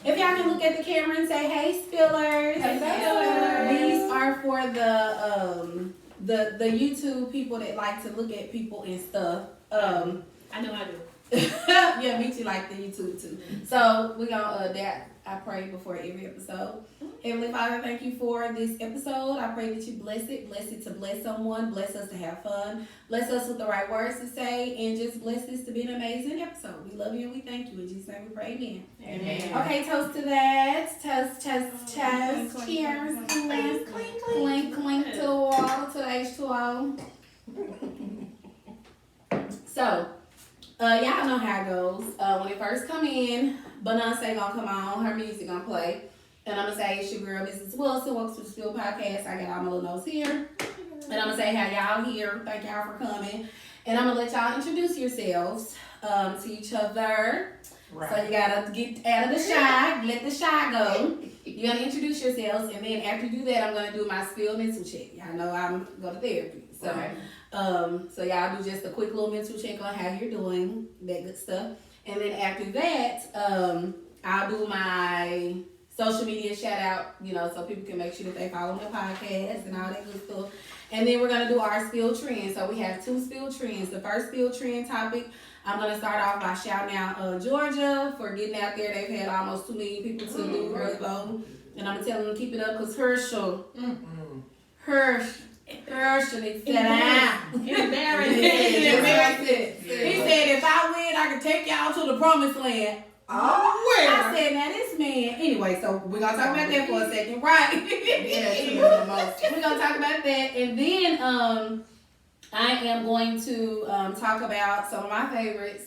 If y'all can look at the camera and say, "Hey, spillers." Hey, spillers. These are for the YouTube people that like to look at people and stuff. I know I do. Yeah, me too, like the YouTube too. So we're gonna adapt. I pray before every episode. Heavenly Father, thank you for this episode. I pray that you bless it to bless someone, bless us to have fun, bless us with the right words to say, and just bless this to be an amazing episode. We love you and we thank you. In Jesus' name we pray, amen. Amen. Okay, toast to that. Toast. Cheers. Clink to the water, to the H2O. So, y'all know how it goes. When it first come in, Beyonce gonna come on, her music gonna play. And I'm gonna say, it's your girl, Mrs. Wilson. Welcome to the Spill Podcast. I got all my little notes here. And I'm gonna say how y'all here. Thank y'all for coming. And I'm gonna let y'all introduce yourselves to each other. Right. So you gotta get out of the shy, let the shy go. You're gonna introduce yourselves, and then after you do that, I'm gonna do my spill mental check. Y'all know I'm going to therapy. So so y'all do just a quick little mental check on how you're doing, that good stuff. And then after that, I'll do my social media shout out, so people can make sure that they follow my podcast and all that good stuff. And then we're gonna do our spill trends. So we have 2 spill trends. The first spill trend topic, I'm gonna start off by shouting out Georgia for getting out there. They've had almost 2 million people to do early voting. And I'm gonna tell them to keep it up because Herschel needs to sit down. He said, if I win, I can take y'all to the promised land. I said, now this man. Anyway, so we're gonna talk about that for a second, right? We're gonna talk about that, and then I am going to talk about some of my favorites,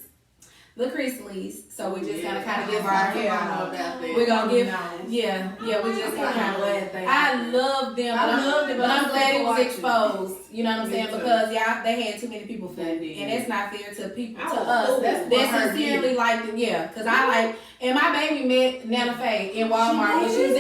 the Chrisleys. So we're just gonna kind of give our we're gonna give we're just gonna kind of I love them, but I'm glad it was exposed. You know what I'm saying? Because they had too many people filming, and that's not fair to people, to us. That's sincerely like them, because I like. And my baby met Nana Faye in Walmart, and she was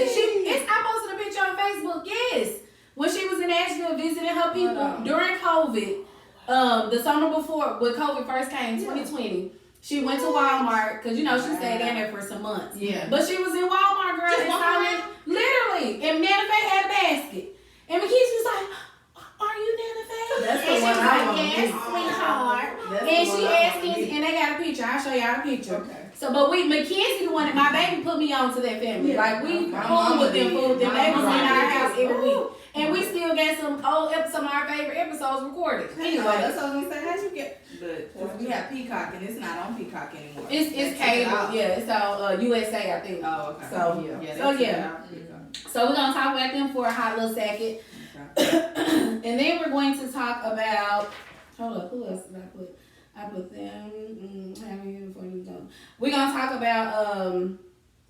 I posted a picture on Facebook. Yes, when she was in Asheville visiting her people during COVID, the summer before when COVID first came, 2020. She went to Walmart because she stayed down there for some months. Yeah. But she was in Walmart, girl, and literally, and Nana Faye had a basket, and McKees was like, "Are you Nana Faye?" That's and the she one was I like, want. "Yes, sweetheart." And she asked Kenzie, and they got a picture. I'll show y'all a picture. Okay. So, but Mackenzie, the one that my baby put me on to that family. Yeah. Like we fool with them. They was in our house every week. And we still got some old some of our favorite episodes recorded. Anyway, that's what I was gonna say. How'd you get? But we have Peacock, and it's not on Peacock anymore. It's cable. Yeah, it's on USA, I think. Oh, okay. So we're gonna talk about them for a hot little second, and then we're going to talk about. Hold up, who else did I put? I put them. We're gonna talk about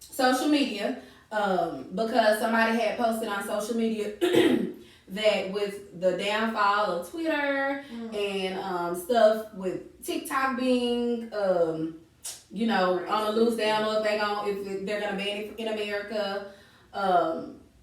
social media. Because somebody had posted on social media that with the downfall of Twitter and stuff with TikTok being on the loose down, or if they're gonna ban it in America,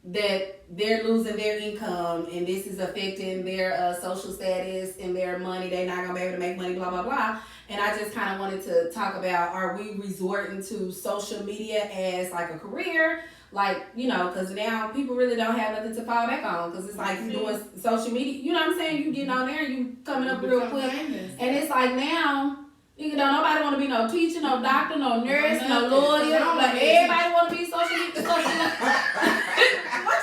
that they're losing their income and this is affecting their social status and their money. They're not gonna be able to make money, blah blah blah. And I just kind of wanted to talk about, are we resorting to social media as like a career? Like, because now people really don't have nothing to fall back on, because it's like you doing social media, you know what I'm saying? You getting on there and you coming up real quick. And it's like now, nobody want to be no teacher, no doctor, no nurse, no lawyer. Like everybody want to be social media. What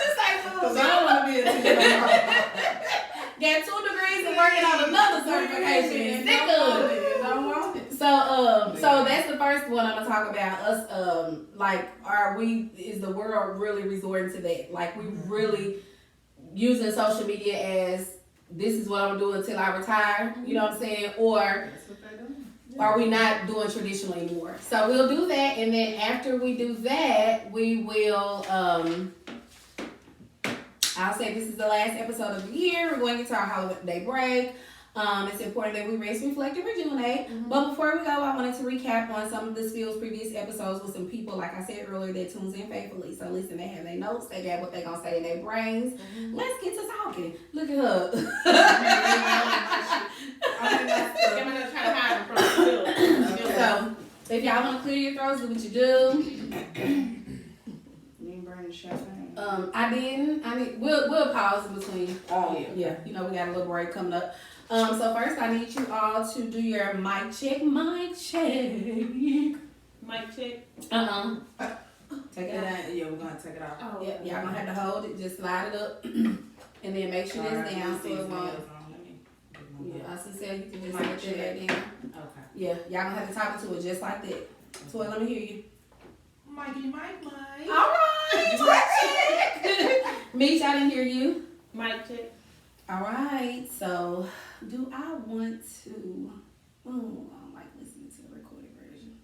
you say, fool? Because I don't want to be a teacher. Got 2 degrees and working on another certification. Sick of it. So that's the first one I'm gonna talk about. Us, is the world really resorting to that? Like we really using social media as this is what I'm gonna do until I retire. You know what I'm saying? Or are we not doing traditional anymore? So we'll do that, and then after we do that, we will. I'll say this is the last episode of the year. We're going into our holiday break. It's important that we rest, reflect, and rejuvenate. But before we go, I wanted to recap on some of the Spill's previous episodes with some people, like I said earlier, that tunes in faithfully. So listen, they have their notes, they got what they're going to say in their brains. Let's get to talking. Look at her. I'm going to try to hide in front of the So, if y'all want to clear your throats, do what you do. the champagne? I didn't. We'll pause in between. Oh, Yeah. You know, we got a little break coming up. So first I need you all to do your mic check. Mic check. Mic check. Take it out. Yeah, we're gonna take it off. Oh. Yeah, y'all gonna have to hold it. Just slide it up, and then make sure it's down so it won't. Yeah, I sincere, you can just Mic let that down. Okay. Yeah, y'all gonna have to talk into it just like that. Toy, let me hear you. Mikey, Mike. All right. Meech, I didn't hear you. Mic check. All right. So, do I want to? Oh, I don't like listening to the recorded version.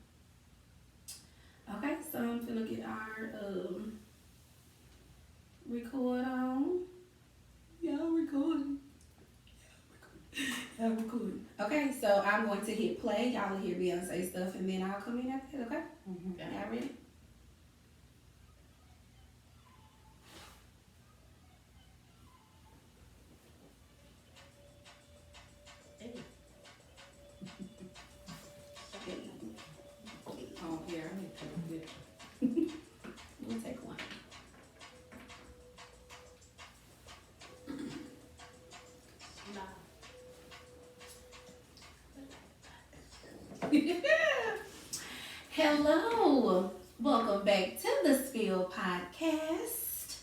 Okay, so I'm gonna get our record on. Y'all recording. I'm recording. Okay, so I'm going to hit play. Y'all will hear Beyonce stuff, and then I'll come in after that. Okay? Y'all ready? Oh, here. We'll take one. Hello, welcome back to the Spill Podcast,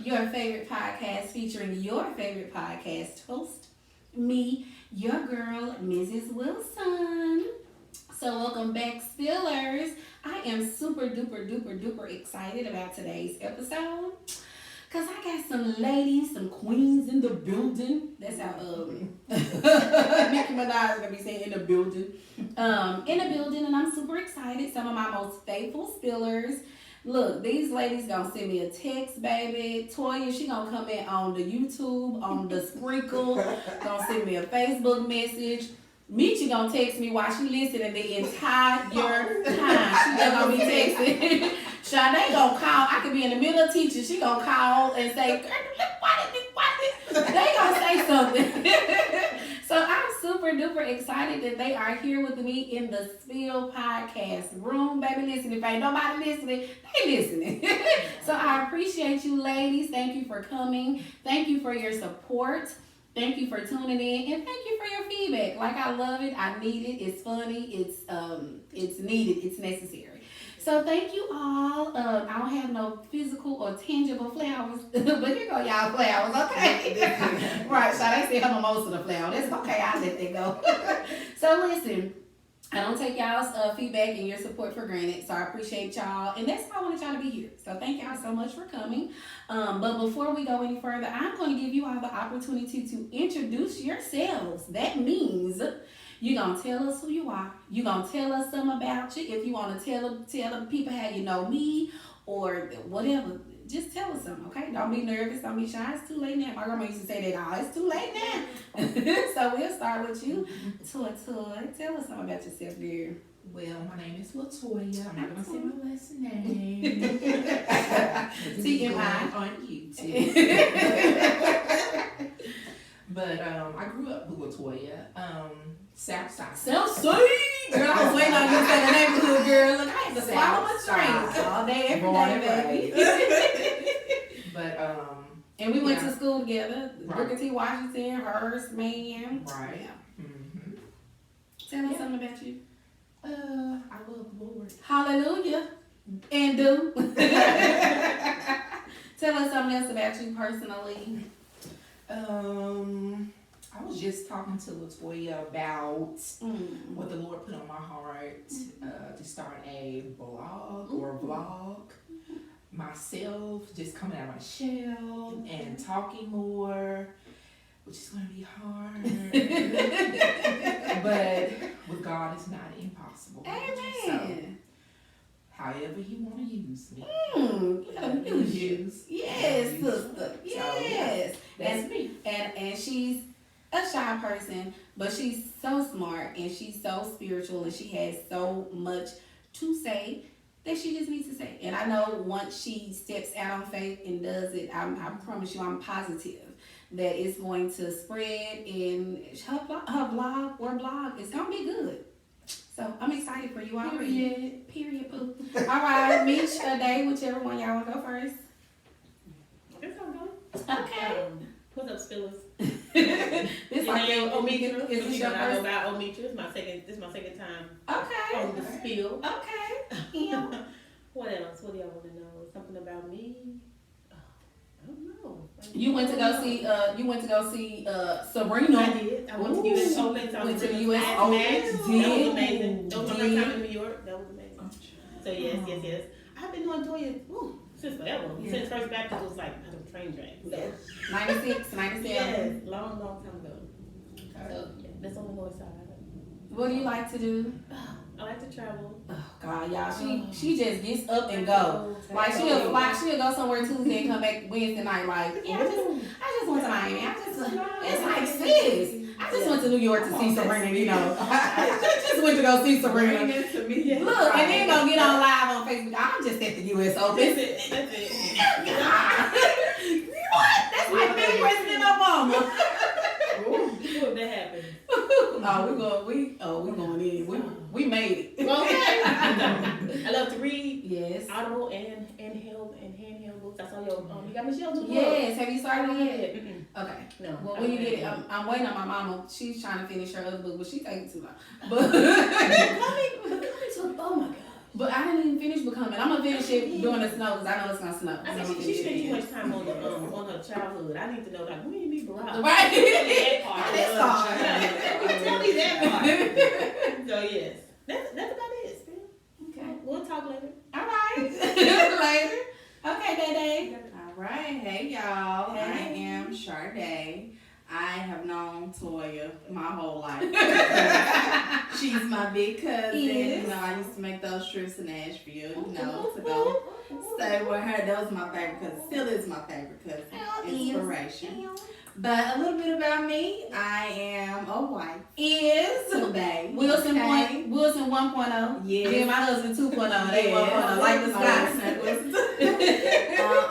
your favorite podcast featuring your favorite podcast host, me, your girl, Mrs. Wilson. So welcome back, Spillers. I am super duper excited about today's episode. Cause I got some ladies, some queens in the building. That's how Nicki Minaj is gonna be saying in the building. And I'm super excited. Some of my most faithful spillers. Look, these ladies gonna send me a text, baby. Toya, she gonna comment on the YouTube, on the Sprinkle, gonna send me a Facebook message. Michi gonna text me while she listening the entire time. She just gonna be texting. Sade gonna call. I could be in the middle of teaching. She gonna call and say, what? They gonna say something. So I'm super duper excited that they are here with me in the Spill Podcast room. Baby, listen, if ain't nobody listening, they listening. So I appreciate you ladies. Thank you for coming. Thank you for your support. Thank you for tuning in, and thank you for your feedback. Like, I love it. I need it. It's funny. It's needed. It's necessary. So thank you all. I don't have no physical or tangible flowers, but here go y'all flowers, okay? Right, so they said I'm most of the flowers. That's okay. I'll let that go. So listen, I don't take y'all's feedback and your support for granted, so I appreciate y'all, and that's why I wanted y'all to be here. So thank y'all so much for coming. But before we go any further, I'm going to give you all the opportunity to introduce yourselves. That means you're going to tell us who you are. You're going to tell us something about you. If you want to tell the people how you know me or whatever, just tell us something, okay? Don't be nervous. Don't be shy. It's too late now. My grandma used to say that, oh, it's too late now. So we'll start with you. Toy, tell us something about yourself, dear. Well, my name is Latoya. I'm not gonna say my last name. TMI on YouTube. But I grew up with Latoya. Southside. Southside. Girl, I was waiting on you to say the neighborhood, girl. Look, I had to swallow my drink all day, every day, baby. But and we went to school together. Right. Booker T. Washington, Hearst, man. Right. Yeah. Mm-hmm. Tell me something about you. I love the Lord. Hallelujah. And do. Tell us something else about you personally. I was just talking to Latoya about what the Lord put on my heart to start a blog or vlog. Myself, just coming out of my shell and talking more, which is going to be hard. But with God, it's not impossible. Amen. So, however you want to use me. Use. Yes, sister. Yes. So, that's me. And she's a shy person, but she's so smart and she's so spiritual and she has so much to say that she just needs to say. And I know once she steps out on faith and does it, I promise you, I'm positive that it's going to spread and her blog is going to be good. So I'm excited for you already. Period. Pooh. All right, Meech, Day, whichever one y'all want to go first. Okay. What's up, Spillers? This like your Omitra. Is this your I know first? about Omitra. This is my second time Okay. on the spill. Okay. Yeah. What else? What do y'all want to know? Something about me? Oh, I don't know. You went to go see. Serena. I did. I went to US Ooh. Open. So I Went was to the really US fast Open. match. That was amazing. That was my first Did. time in New York. That was amazing. So yes. I've been doing Toya since forever. Yeah. Since First Baptist was like a train track. So 96, 97. yes, long time ago. So yeah, that's on the north side. What do you like to do? I like to travel. Oh God, y'all, she just gets up and go. Like she'll fly, she'll go somewhere Tuesday and come back Wednesday night. Like, yeah, I just went to Miami. It's like sis. I just went to New York to see Serena. You know, I just went to go see Serena. to me. Look, and then gonna get on live on Facebook. I'm just at the U.S. Open. That's it. What? That's like being President Obama. What that happened? We going in. We made it. Okay. I love to read. Yes. Audible and handheld books. I saw your you got Michelle too. Yes. Have you started yet? Mm-mm. Okay. No. Well, when you get it, I'm waiting on my mama. She's trying to finish her other book, but she taking too long. But oh my God. But I didn't even finish Becoming. I'm gonna finish it during the snow because I know it's gonna snow. I think she spent too much time on her childhood. I need to know like when you meet Barack. Right. That part. That's all. Tell me that part. So yes, that's about it. Still. Okay. We'll talk later. All right. Later. Okay, Day. All right, hey y'all. Hey. I am Sharday. I have known Toya my whole life. She's my big cousin. Yes. You know, I used to make those trips to Nashville, you know, to go stay with her. That was my favorite cousin. Still is my favorite cousin. Inspiration. But a little bit about me. I am a wife. Is Today. Wilson Okay. Wilson 1.0. Yes. Yeah, my husband 2.0. They Yes. 1.0. Like the Scots.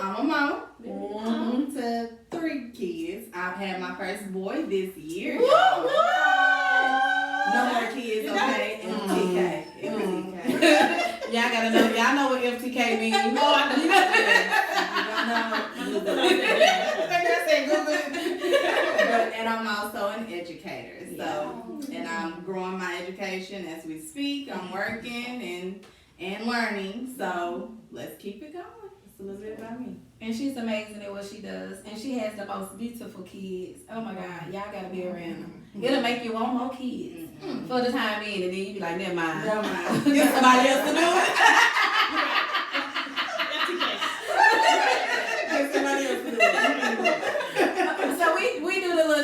I'm a mom. Mhm. To 3 kids. I've had my first boy this year. Woo, y'all. woo. No more kids, okay? MTK. MTK. Y'all gotta know. Y'all know what FTK means. You know, And I'm also an educator. So, and I'm growing my education as we speak. I'm working and learning. So, let's keep it going. That's a little bit about me. And she's amazing at what she does. And she has the most beautiful kids. Oh my God, y'all gotta be around them. It'll make you want more kids for the time being, and then you be like, never mind. Never mind. Get somebody else to do it. Get somebody else to do it. So we do the little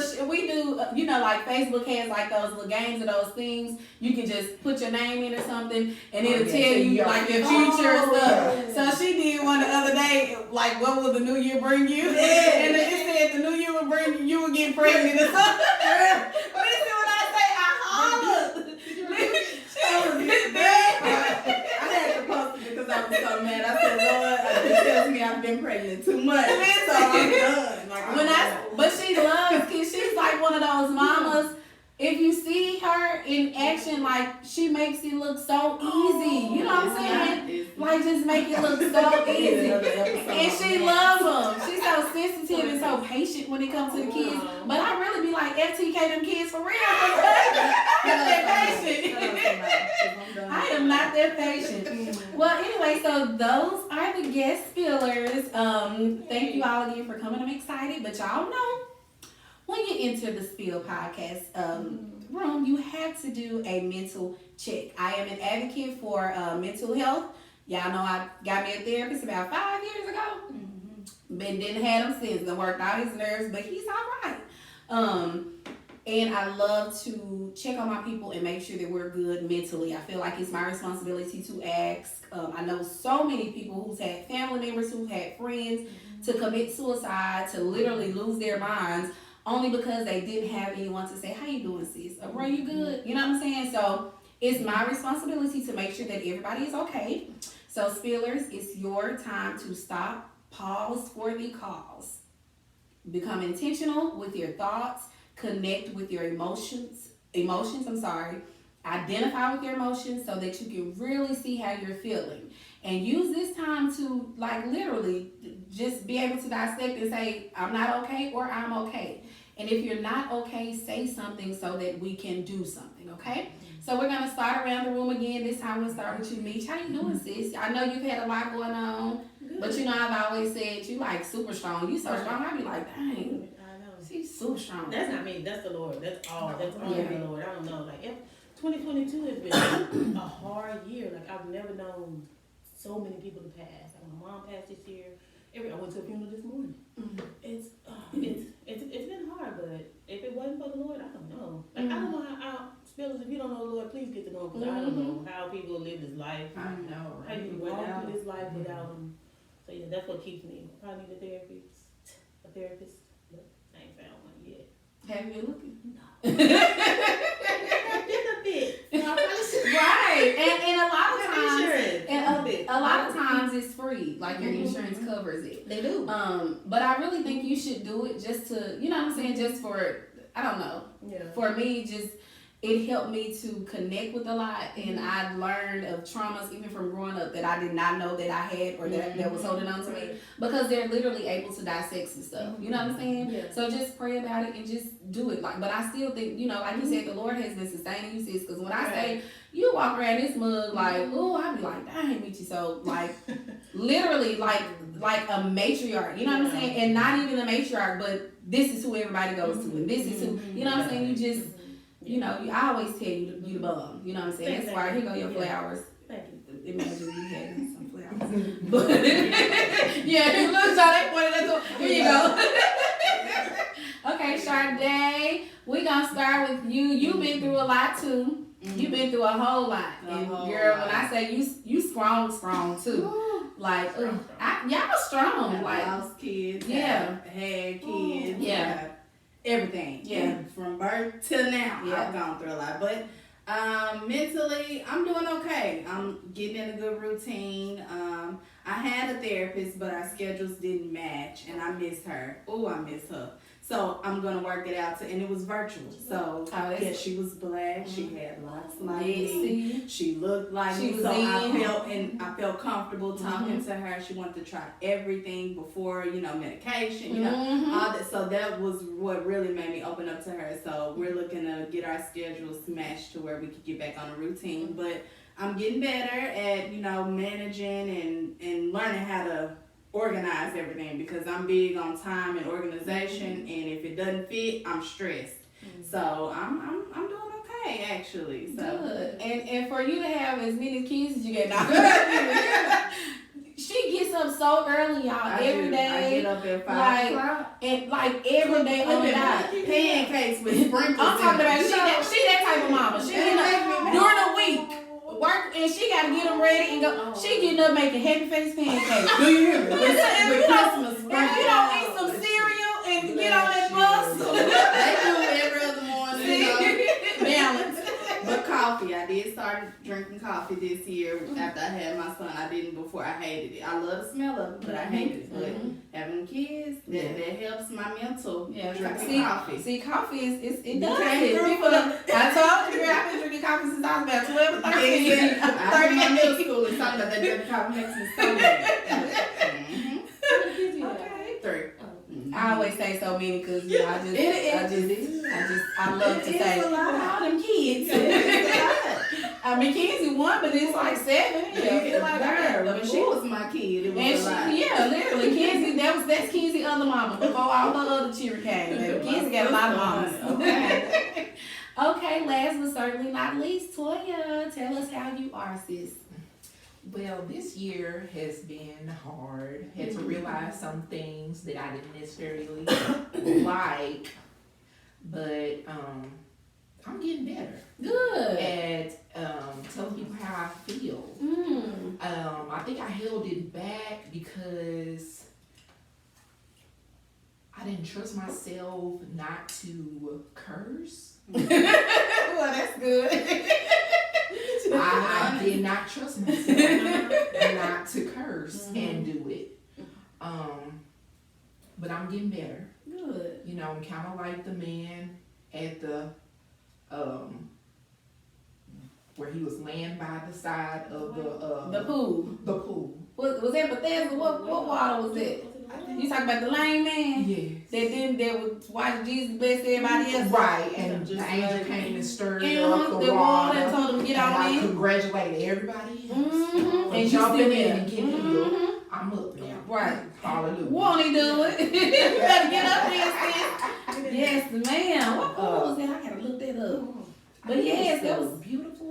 you know, like Facebook has like those little games or those things. You can just put your name in or something, and it'll tell you like your future and stuff. So she did one the other day, like what will the new year bring you? And it said the new year will bring you will get pregnant or something. Listen when I say I hollered. I had to post it because I was so mad. I said, Lord, it tells me I've been pregnant too much. So I'm done. Like, But she loves kids. She's like one of those mamas. If you see her in action, like she makes it look so easy. You know what I'm saying? Like just make it look so easy. And she loves them. She's so sensitive and so patient when it comes to the kids. But I really be like FTK them kids for real. I'm not that patient. I am not that patient. Well, anyway, so those are the guest spillers. Thank you all again for coming. I'm excited, but y'all know when you enter the Spill podcast room, you have to do a mental check. I am an advocate for mental health. Y'all know I got me a therapist about 5 years ago. But didn't have him since. Done worked out his nerves, but he's all right. And I love to check on my people and make sure that we're good mentally. I feel like it's my responsibility to ask. I know so many people who's had family members, who've had friends to commit suicide, to literally lose their minds, only because they didn't have anyone to say, how you doing, sis? Or, bro, you good? You know what I'm saying? So it's my responsibility to make sure that everybody is okay. So spillers, it's your time to stop, pause for the cause. Become intentional with your thoughts, connect with your emotions, identify with your emotions so that you can really see how you're feeling. and use this time to like literally just be able to dissect and say, I'm not okay or I'm okay. And if you're not okay, say something so that we can do something, okay? So we're gonna start around the room again. This time we'll start with you, Meech. How you doing, sis? I know you've had a lot going on, but you know I've always said you like super strong. You so strong. I be like, dang, I know. she's super strong. That's not me. That's the Lord. That's all. That's all Yeah. the Lord. I don't know. Like, 2022 has been a hard year. Like, I've never known so many people to pass. Like, my mom passed this year. I went to a funeral this morning. Mhm. It's been hard, but if it wasn't for the Lord, I don't know. Like, I don't know how spellers. If you don't know the Lord, please get to know Him, because I don't know how people live this life. I know, How you right? walk through this life without Him. So yeah, that's what keeps me. I probably need a therapist, but I ain't found one yet. Have you been looking? I've been a bit. You know, I probably should. Right, and a lot of times, Insurance. and a lot of times it's free. Like your insurance covers it. They do. But I really think you should do it just to, you know what I'm saying, just for, I don't know. Yeah. For me, just it helped me to connect with a lot, and I learned of traumas even from growing up that I did not know that I had or that was holding on to me, because they're literally able to dissect some stuff. You know what I'm saying? Yeah. So just pray about it and just do it. Like, but I still think, you know, like you said, the Lord has been sustaining you, sis. Because when I say you walk around this mug like, oh, I be like, dang, Michi. So like, literally like a matriarch. You know what I'm saying? And not even a matriarch, but this is who everybody goes to, and this is who. You know what I'm saying? You just. You know, I always tell you you the bum. You know what I'm saying? That's why here go your flowers. Thank you. Imagine you having some flowers. But yeah, look, y'all, they pointed at the. Here you go. Okay, Sade, we gonna start with you. You've been through a lot too. You've been through a whole lot, and girl, when I say you strong too. Like, y'all strong. Like, lost kids. Yeah. Had kids. Yeah. Everything. Yeah. From birth till now, Yeah. I've gone through a lot. But mentally, I'm doing okay. I'm getting in a good routine. I had a therapist, but our schedules didn't match, and I miss her. Oh, I miss her. So I'm gonna work it out. And it was virtual. So yeah, she was black. She had locks like me. She looked like She me. was So in. I felt comfortable talking to her. She wanted to try everything before, medication, all that. So that was what really made me open up to her. So we're looking to get our schedules matched to where we could get back on a routine. But I'm getting better at, managing and learning how to organize everything, because I'm big on time and organization, and if it doesn't fit, I'm stressed. So I'm doing okay actually. So good. And for you to have as many kids as you get now. She gets up so early, y'all. Every day. I get up at 5 o'clock. And every day on the dot. Pancakes with sprinkles. I'm talking about she in them. that type of mama. She getting up during the week. Work, and she gotta get them ready and go. She getting up making happy face pancakes. Do you hear me? If With you Christmas don't eat some cereal and get on that bus. They do every other morning, balance. But coffee, I did start drinking coffee this year after I had my son. I didn't before. I hated it. I love the smell of it, but I hated it. But having kids, that helps my mental. Drinking coffee. See, coffee it You does can't it. prove People, it. I told you, girl, I've been drinking coffee since I was about 12 or 13. I in my middle school and talking about that drinking coffee makes me so mad. Okay. 3. I always say so many because I love to say all them kids. I mean, Kenzie one, but it's like 7. It's like her. When she was my kid, it was a lot. Literally, Kenzie. That's Kenzie other mama before all her other children came. Kenzie got a lot of mamas. Okay. Okay, last but certainly not least, Toya, tell us how you are, sis. Well, this year has been hard. Had to realize some things that I didn't necessarily like, but I'm getting better Good. at telling people how I feel. I think I held it back because I didn't trust myself not to curse. Well, that's good. I did not trust myself not to curse and do it. But I'm getting better. Good. I'm kind of like the man at the where he was laying by the side of The pool. The pool. Was that Bethesda? What water was that? You talking about the lame man? Yes. That was watching Jesus bless everybody else? Right, and Just the angel like- came and stirred And up the the water water. and told him to get And on I in. congratulated everybody else Mm-hmm. for And you jumping still in there. and getting Mm-hmm. healed. I'm up now. Right. Hallelujah. Won't he do it? You better get up there, sis. Yes, ma'am. What pool was that? I gotta look that up. But yes, that was beautiful.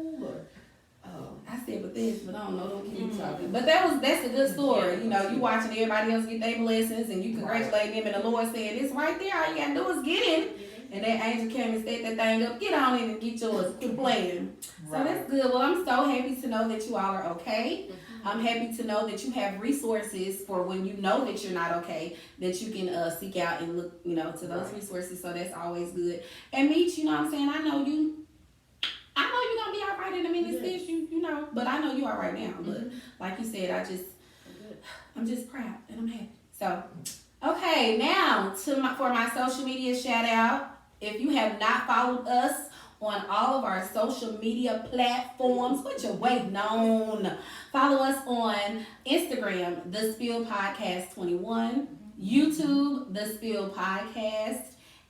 I said Bethesda, but I don't know. Don't keep talking. But that's a good story. You know, you watching everybody else get their blessings, and you congratulating them, and the Lord saying, "It's right there. All you gotta do is get in." And that angel came and set that thing up. Get on in and get yours. Quit playing. So that's good. Well, I'm so happy to know that you all are okay. I'm happy to know that you have resources for when you know that you're not okay, that you can seek out and look, you know, to those resources. So that's always good. And Meech, you know what I'm saying? I know you're gonna be all right in a minute, sis. You know, but I know you are right now. But like you said, I'm just proud and I'm happy. So, okay, now for my social media shout out. If you have not followed us on all of our social media platforms, what you waiting on? Follow us on Instagram, The Spill Podcast 21, YouTube, The Spill Podcast,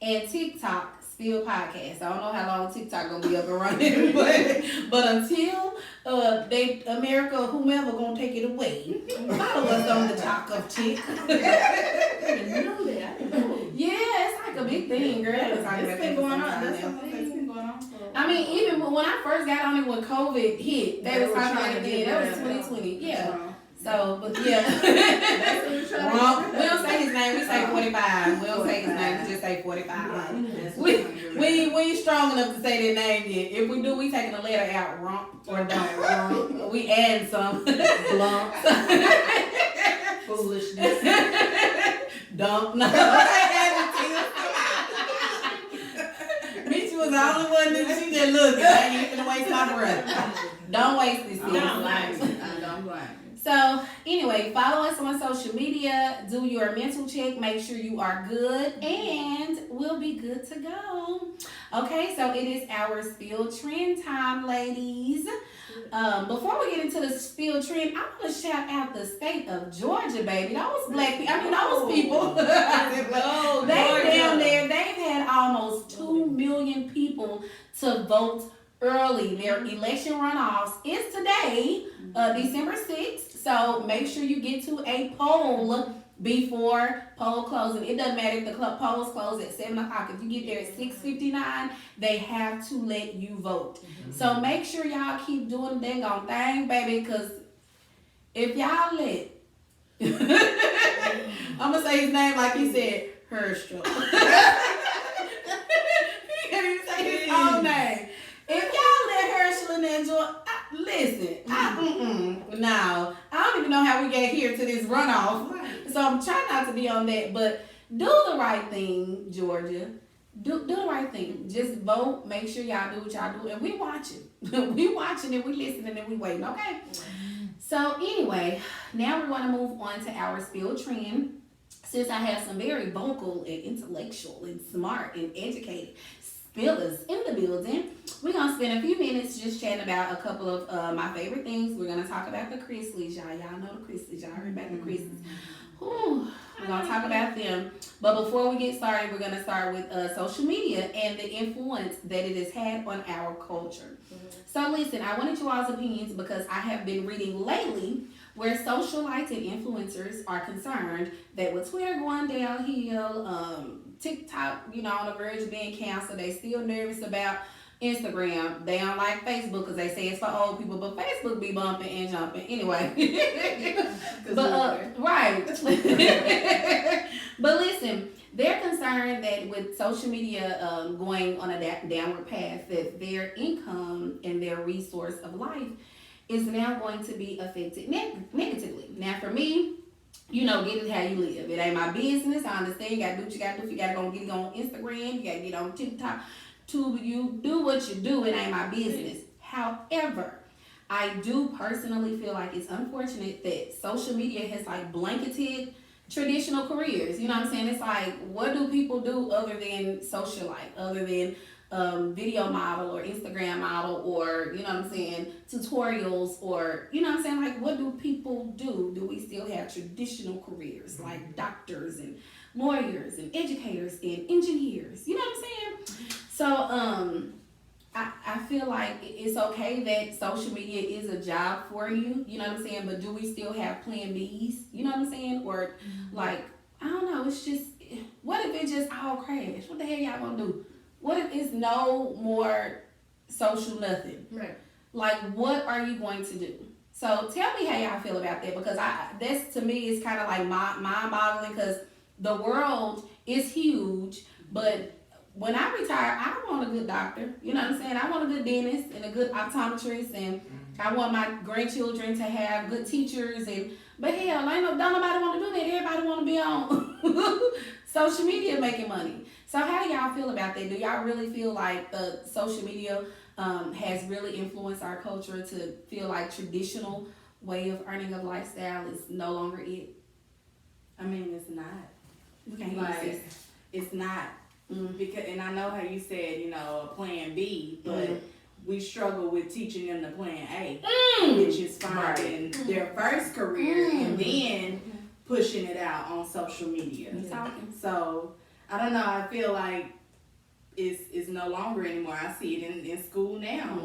and TikTok, Spill Podcast. I don't know how long TikTok gonna be up and running, but until America, whomever gonna take it away, follow us on the Talk of Chick. Yeah, it's like a big thing, girl. It's been going on. That's something that's been going on for a while. I mean, even when I first got on it when COVID hit, they was talking about it then. That was rid of 2020. it. Yeah. So, but yeah. That's what we're trying to Wrong. get We rid of. don't say his name. We say 45. We don't say his name. We just say 45. That's what We we're trying to get rid of. we ain't strong enough to say that name yet. If we do, we taking a letter out, rump or don't. We add some. Blunt. Foolishness. Dump. No. Mitch was the only one that she just looked. I ain't even gonna waste my breath. Don't waste this. I'm sis. not blaming. I don't blame you. So anyway, follow us on social media, do your mental check, make sure you are good, and we'll be good to go. Okay, so it is our spill trend time, ladies. Before we get into the spill trend, I want to shout out the state of Georgia, baby. Those black people, those people. Oh, They Georgia. down there, they've had almost 2 million people to vote early. Their election runoffs is today, December 6th. So make sure you get to a poll before poll closing. It doesn't matter if the polls close at 7 o'clock. If you get there at 6:59, they have to let you vote. So make sure y'all keep doing the dang on thing, baby, because if y'all let I'm gonna say his name like he said, Herschel. He can't even say his own name. If y'all let Herschel and enjoy, listen, no, I don't even know how we got here to this runoff. So I'm trying not to be on that, but do the right thing, Georgia. Do the right thing. Just vote. Make sure y'all do what y'all do, and we watching. We watching and we listening and we waiting. Okay. So anyway, now we're going to move on to our spill trend. Since I have some very vocal and intellectual and smart and educated spillers in the building, we're going to spend a few minutes just chatting about a couple of my favorite things. We're going to talk about the Chrisleys, y'all. Y'all know the Chrisleys. Y'all heard about the Chrisleys. Whew. We're going to talk about them. But before we get started, we're going to start with social media and the influence that it has had on our culture. So listen, I wanted you all's opinions because I have been reading lately where socialites and influencers are concerned that with Twitter going downhill, TikTok, on the verge of being canceled, they still nervous about Instagram. They don't like Facebook because they say it's for old people, but Facebook be bumping and jumping anyway. But right. But listen, they're concerned that with social media going on a downward path, that their income and their resource of life is now going to be affected negatively. Now, for me, get it how you live. It ain't my business. I understand you gotta do what you gotta do. If you gotta go get it on Instagram, you gotta get on TikTok. You do what you do. It ain't my business. However, I do personally feel like it's unfortunate that social media has blanketed traditional careers. You know what I'm saying? It's like, what do people do other than socialite, other than video model or Instagram model or, you know what I'm saying, tutorials or, you know what I'm saying, like what do people do? Do we still have traditional careers like doctors and lawyers and educators and engineers? You know what I'm saying? So, I feel like it's okay that social media is a job for you, you know what I'm saying, but do we still have plan Bs, you know what I'm saying, or like, I don't know, it's just, what if it just all crash? What the hell y'all gonna do? What if it's no more social nothing? Right. Like, what are you going to do? So tell me how y'all feel about that, because this to me is kind of like mind-boggling, because the world is huge, but when I retire, I want a good doctor. You know what I'm saying? I want a good dentist and a good optometrist, and I want my grandchildren to have good teachers. But hell, don't nobody want to do that. Everybody want to be on social media making money. So how do y'all feel about that? Do y'all really feel like the social media has really influenced our culture to feel like traditional way of earning a lifestyle is no longer it? I mean, it's not. We can't hear you, sis. It's not. Because, and I know how you said, a plan B, but we struggle with teaching them the plan A, which is finding their first career and then pushing it out on social media. So I don't know. I feel like it's no longer anymore. I see it in school now.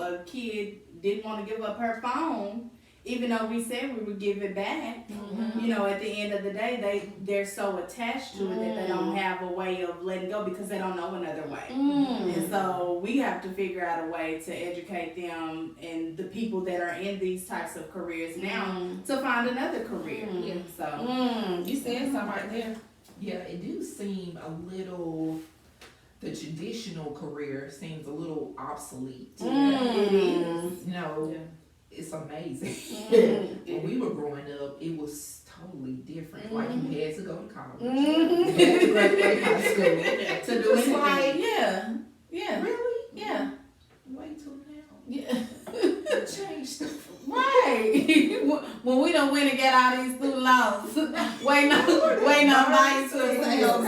A kid didn't want to give up her phone, even though we said we would give it back. At the end of the day, they're so attached to it that they don't have a way of letting go because they don't know another way. And so we have to figure out a way to educate them and the people that are in these types of careers now to find another career. So You said something right there. Yeah, it do seem a little, the traditional career seems a little obsolete. it is. It's amazing. When we were growing up, it was totally different. Like you had to go to college, you had to graduate high school to do It's anything. like, yeah. Really? Yeah. Wait till now. Yeah. It changed. Right. When we don't win and get all these student loans, waiting on money to sales.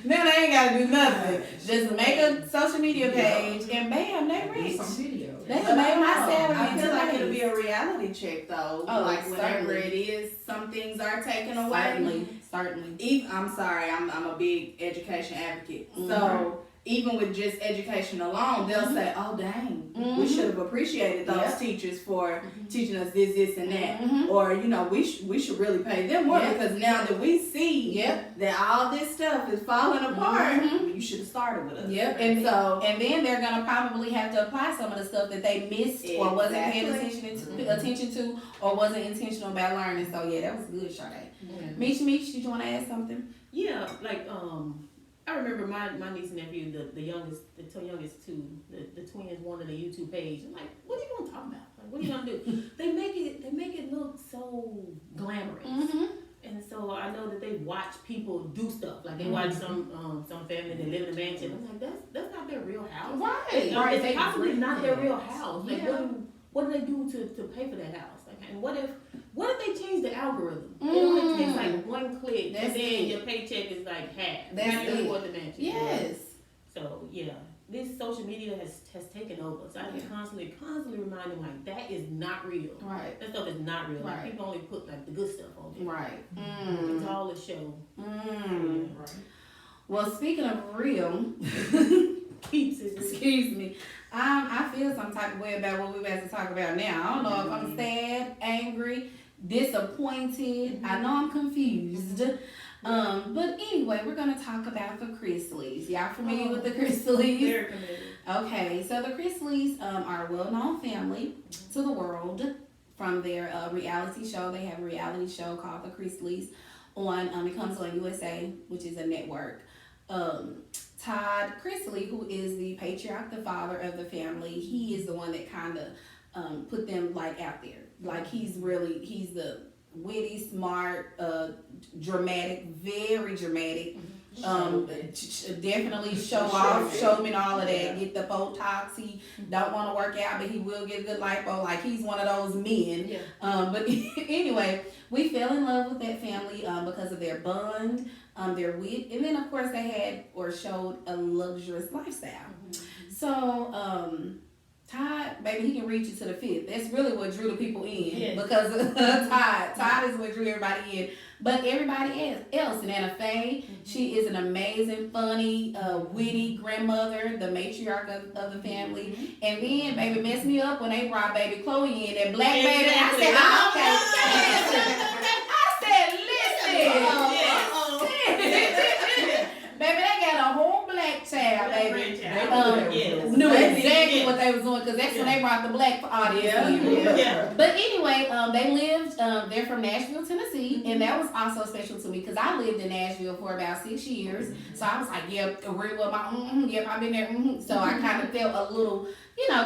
Then they ain't gotta do nothing. Just make a social media page and bam, they Do rich. some video. They can make my salary. I feel like it'll today. be a reality check though. Oh, like whenever certainly. it is, some things are taken away. Certainly. I'm sorry, I'm a big education advocate. So even with just education alone, they'll say, "Oh dang, we should have appreciated those teachers for teaching us this, and that." Or we should really pay them more because now that we see that all this stuff is falling apart, you should have started with us. And then they're gonna probably have to apply some of the stuff that they missed or wasn't paying attention to or wasn't intentional about learning. So yeah, that was good, Sade. Meech, did you want to add something? Yeah, like I remember my niece and nephew, the youngest two, the twins wanted a YouTube page. I'm like, what are you gonna talk about? Like, what are you gonna do? They make it look so glamorous. And so I know that they watch people do stuff. Like they watch some family that live in a mansion. I'm like, that's not their real house. Right. It's possibly not their real house. Like what do they do to pay for that house? Like, and what if they change the algorithm? It only takes like one click, and then your paycheck is like half. Now you afford the mansion. Yes. So yeah, this social media has taken over. So I can constantly remind them like that is not real. Right. That stuff is not real. Like, Right. people only put like the good stuff on there. Right. It's all a show. Right. Well, speaking of real, Keeps it. excuse me, I feel some type of way about what we're about to talk about now. I don't know if I'm sad, angry, disappointed. I know I'm confused. But anyway, we're gonna talk about the Chrisleys. Y'all familiar with the Chrisleys? Very familiar. Okay, so the Chrisleys are a well-known family to the world from their reality show. They have a reality show called The Chrisleys on it comes on USA, which is a network. Todd Chrisley, who is the patriarch, the father of the family, he is the one that kind of put them like out there. Like he's the witty, smart, dramatic, very dramatic. Definitely show off, show me all of that. Get the Botox. He don't want to work out, but he will get a good lipo. Like he's one of those men. But anyway, we fell in love with that family because of their bond. their wit, and then of course they had or showed a luxurious lifestyle. So Todd, baby, he can reach you to the fifth. That's really what drew the people in, Yes. because of Todd. Todd is what drew everybody in. But everybody else, Nana Faye, she is an amazing, funny, witty grandmother, the matriarch of the family. And then, baby, messed me up when they brought baby Chloe in, that black baby. Exactly. I said, listen. Baby, they got a whole black child, baby. Yes. Knew exactly what they was doing, because that's when they brought the black audience in. Yeah. But anyway, they lived, they're from Nashville, Tennessee, and that was also special to me because I lived in Nashville for about 6 years. So I was like, yep, where was my, yep, I've been there. So I kind of felt a little,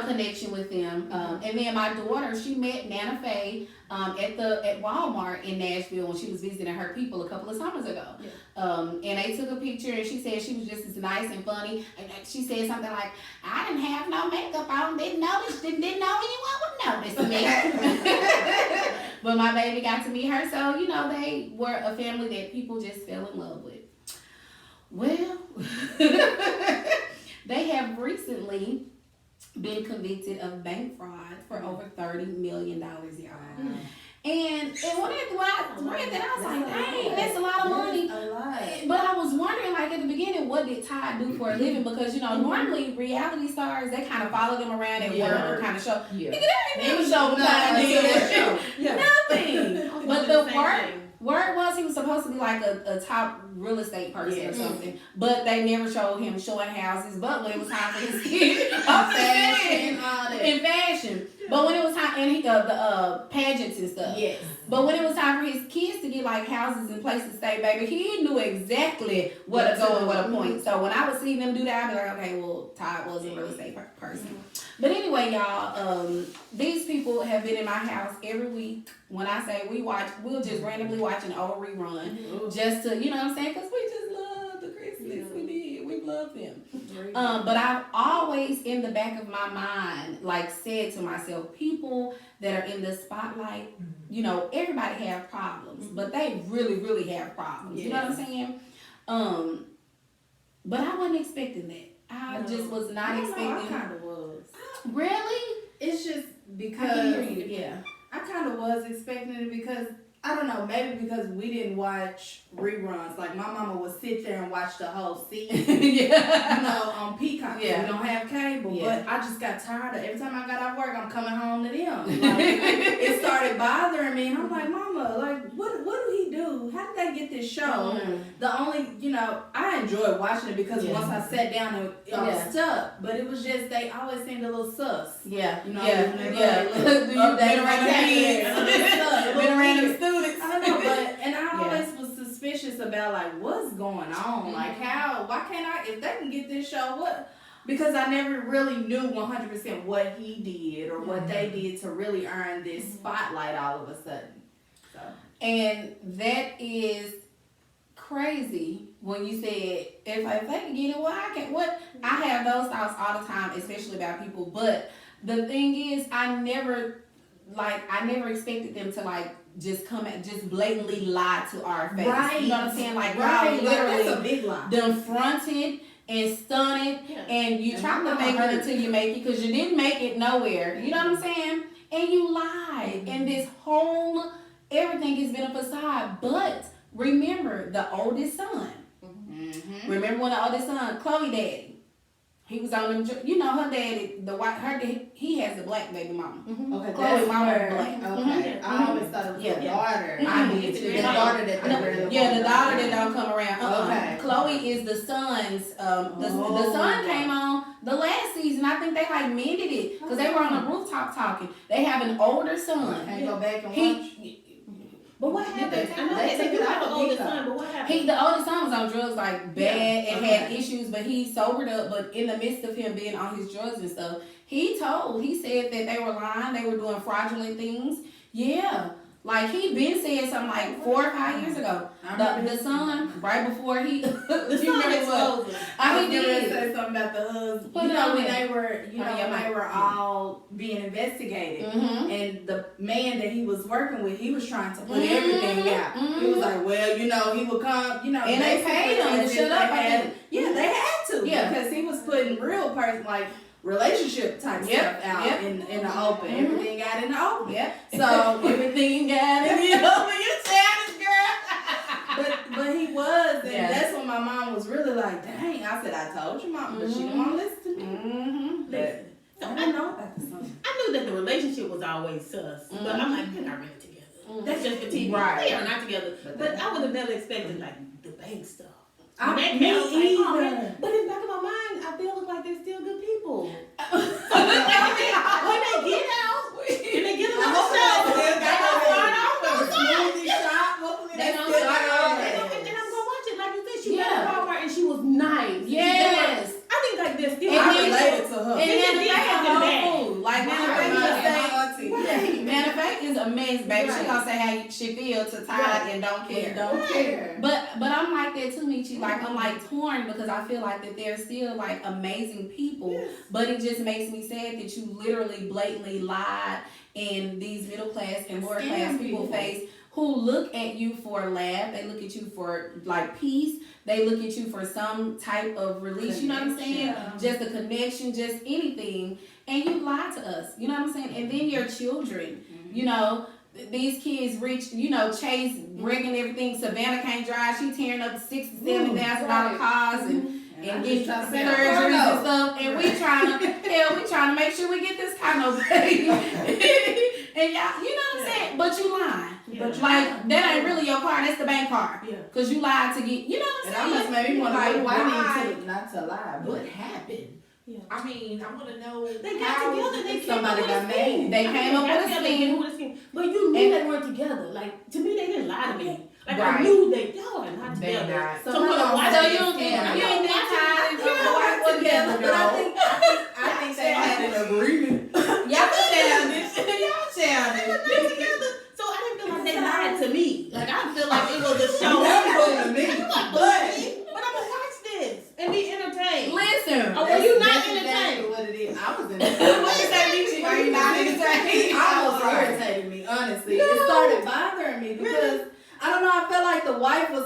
connection with them. And then my daughter, she met Nana Faye at Walmart in Nashville when she was visiting her people a couple of summers ago. And they took a picture, and she said she was just as nice and funny. And she said something like, I didn't have no makeup on, didn't know anyone would notice me. But my baby got to meet her, so they were a family that people just fell in love with. Well, they have recently been convicted of bank fraud for over $30 million, y'all. And when I read that, I was like, dang, that's a lot of money. But I was wondering, like, at the beginning, what did Todd do for a living? Because, normally reality stars, they kind of follow them around at work or kind of show. Yeah. Nigga, they ain't never show nothing. But the word was he was supposed to be like a top real estate person or something. But they never showed him showing houses. But when it was time for his kids, in fashion. But when it was time, and the pageants and stuff. Yes. But when it was time for his kids to get like houses and places to stay, baby, he knew exactly what to go and what to point. So when I would see them do that, I'd be like, okay, well, Todd was a real estate person. But anyway, y'all, these people have been in my house every week. When I say we'll just randomly watch an old rerun, just to, you know what I'm saying? Because we just love the Christmas. We did. We love them. But I've always, in the back of my mind, like said to myself, people that are in the spotlight, everybody have problems, but they really, really have problems. You know what I'm saying? But I wasn't expecting that. I just was not expecting. I kind of was. Really? It's just because I kind of was expecting it because I don't know, maybe because we didn't watch reruns. Like my mama would sit there and watch the whole season. On Peacock. Yeah. We don't have cable, Yeah. but I just got tired of every time I got off work, I'm coming home to them. Like, it started bothering me, and I'm like, Mama, like what do he do? How did they get this show? The only, I enjoyed watching it because once I sat down and I was stuck, but it was just they always seemed a little sus. Do you date around kids? Been around the students? I don't know, and I always was suspicious about like what's going on, like why can't I, if they can get this show, what? Because I never really knew 100% what he did or what they did to really earn this spotlight all of a sudden. So. And that is crazy when you said if they can get it, well, I can. What I have those thoughts all the time, especially about people. But the thing is, I never expected them to like just come and just blatantly lie to our face. Right. You know what I'm saying? Like, right. Literally, that's a big lie. Done fronted and stunted, and you try to make it until you make it, because you didn't make it nowhere. You know what I'm saying? And you lied, and this whole everything has been a facade. But remember, the oldest son. Remember when the oldest son, Chloe daddy, he was on them. Her daddy, he has a black baby mama. Okay, Chloe's mama was black. black. Okay, I always thought it was the daughter. I did too. The daughter that the daughter that don't come around. Okay. Chloe is the son's. The son came on the last season. I think they like mended it because they were on the rooftop talking. They have an older son. Can't go back and watch. But what happened? They have an older son, but what happened? The oldest son was on drugs like bad and had issues, but he sobered up. But in the midst of him being on his drugs and stuff, he said that they were lying, they were doing fraudulent things. Yeah. Like he been said something like 4 or 5 years ago. The son, right before he, The you son remember what? exposed it. I was He gonna did. say something about the husband. Put You it know on when there. they were, you know, Oh, yeah, when they Mike. were all being investigated, Mm-hmm. and the man that he was working with, he was trying to put Mhm. everything out. He was like, well, you know, he would come, you know, And they basically paid him to as if shut they up, I had- think. Yeah, they had to, Yeah. because he was putting real person like relationship type Yep, stuff out yep. in the open. Mhm. Everything got in the open. Yep. So Everything got in the open. You sounded girl. but he was, and Yeah. that's when my mom was really like, dang. I said, I told you, mom, but she didn't want to listen to me. Mm-hmm. Listen, so I don't know about the son. I knew that the relationship was always sus, but I'm like, they're not really together. That's just for TV. Right. They are not together. But I would have never expected like the bank stuff. I That me came, I was like, oh, either. man. But in the back of my mind, I feel like they're still good people. When they get out, and they get I another hope show, they they still got gonna start that over. smoothie shop. Hopefully They don't still start got over. that. And I'm gonna watch it. Like you said, she Yeah. went to Walmart and she was nice. Yes. I think like they're still. And I then- related to her. And They then did they have something whole bad. food. Like matter of My fact, just say, auntie. right. Matter of fact is amazing, baby. She Right. gonna say how she feel to Todd Right. and don't care. And don't care. But I'm like that too, Michi. Like I'm like torn because I feel like that they're still like amazing people, but it just makes me sad that you literally blatantly lied in these middle class and lower class Scam people people. face who look at you for a laugh. They look at you for like peace. They look at you for some type of release. You know what I'm saying? Just a connection, just anything. And you lied to us. You know what I'm saying? And then your children. You know. These kids reach, you know, Chase breaking everything. Savannah can't drive. She tearing up $60,000-$70,000 cars and getting surgeries and stuff. And we trying to make sure we get this condo paid. And y'all, you know what I'm saying? But you lying. Yeah. Like that ain't really your car. That's the bank card. Yeah. Cause you lied to get. You know what And I'm I saying? must maybe want to Like, what do I why? need to not to lie, but What happened? Yeah. I mean, I want to know. They got how together. They came somebody up with got a scheme. made. They came up with a scheme. But you knew And- they weren't together. Like to me, they didn't lie to me. Like I Right. knew y'all are not They together. not. So So when how I long watched So it, you don't think I you don't ain't watch think Todd and it. your Yeah. wife together, but I though? think they had an agreement. Y'all childish. Y'all childish. They're together. So I didn't feel like they lied to me. Like I feel like it was a show. That was me. But I'm gonna watch this and be entertained. Listen. Oh, were you not That's entertained? exactly what it is. I was What entertained. you say, Michi? Were you not entertained? I was irritating me, honestly. It started bothering me because I don't know. I felt like the wife was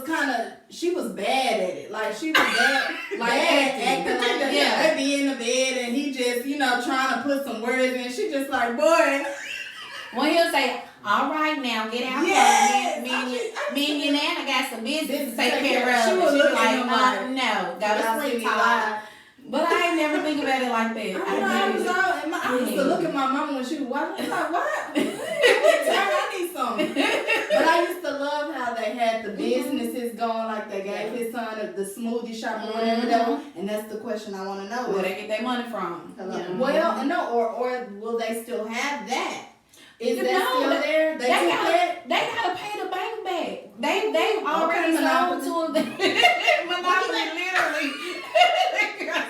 she was bad at it. Like she was bad, Like acting like that. Yeah. They be in the bed and he just, trying to put some words in. She just like, boy. When he'll say, "All right, now get out." Yes. Me and your nana got some business to take Take care care of. of. She And was she was looking like, at him like, "No, go That's to when sleep, he Todd." lied. But I ain't never think about it like that. I used to look at my mama when she was watching. I'm like, what? I need something. But I used to love how they had the businesses going, like they gave his son the smoothie shop or whatever. And that's the question I want to know. Where they get their money from? Hello. Yeah. Well, no, or will they still have that? Is You that know, still there? They They took that? gotta pay the bank back. They already Okay, sold Monopoly. to them. Monopoly, literally. Girl,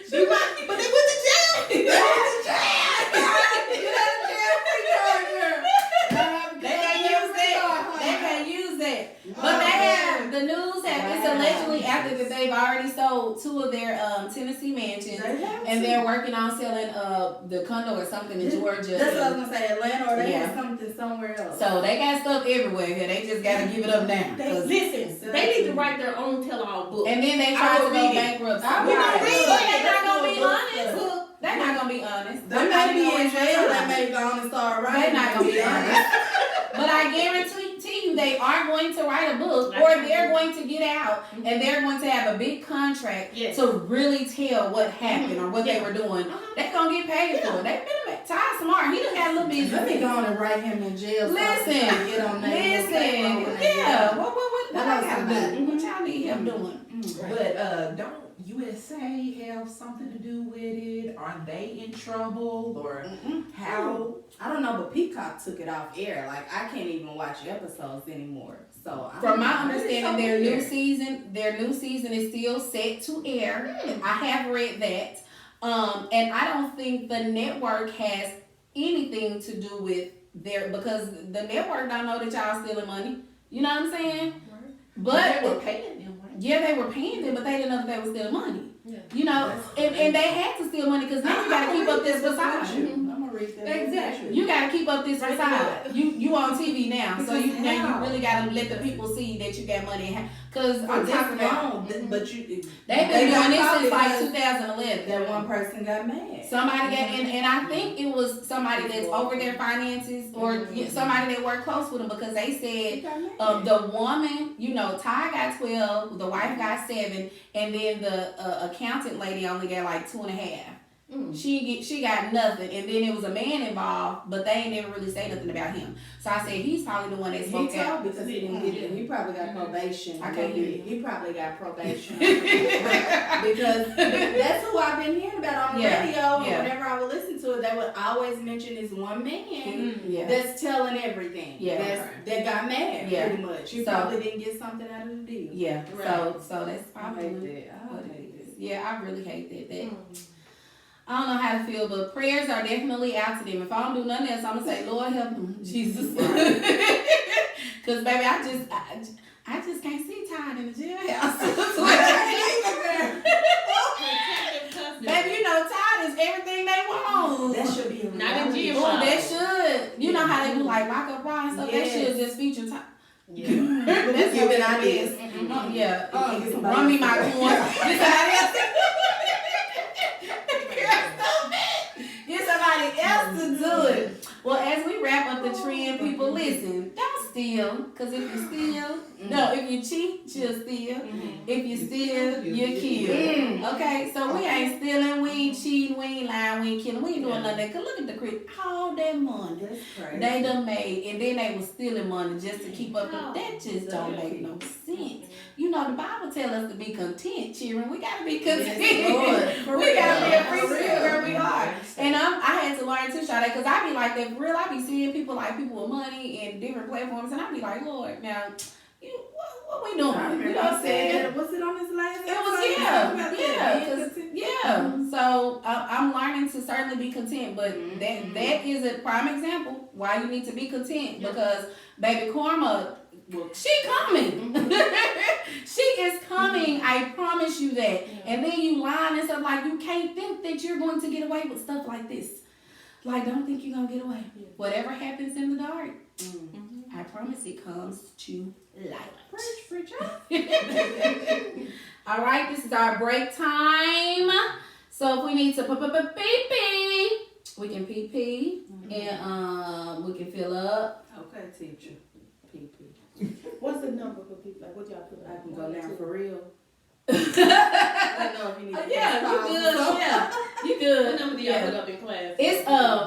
stupid. But they went to jail. They went to jail. They can't use that. They can't use that. But they have the news have it's allegedly after that they've already sold 2 of their Tennessee mansions, and they're working on selling the condo or something in Georgia. That's what I was gonna say, Atlanta, or they Yeah. had something somewhere else. So they got stuff everywhere here. They just gotta give it up now. Listen, they need to write their own tell-all book. And then they I try to will go read it. bankrupt. I will Right. read But it. they're not gonna be Look, honest. They're not gonna be honest. They may be in jail, they may go on and start writing. They're not gonna be honest. But I guarantee you, they are going to write a book, or they're going to get out, and they're going to have a big contract Yes. to really tell what happened or what they were doing. They're gonna get paid for it. They've been Ty Smart. He done had a little business. Let me go on and write him in jail. Listen, Get on there. yeah. What I That gotta was do? What y'all need help doing? But don't USA have something to do with it? Are they in trouble or how? I don't know, but Peacock took it off air. Like I can't even watch episodes anymore. So I From don't my know. understanding, It's so their new season is still set to air. I have read that, and I don't think the network has anything to do with their, because the network don't know that y'all stealing money. You know what I'm saying? But they were paying them, right? yeah, they were paying them, but they didn't know that they were stealing money. Yeah. You know, and they had to steal money because now you gotta keep up this facade. I'm gonna read that. Exactly. You gotta keep up this facade. You on TV now, so you now you really gotta let the people see that you got money. Cause I'm talking about but you they've been doing this since like 2011. that one person got mad. Somebody got and I think it was somebody that's over their finances or somebody that worked close with them because they said the woman, you know, Ty got 12, the wife got 7, and then the accountant lady only got like 2.5. She got nothing, and then there was a man involved, but they ain't never really say nothing about him. So I said he's probably the one that spoke out because he didn't get it. He probably got probation. I can't hear you. He probably got probation because that's who I've been hearing about on the radio. And whenever I would listen to it, they would always mention this one man that's telling everything. That got mad pretty much. He probably didn't get something out of the deal. Yeah. Right. So that's probably I hate that. Yeah, I really hate that. I don't know how to feel, but prayers are definitely out to them. If I don't do nothing else, I'm gonna say, Lord help them, Jesus. Cause baby, I just can't see Todd in the jailhouse. Baby, you know Todd is everything they want. That should be not in jail. Oh, that should. You know how they do like lock up raw and stuff. That should just feature Todd. Yeah. That's giving ideas. Run me my coins. Get somebody else to do it. Well, as we wrap up the trend, people, listen, don't steal. Because if you steal, if you cheat, you'll steal. If you steal, you'll kill. Okay, so we ain't stealing, we ain't cheating, we ain't lying, we ain't killing, we ain't doing none of that. Because look at the crib, all that money That's crazy. they done made, and then they was stealing money just to keep up. That just don't make no sense. You know, the Bible tell us to be content, children. We gotta be content. We gotta be appreciative where we are. And I had to learn too, Sade, because I be like that for real. I be seeing people with money and different platforms, and I be like, Lord, now, what we doing? You know what I'm saying? Was it on his last It was, yeah. So I'm learning to certainly be content, but that is a prime example why you need to be content because baby Karma, she coming. She is coming. I promise you that. And then you lying and stuff like you can't think that you're going to get away with stuff like this. Like don't think you're gonna get away. Whatever happens in the dark, I promise it comes to light. Preach. All right, this is our break time. So if we need to pee, we can pee and we can fill up. Okay, teacher. Pee. What's the number for people? Like what y'all put? I can go down for real. I don't know if you need to You good. Yeah, you good. What number do y'all put up in class? It's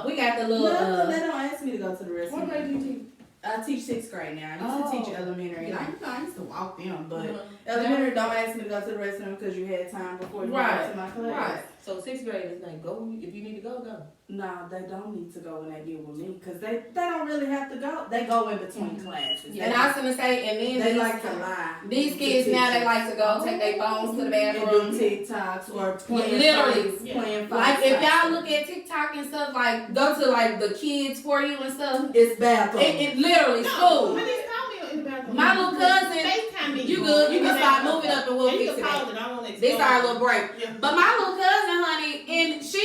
we got the little They don't ask me to go to the rest. What grade do you teach? I teach 6th grade now. I used to teach elementary. And I used to walk them, but elementary don't ask me to go to the restroom because you had time before you went to my class. Right. So 6th grade is like go if you need to go. No, they don't need to go when they get with me because they don't really have to go. They go in between classes. And I was gonna say, and then they like to lie. These kids now they like to go take their phones to the And bathroom. do TikToks or playing literally. playing Like if y'all look at TikTok and stuff, like go to like the kids for you and stuff. it's bathroom. It literally school. Please call me in the bathroom. My little cousin, FaceTime me. you good? You can start moving up and we'll fix it. This our little break. Yeah. But my little cousin, honey, and she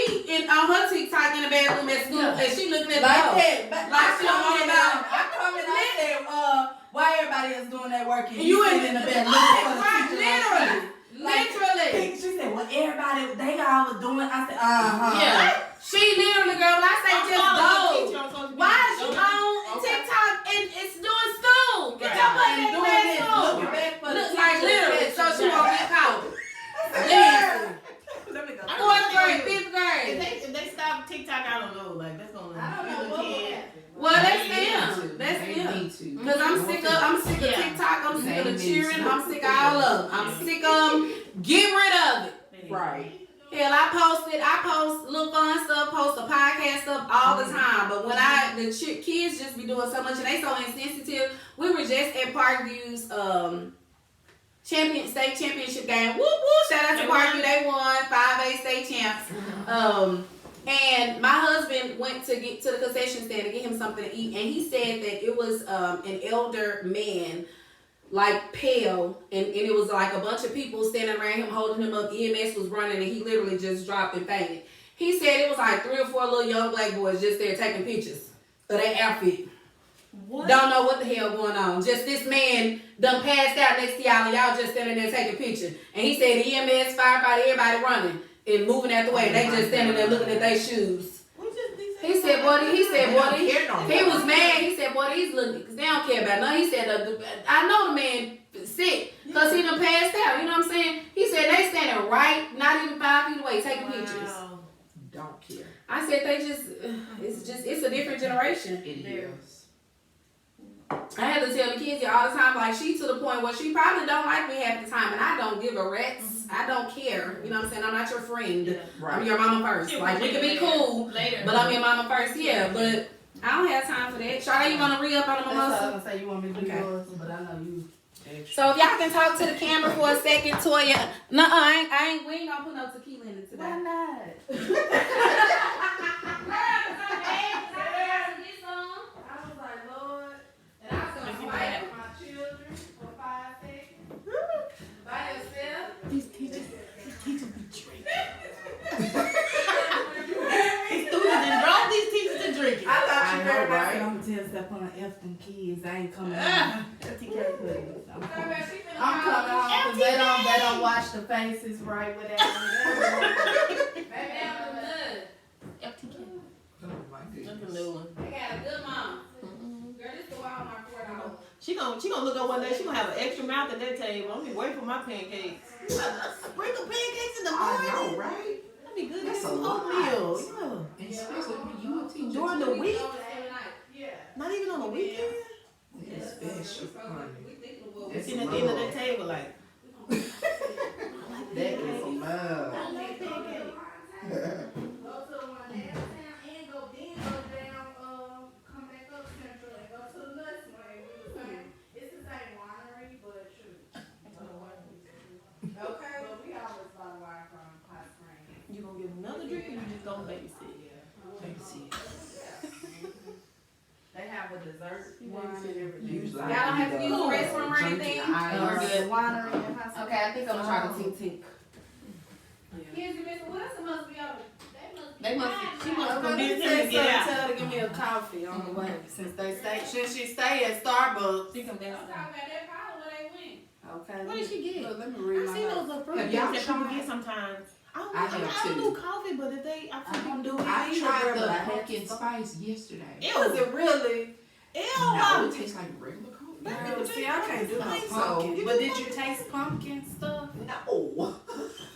on her TikTok in the bathroom at school, and she looking at the Like door. that. Like she don't want about. I come and I say, why everybody else doing that work and You you in sitting in the bed Right, looking for the teacher? literally. She said, well, everybody, they all was doing. I said, Yeah. She literally, girl, when I say just go. Why is she on TikTok and it's doing school? Get your butt in the school. Looking back for the Look like teacher. literally, so she won't get caught. Listen. Let me go. 4th grade, 5th grade. If they stop TikTok, I don't know. Like that's gonna. I don't know what will happen. Well, that's them. That's them. Because I'm sick of TikTok. I'm sick of the cheering. I'm sick of all of them. I'm sick of them. Get rid of it. Right. Hell, I post little fun stuff, post the podcast stuff all the time. But when the kids just be doing so much and they so insensitive. We were just at Parkview's state championship game. Whoop whoop! Shout out to Parkview. They won 5A state champs. And my husband went to get to the concession stand to get him something to eat, and he said that it was an elder man, like pale, and it was like a bunch of people standing around him holding him up. EMS was running, and he literally just dropped and fainted. He said it was like 3 or 4 little young black boys just there taking pictures of their outfit. What? Don't know what the hell going on. Just this man done passed out next to y'all, and y'all just standing there taking pictures. And he said EMS, firefighter, everybody running and moving out the way. And they just standing there looking at their shoes. He said, boy, he was mad. He said, boy, these looking, because they don't care about nothing. He said, I know the man sick because he done passed out. You know what I'm saying? He said they standing right, not even 5 feet away, taking pictures. Don't care. I said it's a different generation. It is. I had to tell the kids all the time, like, she to the point where she probably don't like me half the time, and I don't give a rat's. I don't care. You know what I'm saying? I'm not your friend. Yeah. Right. I'm your mama first. Yeah, Like, we can be cool, later, but I'm your mama first. Yeah, but I don't have time for that. Sade, you want to re-up on the That's what I mimosa? was gonna say. You want me to do Okay. yours, but I know you. So if y'all can talk to the camera for a second, Toya. No, we ain't gonna put no tequila in it today. Why not? I was like, Lord, and I was gonna fight with my children for 5 seconds. By yourself. These teachers be drinking. These students and drove these teachers to drinking. I thought I you know, heard right? right? I'm gonna tell stuff on F them kids. I ain't coming home. FTK, please. I'm coming home because they don't watch the faces right with that. FTK. Oh my That's a goodness. new one. They got a good mom. Girl, this the Walmart $4. She gonna look up one day. She gonna have an extra mouth at that table. I'm gonna wait for my pancakes. Sprinkle pancakes in the I morning. know, right? That'd be good. That's That's a some lot. oatmeal. And especially when you a teacher. During the week? Yeah. Not even on the weekend. It's special, honey. It's Sitting at the end of that table like. That is love. I like pancakes. Go to the one downtown and go down, come back up Central and go to the nuts one. It's the same winery, but shoot. Okay. But we always buy wine from Hot Springs. You gonna give another drink or you just gonna babysit? Let me see. They have a dessert wine and everything. Usually Y'all don't have to use the restroom or anything? We're good. The winery and Hot Springs. Okay, I think I'm gonna try the tink tink. Yeah. Kids, Mr. Wilson must be over. They must. She must I'm gonna convince him to get out. tell her to give me a coffee on the way since she stay at Starbucks. She come down. Talk about that problem where they went. Okay. What did she get? Look, let me read I my see notes. those little fruit Have drinks y'all that people tried? get sometimes. I don't, I I have don't too. do coffee, but if they, I I think don't do do it. I either, tried but the I had pumpkin to- spice yesterday. Was it really? Ew. No, it tastes like regular coffee. No, see, I can't do no Spice. pumpkin. You But do did you taste pumpkin stuff? No.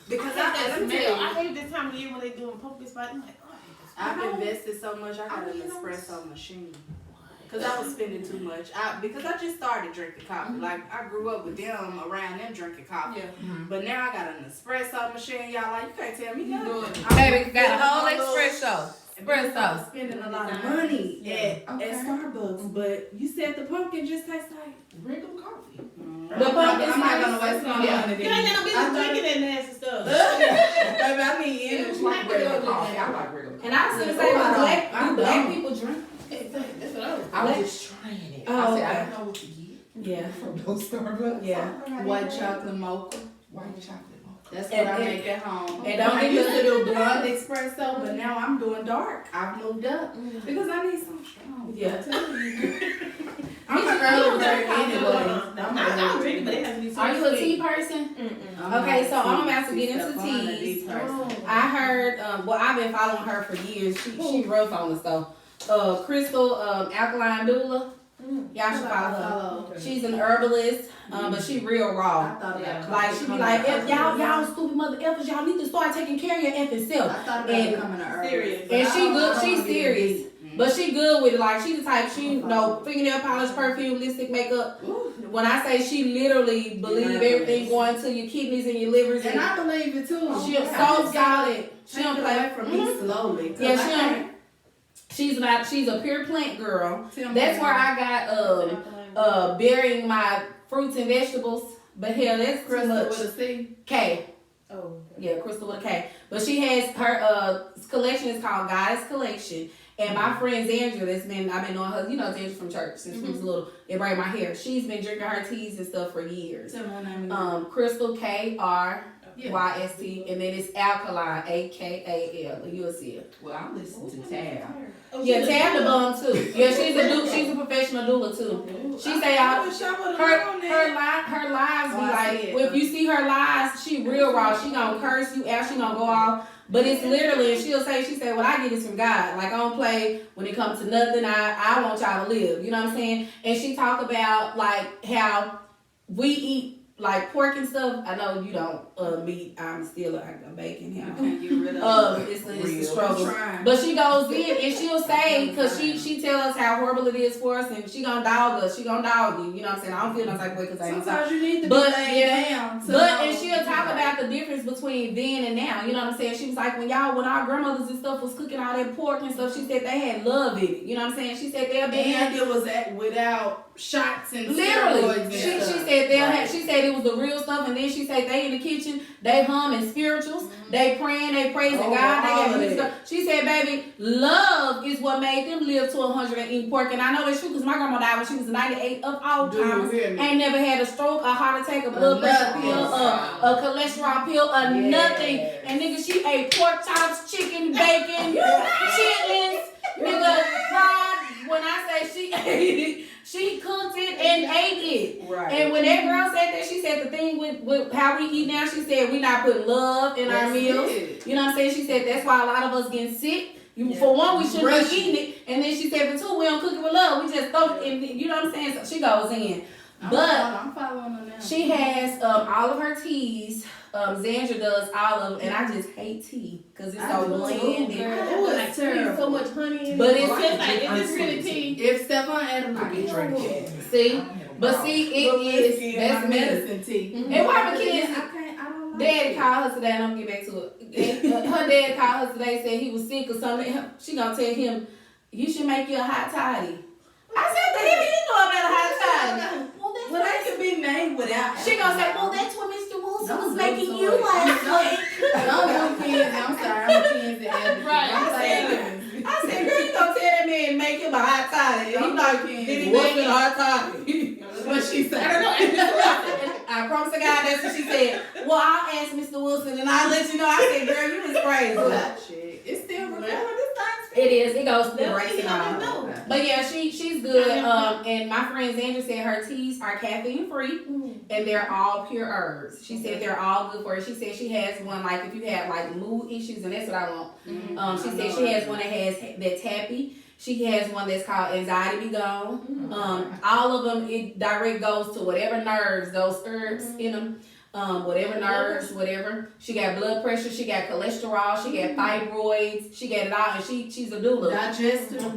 Because I hate that let me smell. tell I you, hate this time of year when they doing pumpkin spice. I'm like, oh, I hate I've this. invested so much. I got an espresso machine. Cause I was spending too much. Because I just started drinking coffee. Like I grew up with them, around them drinking coffee. Yeah. But now I got an espresso machine. Y'all like you can't tell me You doing nothing. it. I'm Baby, got a filling whole my little- espresso. Because I was Espresso. spending a lot of money Yeah. at Okay. Starbucks, but you said the pumpkin just tastes like. Regular coffee. The pumpkin I'm not spice. gonna waste my Yeah. money. You ain't got no I business thought- drinking that nasty stuff. Baby, I need energy. It's like regular coffee. I like regular coffee. And I was gonna say, Oh, I black, don't. do black I don't. people drink? That's what I was. I was just trying it. Oh, I said, I okay. don't know what to get Yeah. from those Starbucks. Yeah. I don't know White how to do chocolate mocha. that. White chocolate mocha. That's And- what I and- make at home. and And don't I get used to used do blonde espresso, but now I'm doing dark. I've moved up because I need some strong. Yeah. I'm an early bird anyway. I was drinking, but it has to be so Are you a sweet. tea person? Mm-mm. Okay, so I'm about to get into teas. I heard, well, I've been following her for years. She rough on us though. Crystal Alkaline Doula. Y'all should follow her. Okay. She's an herbalist, but she real I raw. thought Yeah. about Like she be like, y'all stupid mother effers, y'all need to start taking care of your effing I self. thought about And- becoming an herbalist. Serious. but And I she don't- good, I don't she's wanna be serious. deep. But she good with it. Like she the type, she know fingernail polish, perfume, lipstick, makeup. When I say she literally believe everything going to your kidneys and your livers, And and I believe it too. she so solid. She She don't don't play. play from me slowly. 'cause Yeah, I she can't- don't. She's a pure plant girl. Tell me That's where more. I got burying my fruits and vegetables. But hell, that's too Crystal much. with a C. K. Oh. Yeah, Crystal with a K. But she has her collection is called Goddess Collection. And my friend Xandra, I've been knowing her, you know, Xandra from church since we was little. It braided my hair. She's been drinking her teas and stuff for years. Tell me her name again. Crystal KRYST, and then it's Alkaline AKAL. You'll see it. Well, I listen to Tab. Oh, Yeah, Tab the bum too. Yeah, she's a professional doula too. She say I all wish I would've known her that. lives be Oh, I like, see it. if you see her lives, she real raw. She gonna curse you out. She gonna go off. But it's literally, and she said, well, I get this from God. Like, I don't play when it comes to nothing. I want y'all to live. You know what I'm saying? And she talk about, like, how we eat, like, pork and stuff. I know you don't meat. I'm still a bacon I ham. can't get rid of it. It's the Real. struggle. I'm trying. But she goes in and she'll say, because she tell us how horrible it is for us, and she gonna dog us. She gonna dog you. You know what I'm saying? I don't feel no type of way because I ain't Sometimes you need to But, be laid yeah. down. to But know. and she'll talk about the difference between then and now. You know what I'm saying? She was like, when our grandmothers and stuff was cooking all that pork and stuff, she said they had love in it. You know what I'm saying? She said they'll be And it was without shots and literally. steroids and She stuff. said they'll have. She said it was the real stuff, and then she said they in the kitchen, they humming spirituals, they praying, they praising Oh, God, they all got of music. that. She said, baby, love is what made them live to 100 and eat pork. And I know that's true because my grandma died when she was 98 of all Do you time. hear me? Ain't never had a stroke, a heart attack, a blood pressure nothing. pill, a cholesterol pill, nothing. Yes. And nigga, she ate pork chops, chicken, bacon, chitlins, nigga, fried. When I say she ate it, she cooked it and ate it. Right. And when that girl said that, she said the thing with how we eat now, she said we not putting love in our That's meals. it. You know what I'm saying? She said that's why a lot of us getting sick. For one, we shouldn't Rush be eating it. And then she said, for two, we don't cook it with love. We just throw it in, you know what I'm saying? So she goes in. But I'm following her now. she has all of her teas. Xandra does all of them. And I just hate tea because it's so bland. Ooh, it's terrible. So much honey in it. But it's Well, just like, is this really tea? If Stephon Adams I could can be drink drinking. it. See? But see, it is, that's me. medicine tea. And what happened, kids? I don't like Daddy it. called her today, and I'm gonna get back to it. Her dad called her today, said he was sick or something. She gonna tell him, you should make you a hot toddy. I said, the hell you know about a hot toddy? Well, that can be made without. She gonna say, well, that's what Mr. Wilson Don't was do making it. you last week. Don't do kids. I'm sorry. I'm a kids advocate. Right, I'm I saying. I said, girl, you gonna tell that man make him a hot toddy. Don't He like, do did kids. he make it a hot toddy? What she said. I don't know. I promise to God, that's what she said. Well, I'll ask Mr. Wilson and I'll let you know. I said, girl, you was crazy. That shit. It's still recording. This It is. It goes through That's breaks what and you all. gotta know. But yeah, she's good. And my friend Xandra said her teas are caffeine free and they're all pure herbs. She said they're all good for her. She said she has one like if you have like mood issues, and that's what I want. She said she has one that has that tappy. She has one that's called Anxiety Be Gone. All of them, it direct goes to whatever nerves, those herbs in them. Whatever nerves, whatever. She got blood pressure, she got cholesterol, she got thyroids, she got it all, and she's a doula.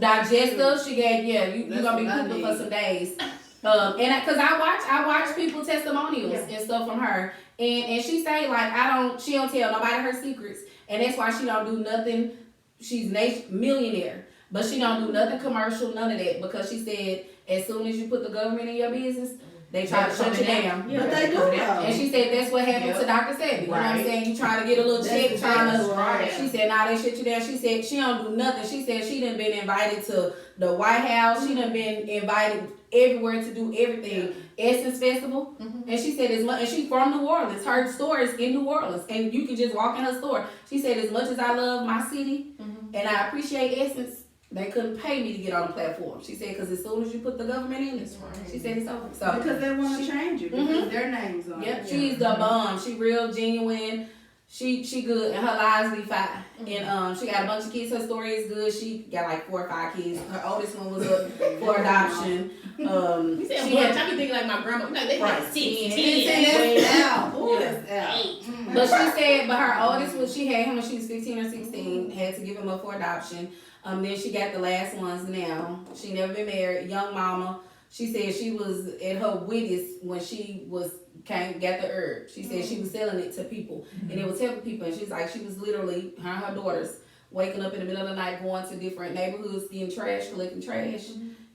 Digestive, she got you're gonna be pooping for some days. And cause I watch people testimonials and stuff from her, and she say like she don't tell nobody her secrets, and that's why she don't do nothing. She's millionaire, but she don't do nothing commercial, none of that, because she said as soon as you put the government in your business, they try to shut you down. Yeah. But they do though. And she said that's what happened to Dr. Sebi. You know what I'm Right. saying? You trying to get a little check, That's trying to. right. She said, nah, they shut you down. She said she don't do nothing. She said she done been invited to the White House. She done been invited everywhere to do everything. Essence Festival. And she said as much, and she's from New Orleans. Her store is in New Orleans, and you can just walk in her store. She said as much as I love my city and I appreciate Essence, they couldn't pay me to get on the platform. She said, because as soon as you put the government in it, she said it's over. So, Because they want to change it because their names on yep, it. she's the bomb. She real genuine. She good, and her lives be fine. And she got a bunch of kids. Her story is good. She got like 4 or 5 kids. Her oldest one was up for adoption. You said She bunch. had, I be thinking like my grandma. Like they Right. had 6, 10. That's out. Ooh, that's out. but she said, but her oldest was, she had him when she was 15 or 16. Had to give him up for adoption. Then she got the last ones now. She never been married. Young mama. She said she was at her wittiest when she got the herb. She said she was selling it to people and it was helping people. And she's like, she was literally her and her daughters waking up in the middle of the night, going to different neighborhoods, getting trash, collecting trash.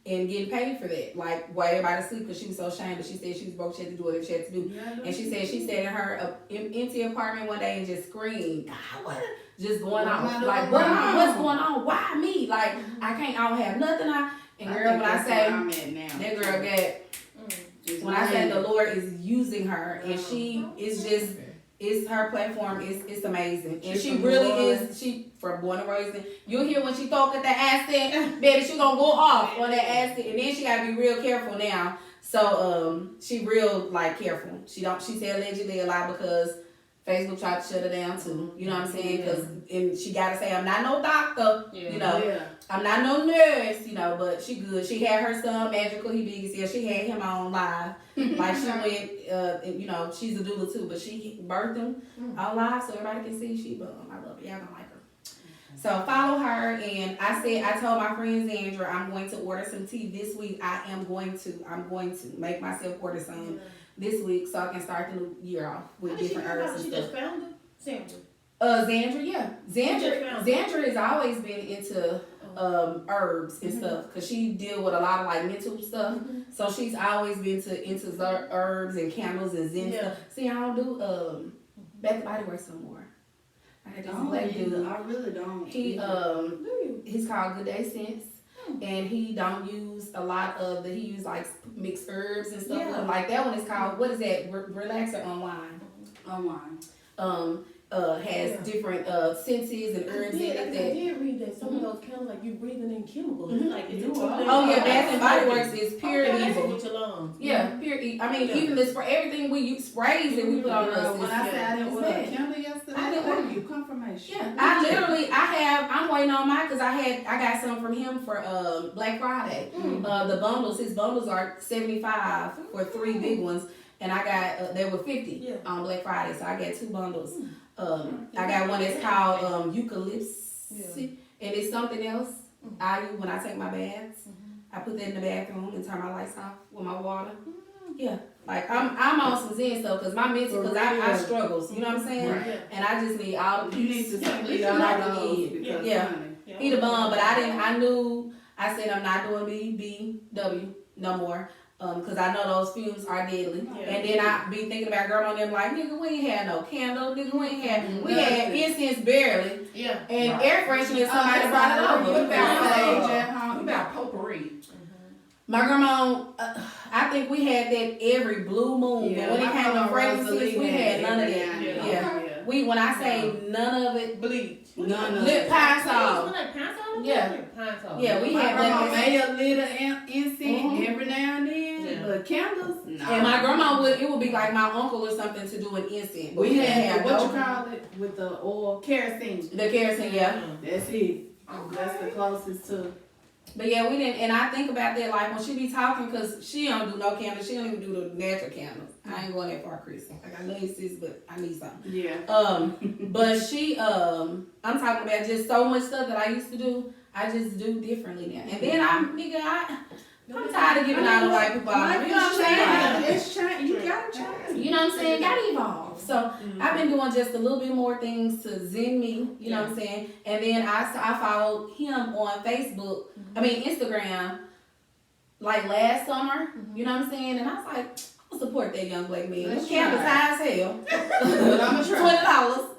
and getting paid for that. Like while everybody asleep because she was so ashamed, but she said she was broke, she had to do whatever she had to do. And she said she sat in her empty apartment one day and just screamed, God, what? Just going on. Like, what's going on? Why me? Like, I don't have nothing. And girl, when I say, that girl got, when I say the Lord is using her and she is just, it's her platform, it's amazing. And she really is, she from born and raised in, you'll hear when she talk at the accent, baby, she gonna go off on that accent. And then she gotta be real careful now. So, she real, like, careful. She said allegedly a lot because Facebook tried to shut her down too. You know what I'm saying? And she gotta say, I'm not no doctor, you know. I'm not no nurse, you know, but she good. She had her son, Magical, he big as hell. She had him on live. Like she went, you know, she's a doula too, but she birthed him on live so everybody can see she bum. I love it. Y'all gonna like her. So follow her, and I told my friend Zandra I'm going to order some tea this week. I'm going to make myself order some this week so I can start the new year off with different herbs and She stuff. just found it? Sandra. Zandra, yeah. Zandra has always been into herbs and stuff because she deal with a lot of like mental stuff. So she's always been into herbs and candles and zen stuff. See, I don't do Bath and Body Works no more. I got this black dude. I really don't. He's called Good Day Sense. And he don't use a lot of he use like mixed herbs and stuff. Like that one is called, what is that? Relax or Unwind. Unwind. Has different senses and herbs in it. I did read that some of those candles, like you breathing in chemicals. Like it's Bath and Body Works is pure evil. With your lungs. Yeah, pure evil. I mean, even this for everything we use sprays that we put on us. When I said I didn't order a candle yesterday, I didn't order you confirmation. Yeah, I'm waiting on mine because I got some from him for Black Friday. The bundles, his bundles are $75 for 3 big ones, and I got they were $50 on Black Friday, so I got 2 bundles. I got one that's called eucalyptus, and it's something else I use when I take my baths. I put that in the bathroom and turn my lights off with my water. Yeah, like I'm on some Zen stuff because my mental, because I struggles, you know what I'm saying? Right. And I just need all the You need to simply all not I those need. because Yeah. honey, He the bum, but I said I'm not doing BBW no more. Cause I know those fumes are deadly. And then I be thinking about girl on them like, nigga, we ain't had no candle, nigga, we had incense barely. Yeah. And air freshener, somebody brought it over. What about sage at home? What about potpourri? My grandma, I think we had that every blue moon. Yeah, But when it my came to grandma fragrances, Rosalie we had none of that. Yeah. Yeah. When I say none of it, Bleach. None of lip it. pine salt. Like pine salt? Yeah. Pine salt. Yeah, we My had grandma that. made a little incense every now and then, Yeah. but candles, no. And my grandma it would be like my uncle or something to do an incense. But We didn't had have what no- you call it with the oil, kerosene. the kerosene, yeah. That's it. That's the closest to. But yeah, we didn't, and I think about that like when she be talking, cause she don't do no candles, she don't even do the natural candles. I ain't going that far, Chris. Like I love you, sis, but I need something. Yeah. But she, I'm talking about just so much stuff that I used to do. I just do differently now. And then I'm tired of giving all the white people out. You know what I'm saying? It's change. You gotta change. You know what I'm saying? Gotta evolve. So I've been doing just a little bit more things to zen me. You know what I'm saying? And then I followed him on Facebook. Instagram. Like last summer. You know what I'm saying? And I was like, I'll support that young black man. This campus high as hell. But I'ma try.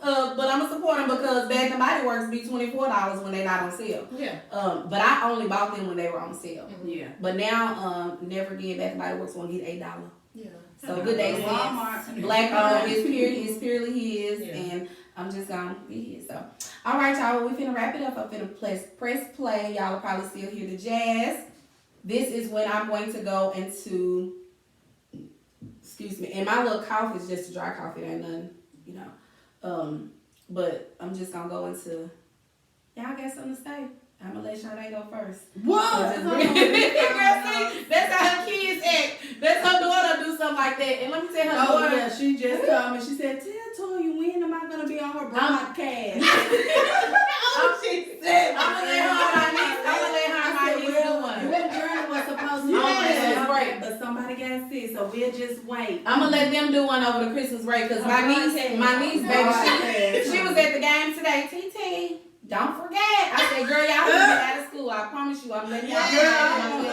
$20. But I'ma support him because Bath and Body Works be $24 when they're not on sale. Yeah. But I only bought them when they were on sale. Yeah. But now, never again, Bath and Body Works won't get $8. Yeah. So Good Day Walmart. Sense, Black it's purely his, and I'm just gonna be his. So, all right, y'all, we finna wrap it up. I'm finna press play. Y'all will probably still hear the jazz. This is when I'm going to go into, excuse me, and my little cough is just a dry cough. It ain't nothing, you know. But I'm just gonna go into. Y'all got something to say? I'm gonna let Sade go first. What? Girl, see, that's how her kids act. That's her daughter do something like that. And let me tell her Oh daughter. yeah, she just told me. She said, "Tell Toya when am I gonna be on her broadcast?" She said, I'm gonna let her my niece do one. Your journey was supposed to be Yeah. great, but somebody got sick, so we'll just wait. I'm gonna let them do one over the Christmas break because my niece, baby, she was at the game today. TT, don't forget. I said, girl, y'all been out of school school. I promise you, I'm letting y'all Girl, know.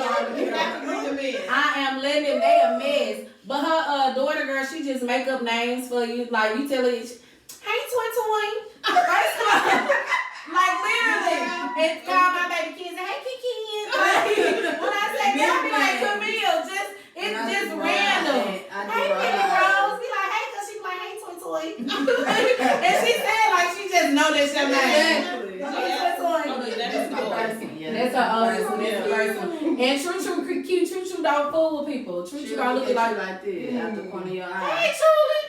I am letting them. They a mess. But her daughter, girl, she just make up names for you. Like you tell her, hey, Toy. Like literally, and call my baby kids. Hey, Kiki. When I say that, I be like Camille. It's just random. Hey, Penny Rose. Be like, hey, cause she be like, hey, Toy. And she said like she just know that your name. That's her oldest one. That's the first one. And True cute. True don't fool with people. True don't look like this out the corner of your eye. Hey, Truly.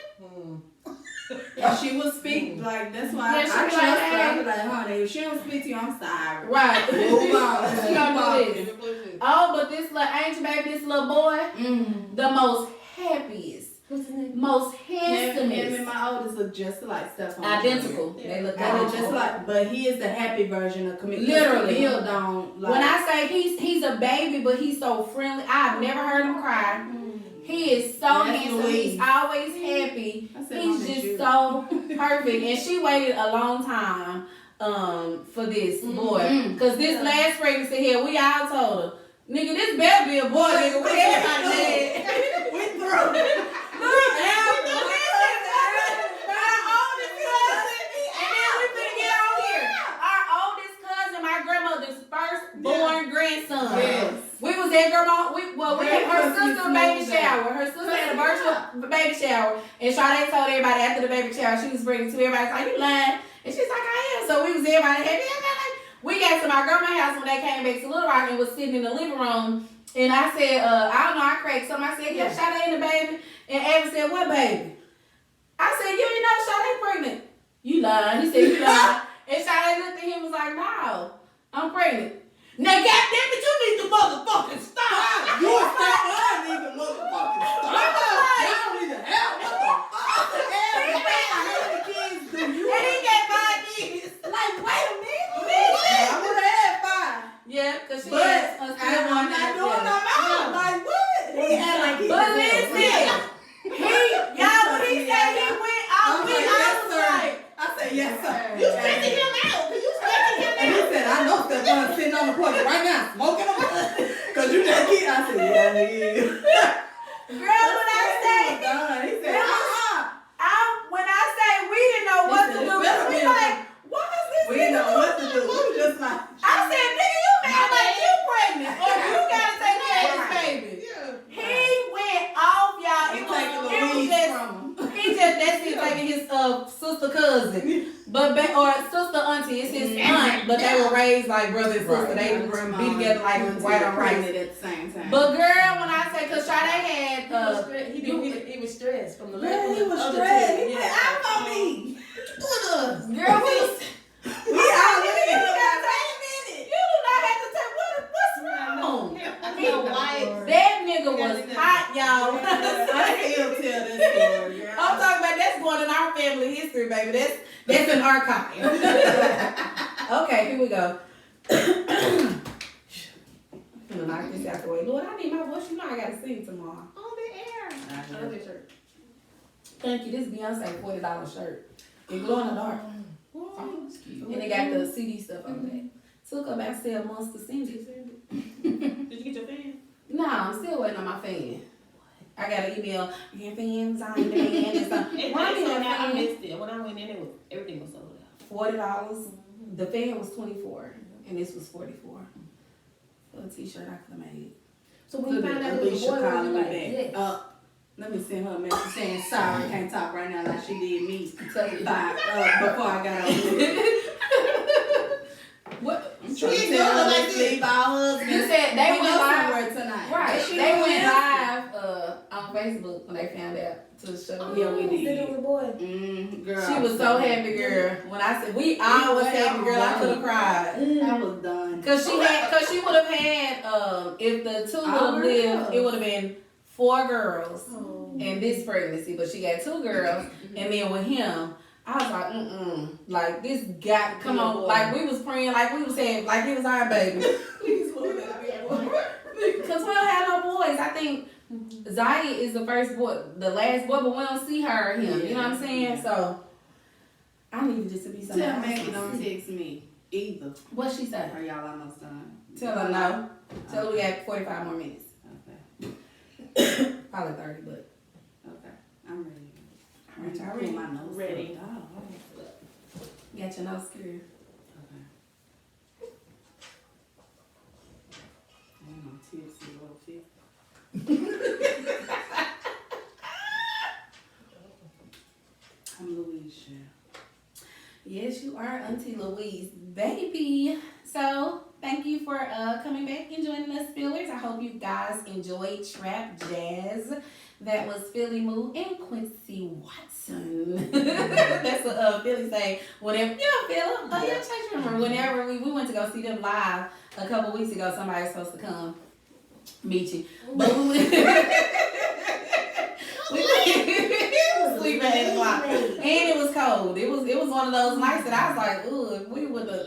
And she will speak like that's why Yeah, she I be trust like, her. I hey. be like, honey, if she don't speak to you, I'm sorry. Right. Move on. She gonna do this. Oh, but this little angel baby, this little boy, the most happiest, What's his name? most Him and handsomest, my oldest look just like Stephon. identical. Yeah. They look They look identical. just like, but he is the happy version of Camille. Literally. Camille don't like. When I say he's a baby, but he's so friendly. I've never heard him cry. He is so That's handsome. Louise. He's always happy. I said, He's Mama, just you. so perfect. And she waited a long time for this boy. Cause this last pregnancy here, we all told her, nigga, this better be a boy, nigga. We everybody said. We through. Born grandson. Yes. We was at grandma. We had her sister baby Smooth down. shower. Her sister had a virtual baby shower, and Sade told everybody after the baby shower she was bringing to everybody. Like, you lying? And she's like, I am. So we was everybody happy. We got to my grandma's house when they came back to Little Rock and was sitting in the living room. And I said, I don't know, I cracked something. I said, yeah, Sade and the baby. And Evan said, what baby? I said, you ain't know Sade pregnant. You lying. He said, you lying. And Sade looked at him and was like, no, I'm pregnant. Now, goddamn it, you need to motherfucking stop. You a step I need to motherfucking stop. I don't need to help. What the fuck? How many kids do you And he got 5 kids. Like, wait a minute. I would have had 5. Yeah, because she But has I'm not doing no more. Like, what? He had like he But was listen, y'all, when he said he went out, we all was like, I said, yes, sir. you stretching him out. You stretching him And he out. said, I know Stephon sitting on the porch right now, smoking them. Cause you that kid. I said, yeah, he is. Girl, when I say, He said, when I say we didn't know what to do, we like, what is this we nigga know what to doing? do. We were just like, I said, nigga, you mad like you pregnant, or you gotta take care of this baby. He went off, y'all. he It was taking Louise just, from him. he just, that's it, taking his sister cousin, or sister auntie. It's his aunt, but they were raised like brother and sister. They would be together like white on rice. At the same time. But girl, when I say, cause Sade had, He was stressed from the yeah, he was other stressed. two. He went out on me. girl, We all looking at him. Wait a minute. you do not have to take what's wrong. White. That nigga was hot, y'all. I still tell this story, girl. I'm talking about that's going in our family history, baby. That's an archive. Okay, here we go. I'm gonna knock this out the way. Lord, I need my voice. You know I gotta sing tomorrow. On the air. I love your shirt. Thank you. This Beyonce $40 shirt. It glow in the dark. Oh, it's cute. And it got the CD stuff on the back. Took about 7 months to send it. Did you get your fan? Nah, I'm still waiting on my fan. I got an email. Your fan's on demand and stuff. Why me a I fan? missed it. When I went in, everything was sold out. $40. The fan was $24, and this was $44 for a t-shirt I could have made. So when you Look found at out it was a Alicia boy, calling you me like, back. yes. Let me send her a message saying sorry, can't talk right now like she did me Tell you. before I got over here. What? I'm trying to tell her let's leave our husbands. You said they We went go live. somewhere tonight. Right. She They went went live. live on Facebook when they found out to show. Yeah, we did. Said it was a boy. Girl, She was so happy, girl. When I said we all was happy, girl, I could have cried. I was done. Cause she would have had if the two would have All lived, girls. it would have been 4 girls Oh. in this pregnancy, but she got 2 girls, and then with him, I was like, like this guy, come on, like we was praying, like we was saying, like he was our baby. Please, Lord, let me have one. Cause we don't have no boys. I think Zaya is the first boy, the last boy, but we don't see her or him. You know what I'm saying? So I needed this to be something. Tell Maggie don't text me. Either. What she say? Are y'all almost done? Tell her no. Tell her we got 45 more minutes. Okay. Probably 30, but. Okay. I'm ready. All right, y'all Pull ready? my nose Ready. up. Oh, Got your nose scared. okay. I ain't no tipsy little fit. I'm Louise. Yes, you are Auntie Louise, baby. So, thank you for coming back and joining us, Spillers. I hope you guys enjoyed Trap Jazz. That was Philly Moo and Quincy Watson. That's what Philly say. Whenever, yeah, Philly. Oh, yeah, church member. Whenever we went to go see them live a couple weeks ago, somebody was supposed to come meet you. But we went. Sleeping at 8 o'clock. And it was cold. It was one of those nights that I was like, ooh, if we would have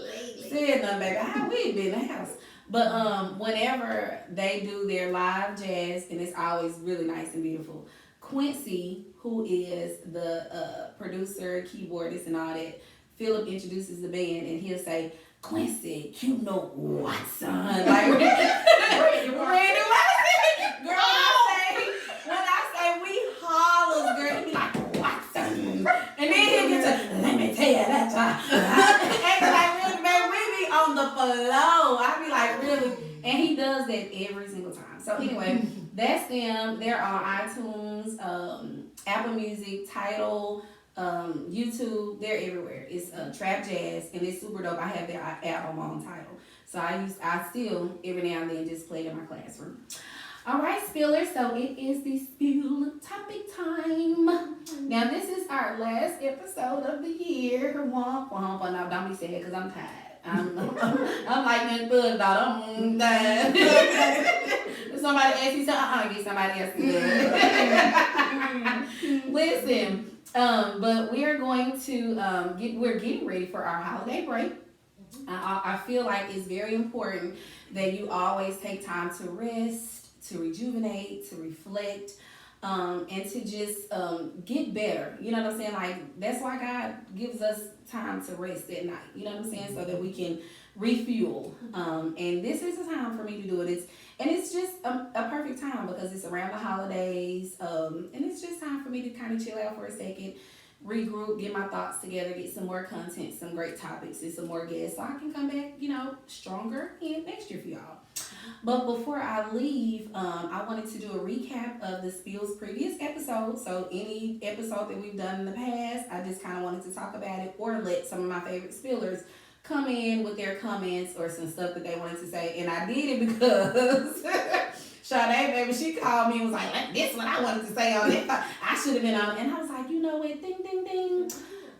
said nothing, baby, how we'd be in the house. But whenever they do their live jazz, and it's always really nice and beautiful, Quincy, who is the producer, keyboardist, and all that, Philip introduces the band, and he'll say, Quincy, you know Watson. Like, Randy Watson. Girl, when I say we hollers, girl, he be like, Watson. And then he'll get to, let me tell you that time. And like, really, baby, we be on the flow. I be like, really? And he does that every single time. So anyway, that's them. They're on iTunes, Apple Music, Tidal, YouTube. They're everywhere. It's Trap Jazz, and it's super dope. I have their album on Tidal. So I still, every now and then, just play it in my classroom. All right, Spillers, so it is the spill topic time. Now, this is our last episode of the year. Womp, womp. Now, don't be sad, because I'm tired. I'm like that bug, dog. I'm tired. If somebody asks you something, get somebody else to do it. Listen, but we are going to, we're getting ready for our holiday break. I feel like it's very important that you always take time to rest, to rejuvenate, to reflect, and to just get better. You know what I'm saying? Like, that's why God gives us time to rest at night. You know what I'm saying? So that we can refuel. And this is the time for me to do it. It's just a perfect time because it's around the holidays. And it's just time for me to kind of chill out for a second, regroup, get my thoughts together, get some more content, some great topics, and some more guests, so I can come back, stronger and next year for y'all. But before I leave, I wanted to do a recap of the Spill's previous episodes. So any episode that we've done in the past, I just kind of wanted to talk about it or let some of my favorite Spillers come in with their comments or some stuff that they wanted to say. And I did it because Sade, baby, she called me and was like, this is what I wanted to say on it. I should have been on it. And I was like, you know what, ding, ding, ding.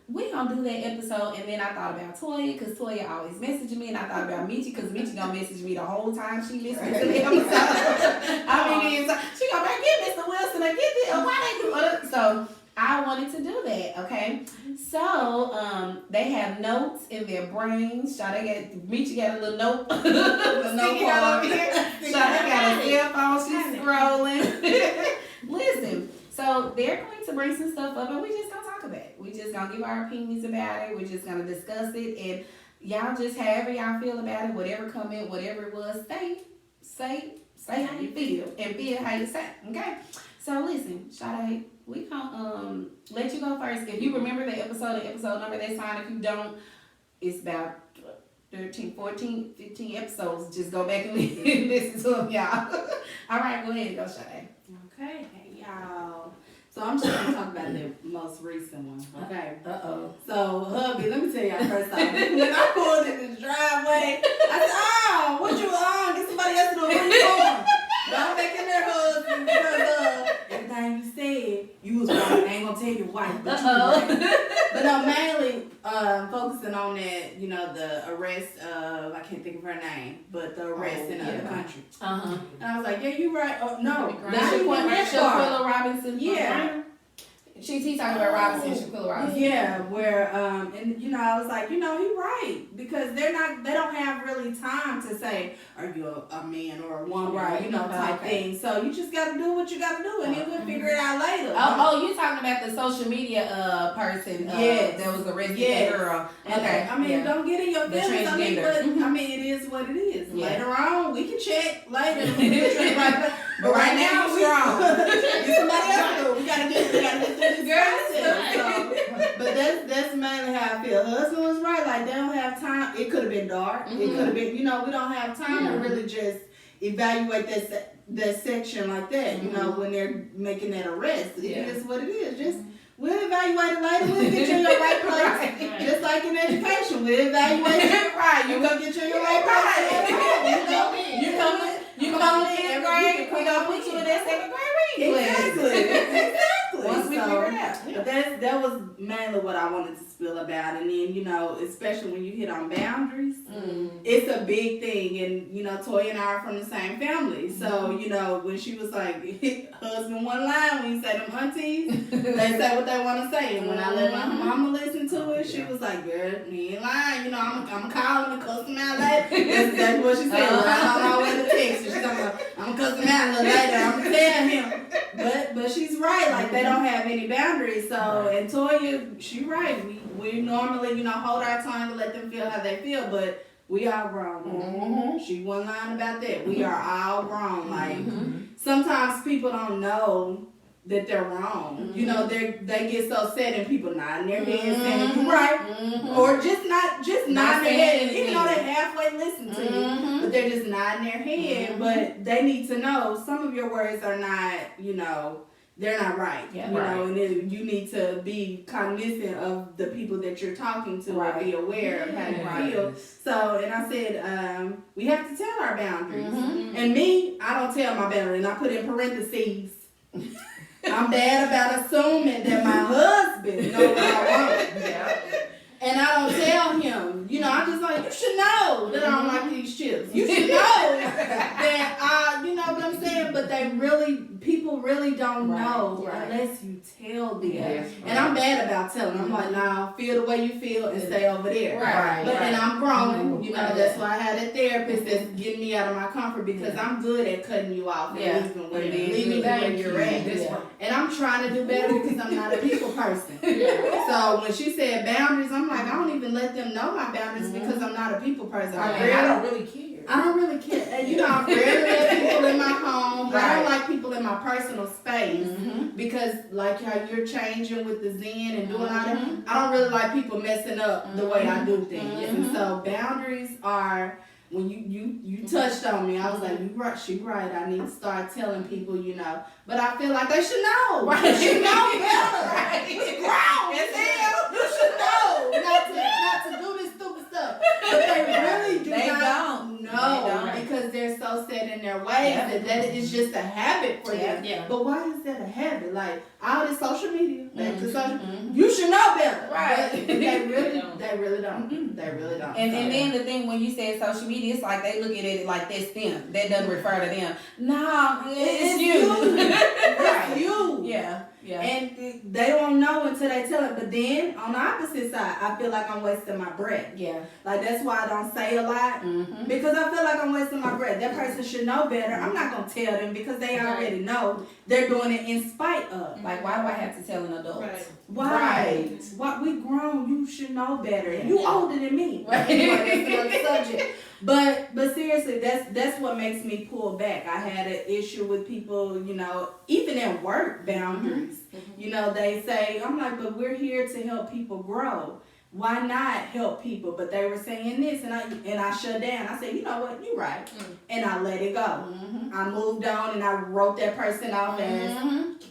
We gonna do that episode. And then I thought about Toya, because Toya always messaging me. And I thought about Michi, because Michi gonna message me the whole time she listening to the episode. She gonna be, get Mr. Wilson, or get this, or why they do other. So I wanted to do that, okay? So, they have notes in their brains. Michi got a little note. The note card. Shade got a cell phone. She's scrolling. Listen, so they're going to bring some stuff up, and we just gonna talk about it. We just gonna give our opinions about it. We're just gonna discuss it, and y'all just however y'all feel about it, whatever comment, whatever it was, say how you feel, and feel how you say, okay? So listen, Sade, we gonna let you go first. If you remember the episode number, that's fine. If you don't, it's about 13, 14, 15 episodes. Just go back and listen to them, y'all. All right, go ahead and go, Sade. Okay, hey y'all. So I'm just gonna talk about the most recent one, okay? Uh-oh. So hubby, let me tell y'all first off. When I pulled in the driveway, I said, "Oh, what you on? Get somebody else to do it. What you on?" Don't make it their husband because everything you said, you was right. I ain't gonna tell your wife, but you was right. But no, mainly focusing on that, the arrest of, I can't think of her name, but the arrest in the other country. Uh-huh. And I was like, yeah, you right. Oh, no, Shaquilla Robinson. Yeah. He talking about Robinson, Shaquilla Robinson. Yeah, where and you know, I was like, you know, he right, because they don't have really time to say, are you a man or a woman, Right. you know, type thing. So you just gotta do what you gotta do, and then we'll figure it out later. Oh, you talking about the social media person Yes. that was arrested, Yes. that girl. And Okay. I mean, yeah. don't get in your The feelings. I mean, transgender. but I mean, it is what it is. Yeah. Later on, we can check later. But right now, you we strong. get somebody else to do it. We gotta get through this process. So, but that's mainly how I feel. Husband was right. Like, they don't have time. It could have been dark. It could have been, you know, we don't have time to really just evaluate that section like that. You know, when they're making that arrest, it is what it is. Just we'll evaluate it later. We'll get you in your right place. Right. Just like in education, we'll evaluate it. Right. You gonna get you in your right place. You come in fifth grade, we gonna put you in that second grade reading class. Exactly. Once we So, figure it out. but that was mainly what I wanted to spill about. And then, you know, especially when you hit on boundaries, it's a big thing. And, you know, Toya and I are from the same family. So, you know, when she was like, husband one line, when you say them aunties, they say what they want to say. And when I let my mama listen to it, she was like, girl, you ain't lying. You know, I'm going to call him and cuss him out later. That's exactly what she said. I'm on my way to Texas. She's talking about, I'm going to cuss him out a little later. I'm going to tell him. But she's right. Like, they don't have any boundaries. So, and Toya, she right. We normally, you know, hold our tongue to let them feel how they feel, but we all grown. She wasn't lying about that. We are all grown. Like, sometimes people don't know that they're wrong. You know, they get so sad and people nodding their head saying you right, or just nodding their head, even though they halfway listen to you, but they're just nodding their head. But they need to know some of your words are not, you know, they're not right. Yeah, you know, and then you need to be cognizant of the people that you're talking to and be aware of how you feel. So, and I said, we have to tell our boundaries. And me, I don't tell my boundaries, and I put in parentheses. I'm bad about assuming that my husband knows what I want. And I don't tell him. You know, I'm just like, you should know that I don't like these chips. You should know that you know what I'm saying? But people really don't know unless you tell them. And I'm bad about telling them. I'm like, nah, feel the way you feel and stay over there. But then I'm grown. You know, that's why I had a therapist that's getting me out of my comfort, because I'm good at cutting you off and leaving you where you're at. And I'm trying to do better because I'm not a people person. So when she said boundaries, I'm like, I don't even let them know my boundaries because I'm not a people person. I don't really care. I don't really care. And, you know, I rarely let people in my home. I don't like people in my personal space because, like how you're changing with the Zen and doing all that, I don't really like people messing up the way I do things. And so boundaries are, when you touched on me, I was like, you right, she right. I need to start telling people, you know. But I feel like they should know. They should know better. It's grown as hell. You should know not to do this stupid stuff. But they really do not know because they're so set in their ways that it is just a habit for them. But why is that a habit? Like all this social media, back to social, you should know better. But they really don't. They really don't. And then the thing, when you said social media, it's like they look at it like that's them. That doesn't refer to them. No, it's you. It's you. Yeah. And they don't know until they tell it. But then on the opposite side, I feel like I'm wasting my breath. Yeah. Like that's why I don't say a lot because I feel like I'm wasting my breath. That person should know better. I'm not gonna tell them because they already know they're doing it in spite of. Like, why do I have to tell an adult? Why? Why we grown? You should know better. You older than me. Right. Anyway, that's another subject. But seriously, that's what makes me pull back. I had an issue with people, you know, even at work boundaries. You know, they say, I'm like, but we're here to help people grow. Why not help people? But they were saying this, and I shut down. I said, you know what, you're right, and I let it go. I moved on, and I wrote that person off as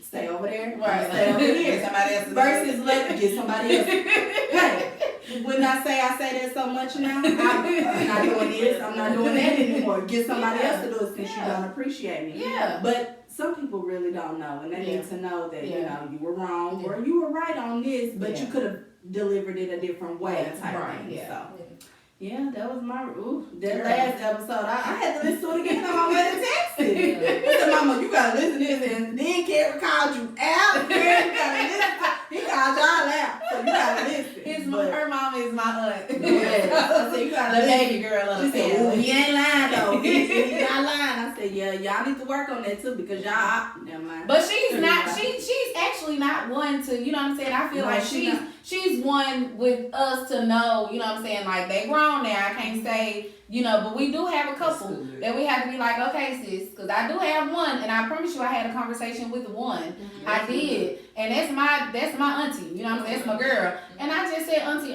stay over there, stay over here. Somebody else Versus let me get somebody else. Hey, when I say that so much now, I'm not doing this, I'm not doing that anymore. Get somebody else to do it since you don't appreciate me. But some people really don't know, and they need to know that you know you were wrong or you were right on this, but you could have delivered it a different way type thing. So yeah, that was my that last episode. I had to listen to it again on my way to Texas. I said, Mama, you gotta listen to this, and then Carrie called you out. You gotta listen to yeah, y'all need to work on that too because y'all, never mind. But she's not. She's actually not one to. You know what I'm saying? I feel No, like she she's one with us to know. You know what I'm saying? Like they grown now. I can't say. You know, but we do have a couple that we have to be like, okay, sis, because I do have one, and I promise you, I had a conversation with one. I did, and that's my auntie. You know what I'm saying? That's my girl. And I just said, auntie,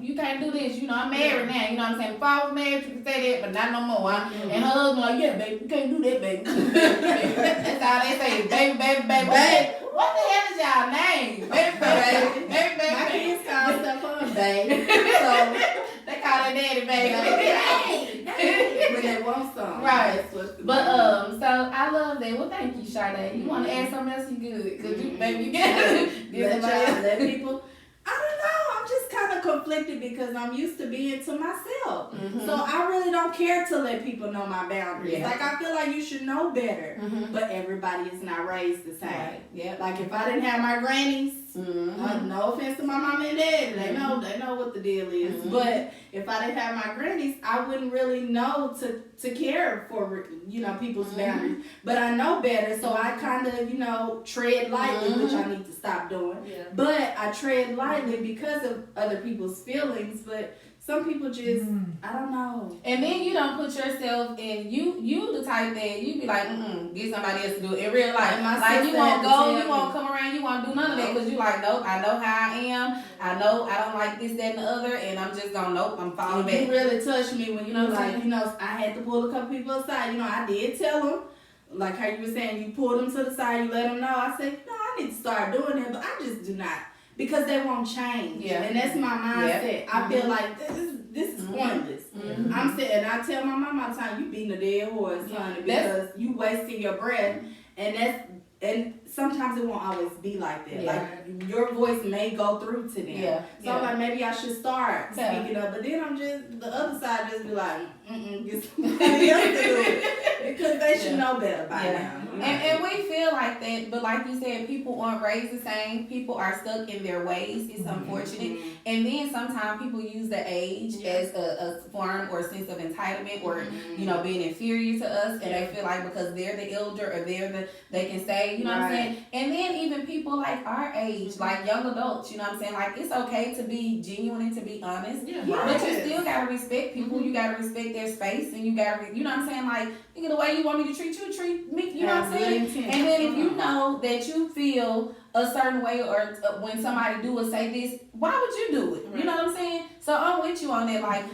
you can't do this. You know, I'm married now. You know what I'm saying? If I was married, you could say that, but not no more. And her husband like, yeah, baby, you can't do that, baby. That's how they say, baby. What the hell is y'all name? Baby. My kids call stuff babe. So they call her daddy, baby. when they want some. Right. That's what's the But so I love that. Well, thank you, Sade. You want to add something else? You good? Cause you, baby, you good. let people. I don't know. I'm just kind of conflicted because I'm used to being to myself. So I really don't care to let people know my boundaries. Yeah. Like I feel like you should know better. Mm-hmm. But everybody is not raised the same. Right. Yeah. Like if I didn't have my grannies, no offense to my mom and dad, they know what the deal is. But if I didn't have my grannies, I wouldn't really know to care for people's boundaries. But I know better, so I kind of tread lightly, which I need to stop doing. Yeah. But I tread lightly because of other people's feelings. But some people just, I don't know. And then you don't put yourself in. You the type that you be like, get somebody else to do it in real life. And my Like you sister won't had to go, tell you won't me. come around, you won't do none of that because you like, nope, I know how I am. I know I don't like this, that, and the other, and I'm just gonna I'm falling And you back. really touched me when you know know, what I'm like, saying? I had to pull a couple people aside. I did tell them, like how you were saying, you pulled them to the side, you let them know. I said, no, I need to start doing that, but I just do not. Because they won't change. Yeah. And that's my mindset. Yeah. I feel like this is pointless. I'm sitting, I tell my mom all the time, you beating a dead horse, honey, because you wasting your breath. And sometimes it won't always be like that. Yeah. Like your voice may go through to them. Yeah. So I'm like, maybe I should start Yeah. speaking up. But then I'm just, the other side just be like, get somebody else to do it. Because they should know better by now. And we feel like that, but like you said, people aren't raised the same. People are stuck in their ways. It's unfortunate. And then sometimes people use the age as a form or sense of entitlement or, being inferior to us. And they feel like because they're the elder or they can say, you know what I'm saying? And then even people like our age, like young adults, you know what I'm saying? Like it's okay to be genuine and to be honest. Yeah. But you still gotta respect people. You gotta respect their space, and you gotta, you know what I'm saying? Like, the way you want me to treat you, treat me. You know what I'm saying? And then if you know that you feel a certain way, or when somebody do or say this, why would you do it? You know what I'm saying? So I'm with you on that. Like,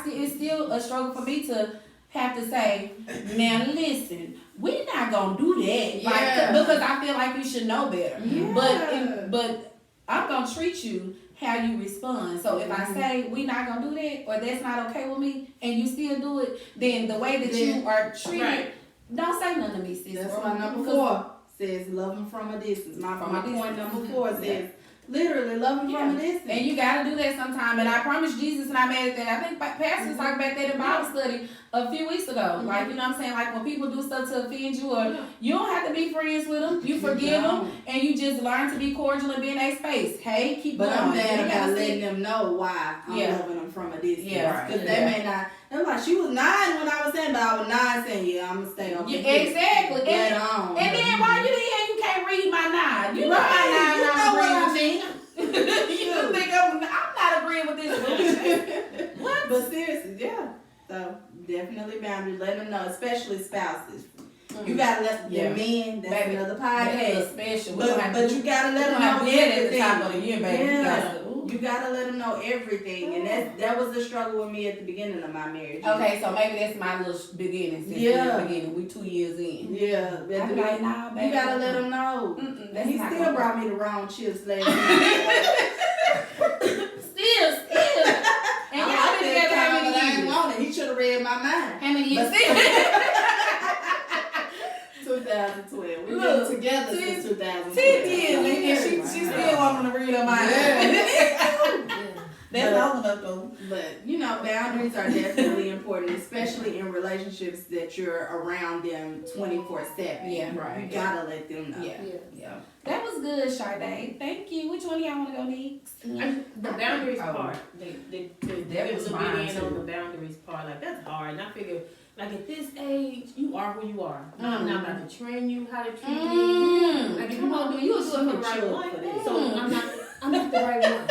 it's still a struggle for me to have to say, now listen, we're not gonna do that. Like, because I feel like you should know better. Yeah. But I'm gonna treat you how you respond. So if I say we not gonna do that, or that's not okay with me, and you still do it, then the way that you are treated, don't say nothing to me, sis. That's my number 4 says love them from a distance. My point number 4 says literally love them from a distance. And you gotta do that sometime. And I promise Jesus not mad at that. I think Pastor talked about that in Bible study a few weeks ago. Like, you know what I'm saying? Like when people do stuff to offend you, or you don't have to be friends with them. You forgive them, and you just learn to be cordial and be in their space. Hey, keep But going. I'm mad You about gotta letting see- them know why I'm loving them from a distance. Yeah. Because they may not. They're like, she was 9 when I was saying, but I was 9 saying, yeah, I'm going to stay on. Exactly. Later on. And then while you here, you can't read my 9. You know Right. my 9 You not know what I agreeing with me. You think I'm not agreeing with this bullshit. What? But seriously, yeah. So definitely boundaries. Let them know, especially spouses. You gotta let the men. That's Baby, another That's podcast. special. But you gotta let them have know to get at the everything. top of the year, baby. Yeah. You gotta let them know everything, and that was the struggle with me at the beginning of my marriage. Okay, so maybe that's my little beginning. Since the beginning, we 2 years in. Yeah, I be like, nah, baby. you gotta let them know. Mm-mm, And he that's not still gonna brought me the wrong chips last night. Still. And y'all been together how many years? He should have read my mind. How many years? 2012. We've Look, been together 10 since 2012. 10 years, and she still wanting to read her mind. That's long enough though. But boundaries are definitely important, especially in relationships that you're around them 24/7. Yeah, You gotta let them know. Yeah. That was good, Sade. Thank you. Which one of y'all want to go next? The boundaries part, they That give was a mine, big in on too. the boundaries part. Like that's hard. And I figure like at this age, you are who you are. I'm not about to train you how to treat me. Mm. Like if you want to do, you'll do it for the right one. So I'm not the right one.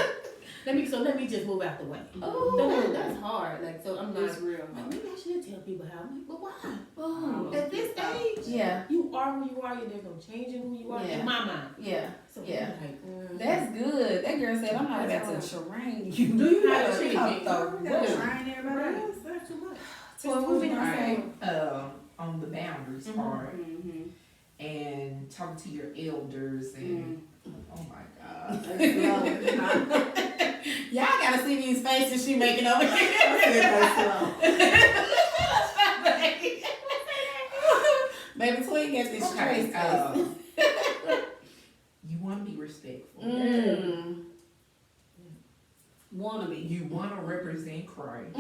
Let me just move out the way. Oh, That's hard. Like so I'm not. It's real. Like, maybe I should tell people how. I'm like, but why? oh, At this age, yeah, you are who you are. There's no changing who you are Yeah. in my mind. yeah. So Yeah. I'm like, That's good. That girl said, I'm not about to train you. Do you How know to treat come me? through. We gotta train everybody else. That's too much. So what was we gonna say? On the boundaries Mhm. part Mm-hmm. and talking to your elders and oh my God. Y'all gotta see these faces she making over here. Baby Twin got this Okay, straight face. you want to be respectful. Wanna be. You want to represent Christ.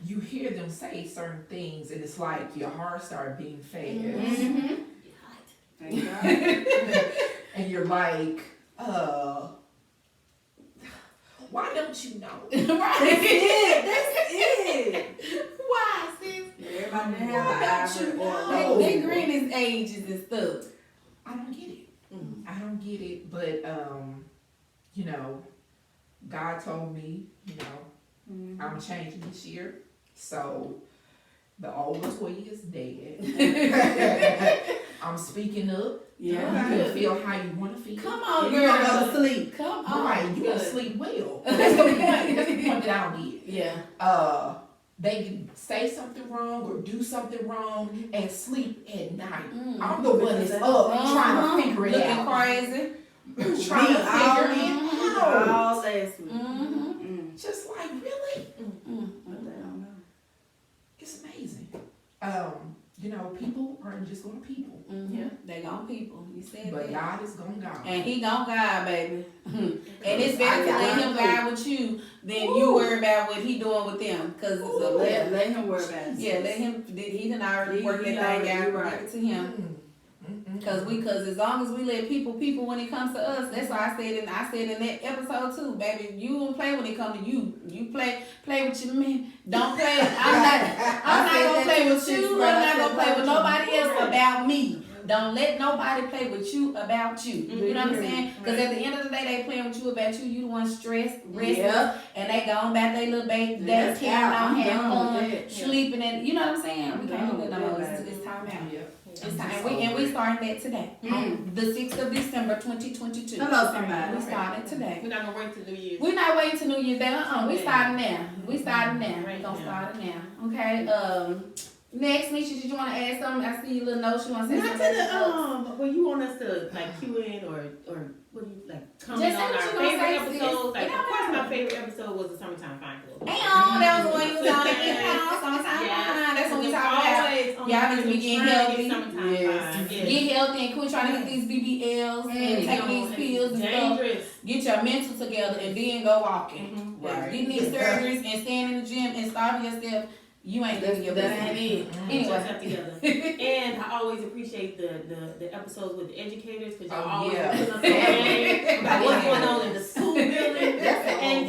You hear them say certain things, and it's like your heart starts beating fast, and you're like, why don't you know? Right. That's it. Why, sis? Everybody Why have don't you a know? They green as ages and stuff. I don't get it. I don't get it, but you know, God told me, you know, I'm changing this year, so the old Latoya is dead. I'm speaking up. You can feel how you want to feel. Come on, You girl. gonna go to sleep. Come on. Right, you Good. gonna sleep well. That's the point. That's the point that I don't get. Yeah. They can say something wrong or do something wrong and sleep at night. Mm. I'm the one that's up trying to figure it Looking out. crazy. Trying to all figure it out. All last week. Mm-hmm. Just like, really? But they don't know. It's amazing. You know, people are just gonna people. Yeah, they gon' people. You said But that. God is gonna God. And he gon' guide, baby. And it's better to I let got him it. guide with you than you worry about what he doing with them. Cause it's a Let him worry about it. yeah, let him. He done already He- work he that thing already out. right. Give it to him. Mm-mm. Cause as long as we let people when it comes to us, that's why I said in that episode too, baby. You don't play when it comes to you. You play with your man. Don't play. I'm not gonna play with you. I'm not gonna play with nobody else about me. Don't let nobody play with you about you. You know what I'm saying? Because at the end of the day, they playing with you about you. You the one stressed, restless, and they going back their little baby days, carrying on, having fun, sleeping, and you know what I'm saying? We can't do that no more. It's time out. Yeah. It's time. And we starting that today. On the 6th of December, 2022. Hello, somebody. We started today. We're not gonna wait till New Year's. We're not waiting till New Year's Day. We starting now. We starting now. Right We gonna now. start it now. Okay. Next, Nisha, did you want to add something? I see your little notes. You want to say Not to something? the well, you want us to like cue in or what do you like comment Just say on what our you gonna favorite say, sis. episodes? Like It of don't course, matter. my favorite episode was the Summertime Fine Club. Damn, that was the one you was on. Summertime. That's what we talking about. Y'all need to be getting healthy. Summertime Yes. Fine. Yes. Get healthy and quit trying to get these BBLs and take these pills and stuff. Dangerous. Get your mental together and then go walking. Mm-hmm. Right. Getting these surgeries and staying in the gym and starving yourself, you ain't living your best. That ain't it. Get Anyway. yourself together. And I always appreciate the episodes with the educators because y'all Oh, always yeah. put us on game about what's going on in the school building. And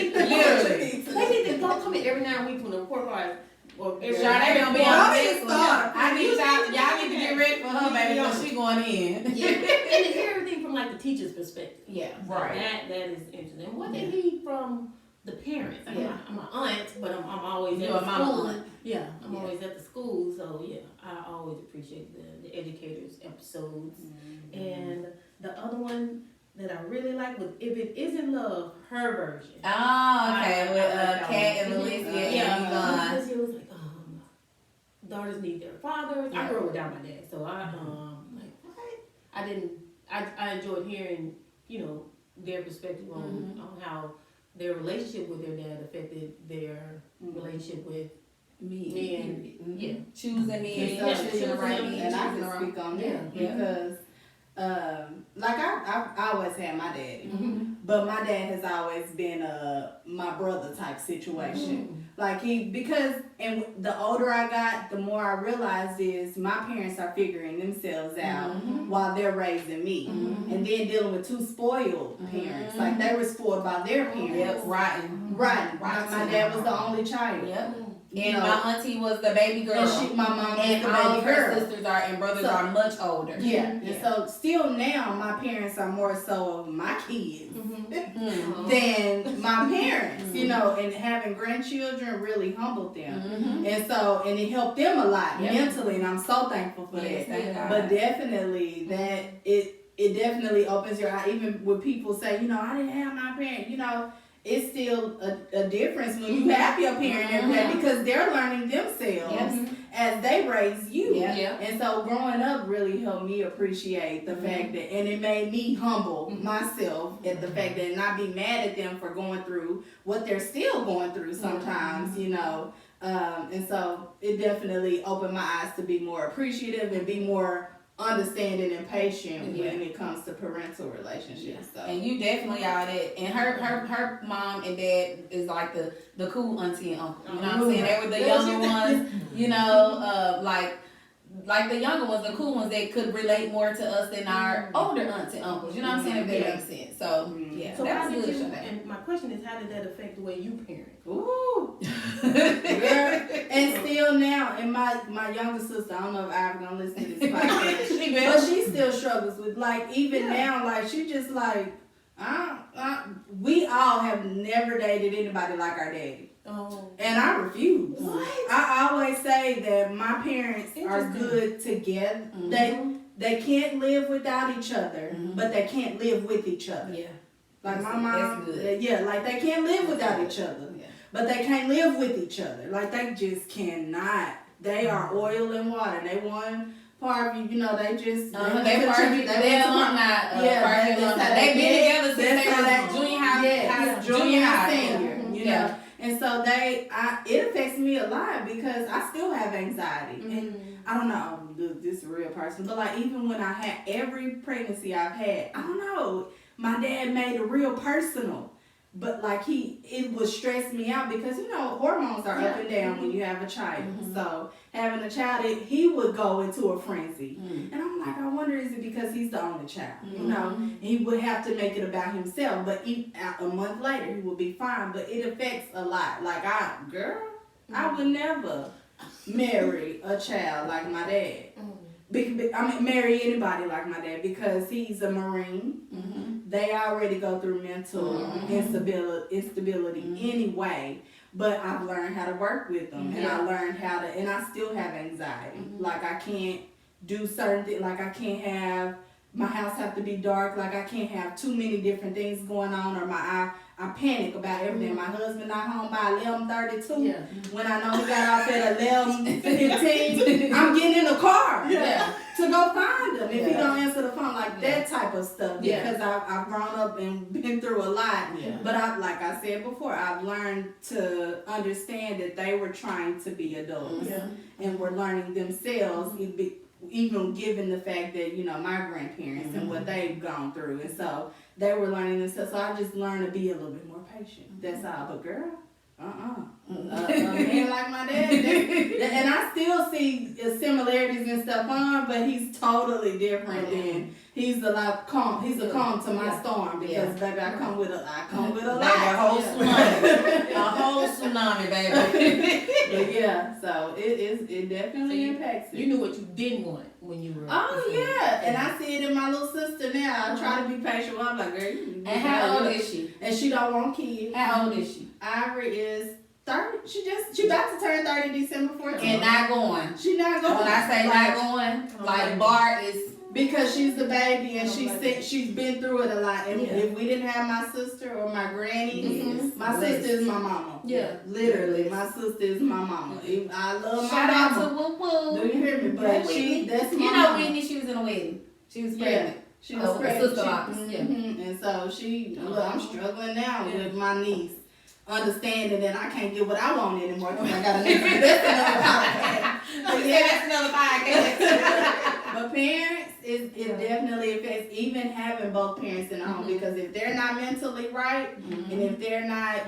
Literally. they need to go come in every now and week when the report cards or every Y'all, they gonna be Y'all on need this to one. start. I need y'all need to get ready for her, baby, because she going in. Yeah. And to hear everything from like the teacher's perspective. Yeah. Right. That is interesting. What they need from the parents. Like, Yeah. I'm an aunt, but I'm always You at a the mama school. aunt. Yeah, I'm Yeah. always at the school. So yeah, I always appreciate the educators episodes. And the other one that I really like was If It Isn't Love, her version. Oh, okay. I With like that Kat one. and Melissa and Yvonne. Because it was like, daughters need their fathers. I grew up without my dad, so I like what? I enjoyed hearing, you know, their perspective on how their relationship with their dad affected their relationship with Me and yeah. Choosing me and Yeah, choosing the right me And I choosing the can wrong. speak on Yeah. that because like I always had my daddy, but my dad has always been my brother type situation. Like and the older I got, the more I realized is my parents are figuring themselves out while they're raising me, and then dealing with two spoiled parents. Like they were spoiled by their parents. Yep, rotten. Right. My dad was the only child. Yep. You And know, my auntie was the baby girl. and my mom was And the all baby of her girl. sisters and brothers So- are much older. Yeah. And so still now my parents are more so of my kids than my parents, you know, and having grandchildren really humbled them. And it helped them a lot mentally, and I'm so thankful for Yes, that. thank God. But definitely that it definitely opens your eye. Even when people say, you know, I didn't have my parents, you know, it's still a difference when you have your parent every day because they're learning themselves as they raise you. Yeah. And so growing up really helped me appreciate the fact that, and it made me humble myself at the fact that, not be mad at them for going through what they're still going through sometimes, you know. And so it definitely opened my eyes to be more appreciative and be more understanding and patient when it comes to parental relationships. So. And you definitely are that. And her mom and dad is like the cool auntie and uncle. You know what I'm saying? They were the younger ones, you know, like the younger ones, the cool ones that could relate more to us than our older aunts and uncles. You know what I'm saying? If that makes sense. So yeah, So that how was did good. you, Shante. and my question is, how did that affect the way you parent? Ooh. Girl, and still now, and my younger sister, I don't know if I'm gonna listen to this podcast, but she still struggles with, like, even now, like, she just like, we all have never dated anybody like our daddy. Oh. And I refuse. What? I always say that my parents are good together. They can't live without each other, but they can't live with each other. Yeah. Like my That's mom, good. yeah, like they can't live without each other. Yeah. But they can't live with each other. Like they just cannot. They are oil and water. They one part of you, you know, they just They alumni. yeah, They've been together since they that's were junior high. junior high, senior, you know. Yeah. And so it affects me a lot because I still have anxiety. And I don't know, this is a real person, but like even when I had every pregnancy I've had, I don't know, my dad made it real personal. But like it would stress me out because, you know, hormones are up and down when you have a child. So having a child, he would go into a frenzy. And I'm like, I wonder, is it because he's the only child? You know, he would have to make it about himself. But a month later, he would be fine. But it affects a lot. Like, I would never marry a child like my dad. Marry anybody like my dad because he's a Marine. They already go through mental instability anyway. But I've learned how to work with them, and I learned how to, and I still have anxiety. Like I can't do certain things. Like I can't have my house have to be dark. Like I can't have too many different things going on, or I panic about everything. My husband not home by 11:32. When I know he got off at 11:15, I'm getting in the car to go find him. If he don't answer the phone, like that type of stuff. Because I've grown up and been through a lot. But like I said before, I've learned to understand that they were trying to be adults and were learning themselves. Even given the fact that, you know, my grandparents and what they've gone through. And so they were learning themselves. So I just learned to be a little bit more patient. That's all. But girl, a man like my dad, and I still see similarities and stuff on, but he's totally different than he's a lot calm. He's a calm to my storm because baby, I come with a lot. A whole tsunami. A whole tsunami, baby. But so it definitely impacts it. You knew what you didn't want when you were. Oh yeah, and I see it in my little sister now. I try to be patient with her. I'm like, girl, And how old is she? And she don't want kids. How old is she? Ivory is 30. She about to turn 30 December 14th. And not going. She not going. When I say not going, like Bart is. Because she's the baby and she's been through it a lot. And if we didn't have my sister or my granny, my sister is my mama. Yeah. Literally, my sister is my mama. I love my Shout out mama. to Woo Woo. Do you hear me? But that's my You know mama. Whitney, she was in a wedding. She was pregnant. She was pregnant. Sister Locks. And so look, I'm struggling now with my niece. Understanding that I can't get what I want anymore because I got a niece. That's another podcast. That's another podcast. But parents, it definitely affects even having both parents in the home, because if they're not mentally right, and if they're not,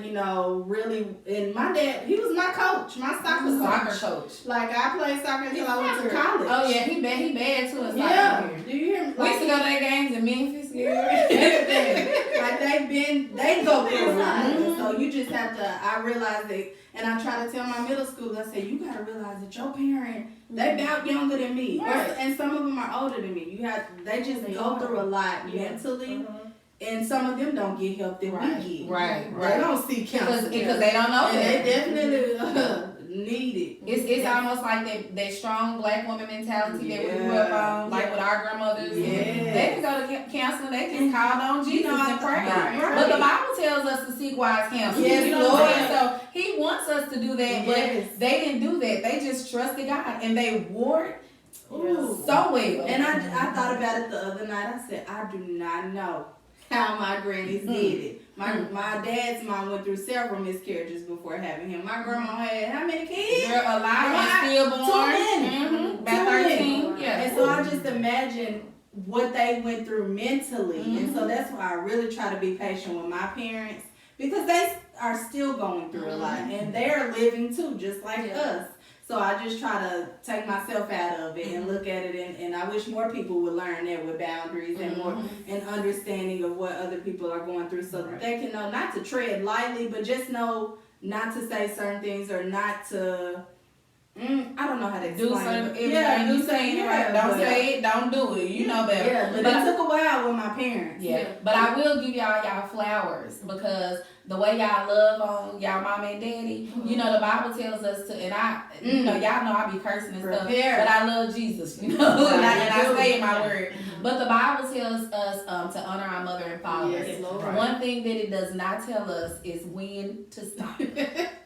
really, and my dad, he was my coach, my soccer coach. Like, I played soccer until I went to college. Oh yeah, he bad too. Yeah. Do you hear me? We used to go to their games in Memphis. Everything. Like, they go through a lot. So you just have to, I realize that, and I try to tell my middle school, I say, you gotta realize that your parent, they about younger than me. Right. And some of them are older than me. They just go through a lot mentally. And some of them don't get help that we get. Right. They don't see counseling. Because they don't know And that. they definitely need it. It's almost like that strong black woman mentality that we grew up on, like with our grandmothers. Yeah. They can go to counseling. They just called on Jesus and prayed. Right. But the Bible tells us to seek wise counsel. Yes, you know what I'm saying? Lord. So He wants us to do that, Yes. but they didn't do that. They just trusted God and they wore it Ooh. so well. And I thought about it the other night. I said, I do not know how my grannies did it. My dad's mom went through several miscarriages before having him. My grandma had how many kids? You're alive and stillborn. Too many. About 13. Yeah. And so I just imagine what they went through mentally. And so that's why I really try to be patient with my parents, because they are still going through a lot and they're living too, just like us. So I just try to take myself out of it and look at it, and I wish more people would learn that with boundaries and more and understanding of what other people are going through, so that they can know not to tread lightly, but just know not to say certain things or not to. I don't know how to explain Do something. it. You saying it right. Don't say it. Don't do it. You know better. Yeah, but it took a while with my parents. Yeah, but I will give y'all flowers, because the way y'all love on y'all mama and daddy, the Bible tells us to, and y'all know I be cursing and stuff, but I love Jesus, and I say in my word. But the Bible tells us to honor our mother and father. Yes, Lord. One thing that it does not tell us is when to stop.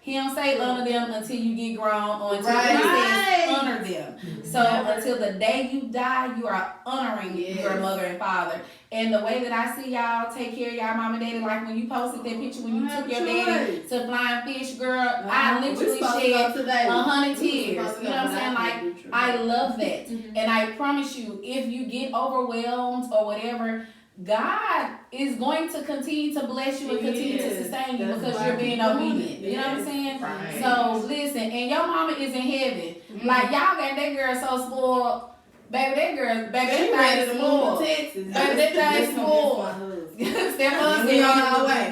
He don't say honor them until you get grown, or until he says honor them. So until the day you die, you are honoring your mother and father. And the way that I see y'all take care of y'all mom and daddy, like when you posted that picture when you took your daddy to Flying Fish, girl, I literally shed 100 tears. You know what I'm saying? Like, I love that. And I promise you, if you get overwhelmed or whatever, God is going to continue to bless you and continue to sustain you, because you're being obedient. You know what I'm saying? Right. So listen, and your mama is in heaven. Like, y'all got that girl so spoiled. Baby, that ready to move spoiled. to Texas. Baby, that thing spoiled. Step on, We on our way.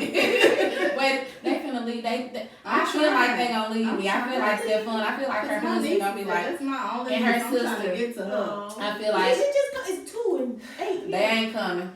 But they finna leave. I feel like they gonna leave me. I feel like Stephon. I feel like her husband gonna be like, that's my only and her reason I'm trying to sister. get to her. I feel like It's 2 and 8. they ain't coming.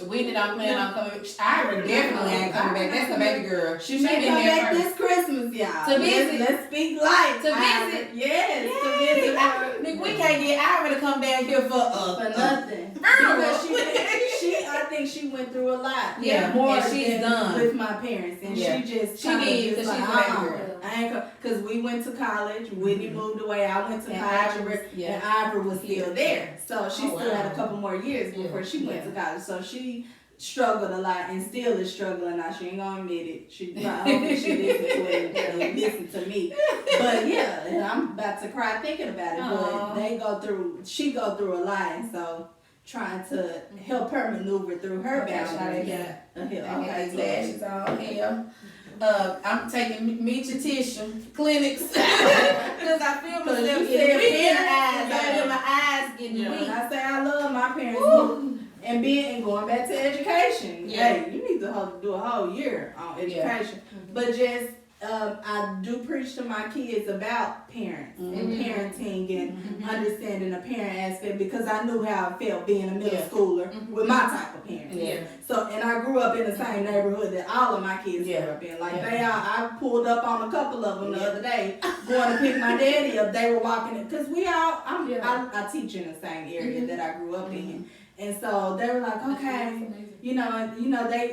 Whitney don't plan on coming. Ira definitely ain't coming back. That's the baby girl. She may been come there back first. this Christmas, y'all. To visit. Let's speak life. To visit. Yes, to visit her. Nigga, we can't get Ira to come down here for nothing. Girl. Because I think she went through a lot. Yeah, more and she's than done. with my parents, and Yeah. she just She kinda did, just 'cause like, she's a baby girl. I ain't because we went to college. Whitney moved away. I went to And college, Ivor was- and Ivor was still there. So she Oh, still wow. had a couple more years before she went to college. So she struggled a lot and still is struggling now. She ain't gonna admit it. She hopefully she listen to it and listen to me. But yeah, and I'm about to cry thinking about it. But she go through a lot, and so trying to help her maneuver through her boundaries. Okay, lashes on here. I'm taking Meet Your Tissue clinics because I feel myself you getting said weak in the parents, eyes. yeah. I feel my eyes getting When weak. I say I love my parents and going back to education. Yeah. Hey, you need to do a whole year on education. But just I do preach to my kids about parents and parenting and understanding the parent aspect, because I knew how it felt being a middle schooler with my type of parents. Yeah. So, and I grew up in the same neighborhood that all of my kids grew up in. Like I pulled up on a couple of them the other day, going to pick my daddy up. They were walking, because I teach in the same area that I grew up in. And so they were like, okay,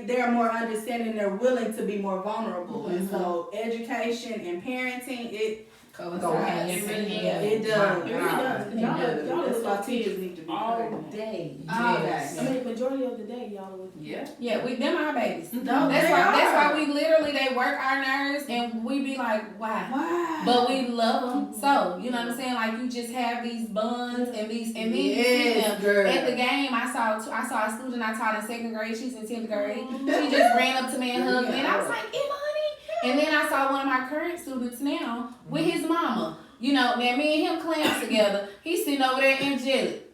they're more understanding, they're willing to be more vulnerable. And so education and parenting, it coincides. It does. Y'all That's with why those teachers kids need to be all present. day. All day. Yes. I mean, majority of the day, y'all with Yeah. Yeah, them our babies. No, That's why we literally they work work our nerves, and we be like, why? Why? But we love them. So, you know what I'm saying? Like, you just have these bonds and these, and then you see them. girl. At the game, I saw a student I taught in 2nd grade. She's in 10th grade. She just ran up to me and hugged me, and I was like, Imani. And then I saw one of my current students now with his mama. You know, now me and him clams together. He's sitting over there angelic.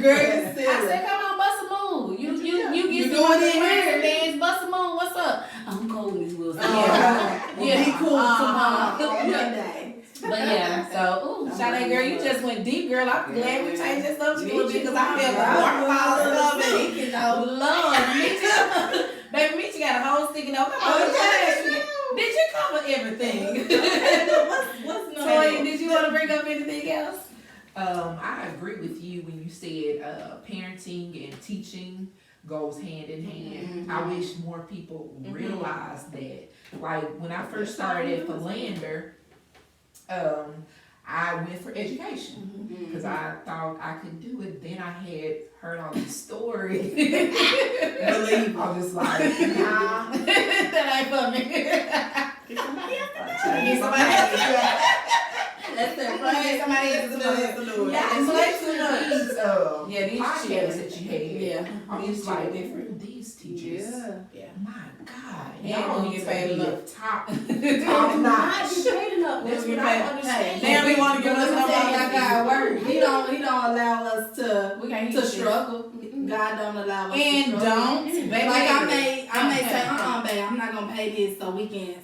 Girl, I said, come on, bust a move. You get doing some it friends, here. dance, bust a move. What's up? I'm cold, Miss Wilson. Yeah, be cool Uh-huh. tomorrow. Monday. But yeah, so, Sade, girl, you just went deep, girl. I'm glad we changed this subject a little bit because I feel like Lord, Mitchie. Baby, Mitchie got a whole sticky note. Come on, did you cover everything? What's Toya, did you want to bring up anything else? I agree with you when you said parenting and teaching goes hand in hand. I wish more people realize that. Like when I first started at Philander, I went for education because I thought I could do it. Then I had heard all these stories. Believe I was like, nah, That ain't for me. Get somebody else to do Get it. somebody else. That's it. Right? Somebody else to do it. yeah, and so these Yeah, these podcasts children. that you had. Yeah, I'm these just like, children different. these teachers. Yeah. My God, Yeah, y'all we need get to paid be enough. top They top do not notch. get paid enough. That's We what get I paid. understand. They don't want to give us Let me no tell you, money. God work. He don't allow us to We can't use struggle. God don't allow us to And struggle. don't, baby. Like I may say, Okay. babe, I'm not gonna pay this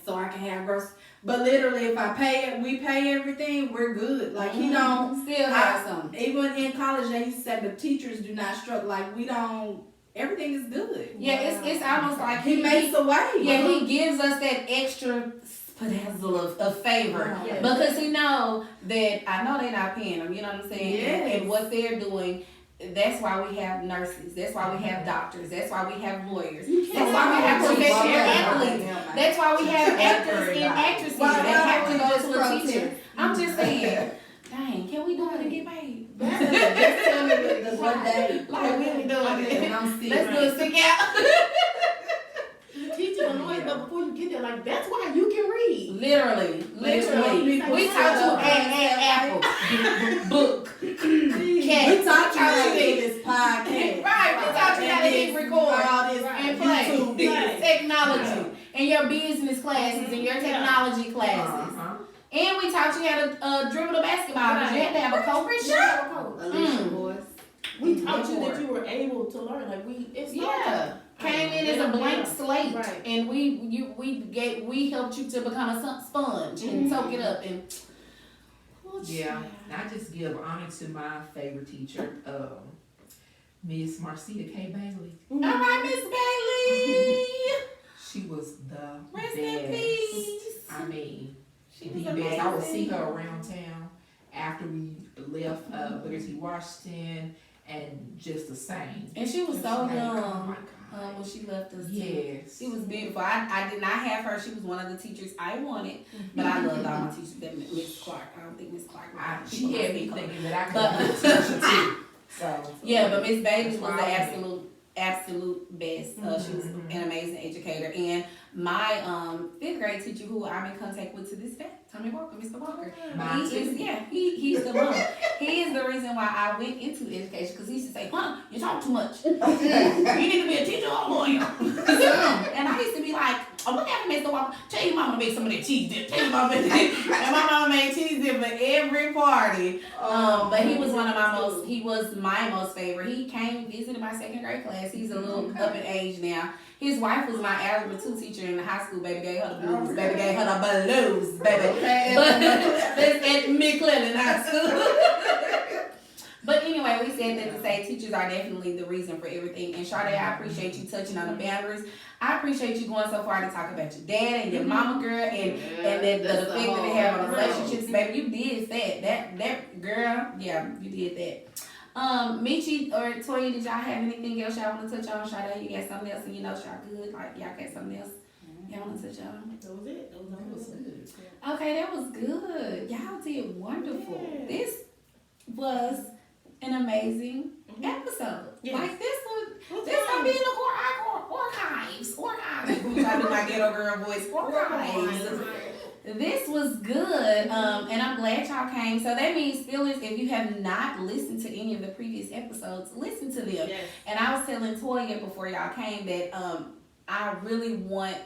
so I can have groceries. But literally, if I pay it, we pay everything, we're good. Like he don't. Still have some. Even in college, they used to say the teachers do not struggle. Like we don't. Everything is good. Yeah, it's almost like He makes a way. Yeah, he gives us that extra padazzle of favor. Yeah. Because he know that I know they're not paying them, you know what I'm saying? Yes. And what they're doing, that's why we have nurses. That's why we have doctors. That's why we have lawyers. That's why we have professional athletes. That's why we have actors and actresses. They have to go to a teacher. I'm just saying, dang, can we do it and get paid? Just tell me the one day. Like we be doing it. And I'm sick. Let's do a stick out. Teaching the noise, but before you get there, like that's why you can read. Literally. We taught you apple, book, cat. We taught you how to Cat. do this podcast. Right, we taught you how to hit record all this and YouTube play. Right. Technology. And your business classes and your technology classes. And we taught you how to dribble the basketball because you had to have a coach. Alicia boys. We taught you that you were able to learn. Like it's Yeah. Came in as a blank slate, Right. and we helped you to become a sponge and soak it up and. Yeah, and I just give honor to my favorite teacher, Miss Marcia K. Bailey. All right, Miss Bailey. She was the Rest best. in peace. I mean, She was the best. I would see amazing. her around town after we left Liberty Washington, and just the same. And she was so Like, oh young my God. when she left us. too. Yes. She was beautiful. I did not have her. She was one of the teachers I wanted, but I loved all my teachers. That Miss Clark. I don't think Miss Clark. She had me thinking that I But- could be a teacher too. So Yeah, but Miss Bailey That's was why the I went. absolute best. She was an amazing educator. And my 5th grade teacher, who I'm in contact with to this day, Tommy Walker, Mr. Walker. Mine He is, too. he's the one. He is the reason why I went into education because he used to say, you talk too much. You need to be a teacher or a lawyer. And I used to be like, look at Mr. Walker. Tell your mama to make some of that cheese dip. Tell your mama. And my mama made cheese dip for every party. But he was my most favorite. He came visited my 2nd grade class. He's a little up in age now. His wife was my algebra 2 teacher in the high school. Baby gave her the blues. Baby gave her the blues, baby. But that's at McClellan High School. But anyway, we said that to say teachers are definitely the reason for everything. And Sade, I appreciate you touching on the boundaries. I appreciate you going so far to talk about your dad and your mama girl and then the effect that they have on relationships. Baby, you did that. That girl, yeah, you did that. Michi or Toya, did y'all have anything else y'all want to touch on? Sade, you got something else and you know y'all good? Like y'all got something else y'all want to touch on? That was it. That was good. Okay, that was good. Y'all did wonderful. Yeah. This was an amazing episode. Yes. Like this gonna be in the archives. I do my ghetto girl voice. This was good, and I'm glad y'all came. So that means, Phyllis, if you have not listened to any of the previous episodes, listen to them. Yes. And I was telling Toya before y'all came that I really want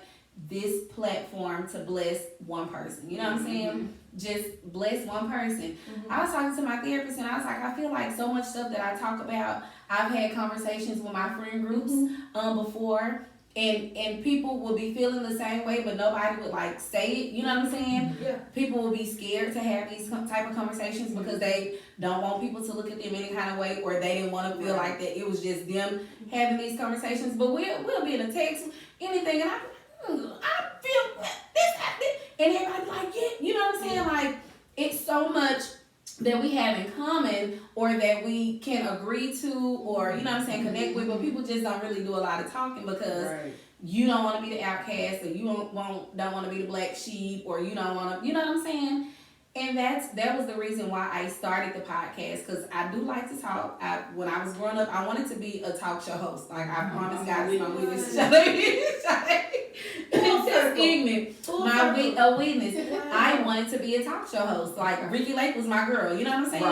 this platform to bless one person. You know what I'm saying? Just bless one person. I was talking to my therapist, and I was like, I feel like so much stuff that I talk about, I've had conversations with my friend groups before. And people will be feeling the same way, but nobody would like say it. You know what I'm saying? Yeah. People will be scared to have these type of conversations because they don't want people to look at them any kind of way, or they didn't want to feel like that it was just them having these conversations. But we'll be in a text, anything, and I feel this happened, and everybody be like, yeah, you know what I'm saying? Like, it's so much that we have in common, or that we can agree to, or, you know what I'm saying, connect with, but people just don't really do a lot of talking because you don't want to be the outcast, or you don't want to be the black sheep, or you don't want to, you know what I'm saying? And that was the reason why I started the podcast, because I do like to talk. When I was growing up, I wanted to be a talk show host. Like, I promised God it's my witness. Just ignorant. A witness. I wanted to be a talk show host. Like, Ricky Lake was my girl. You know what I'm saying?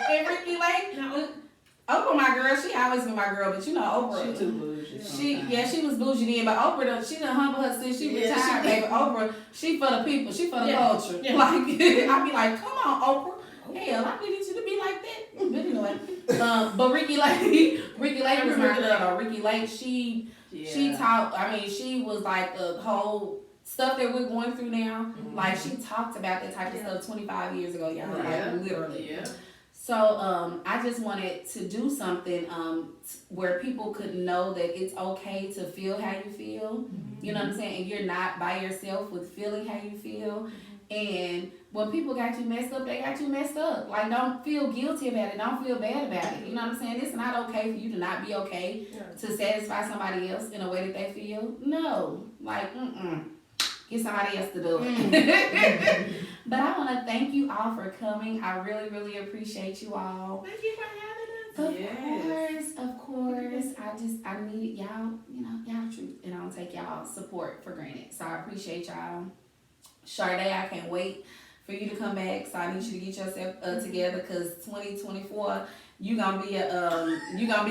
And Ricky Lake, Oprah my girl. She always been my girl, but you know Oprah. She too bougie. She was bougie then, but Oprah, she done humble her since she retired, baby. Oprah, she for the people, she for the culture. Yeah. Like, I be like, come on, Oprah. Hell, I needed you to be like that. But anyway, but Ricky Lake was my girl. Ricky Lake, she talked. I mean, she was like the whole stuff that we're going through now. Like, she talked about that type of stuff 25 years ago, y'all. Like, literally. Yeah. So I just wanted to do something where people could know that it's okay to feel how you feel. You know what I'm saying? And you're not by yourself with feeling how you feel. And when people got you messed up, they got you messed up. Like, don't feel guilty about it. Don't feel bad about it. You know what I'm saying? It's not okay for you to not be okay to satisfy somebody else in a way that they feel. No. Like, get somebody else to do it. But I want to thank you all for coming. I really, really appreciate you all. Thank you for having us. Of course. I needed y'all, y'all truth. And I don't take y'all support for granted. So I appreciate y'all. Sade, I can't wait for you to come back. So I need you to get yourself together, because 2024, you gonna be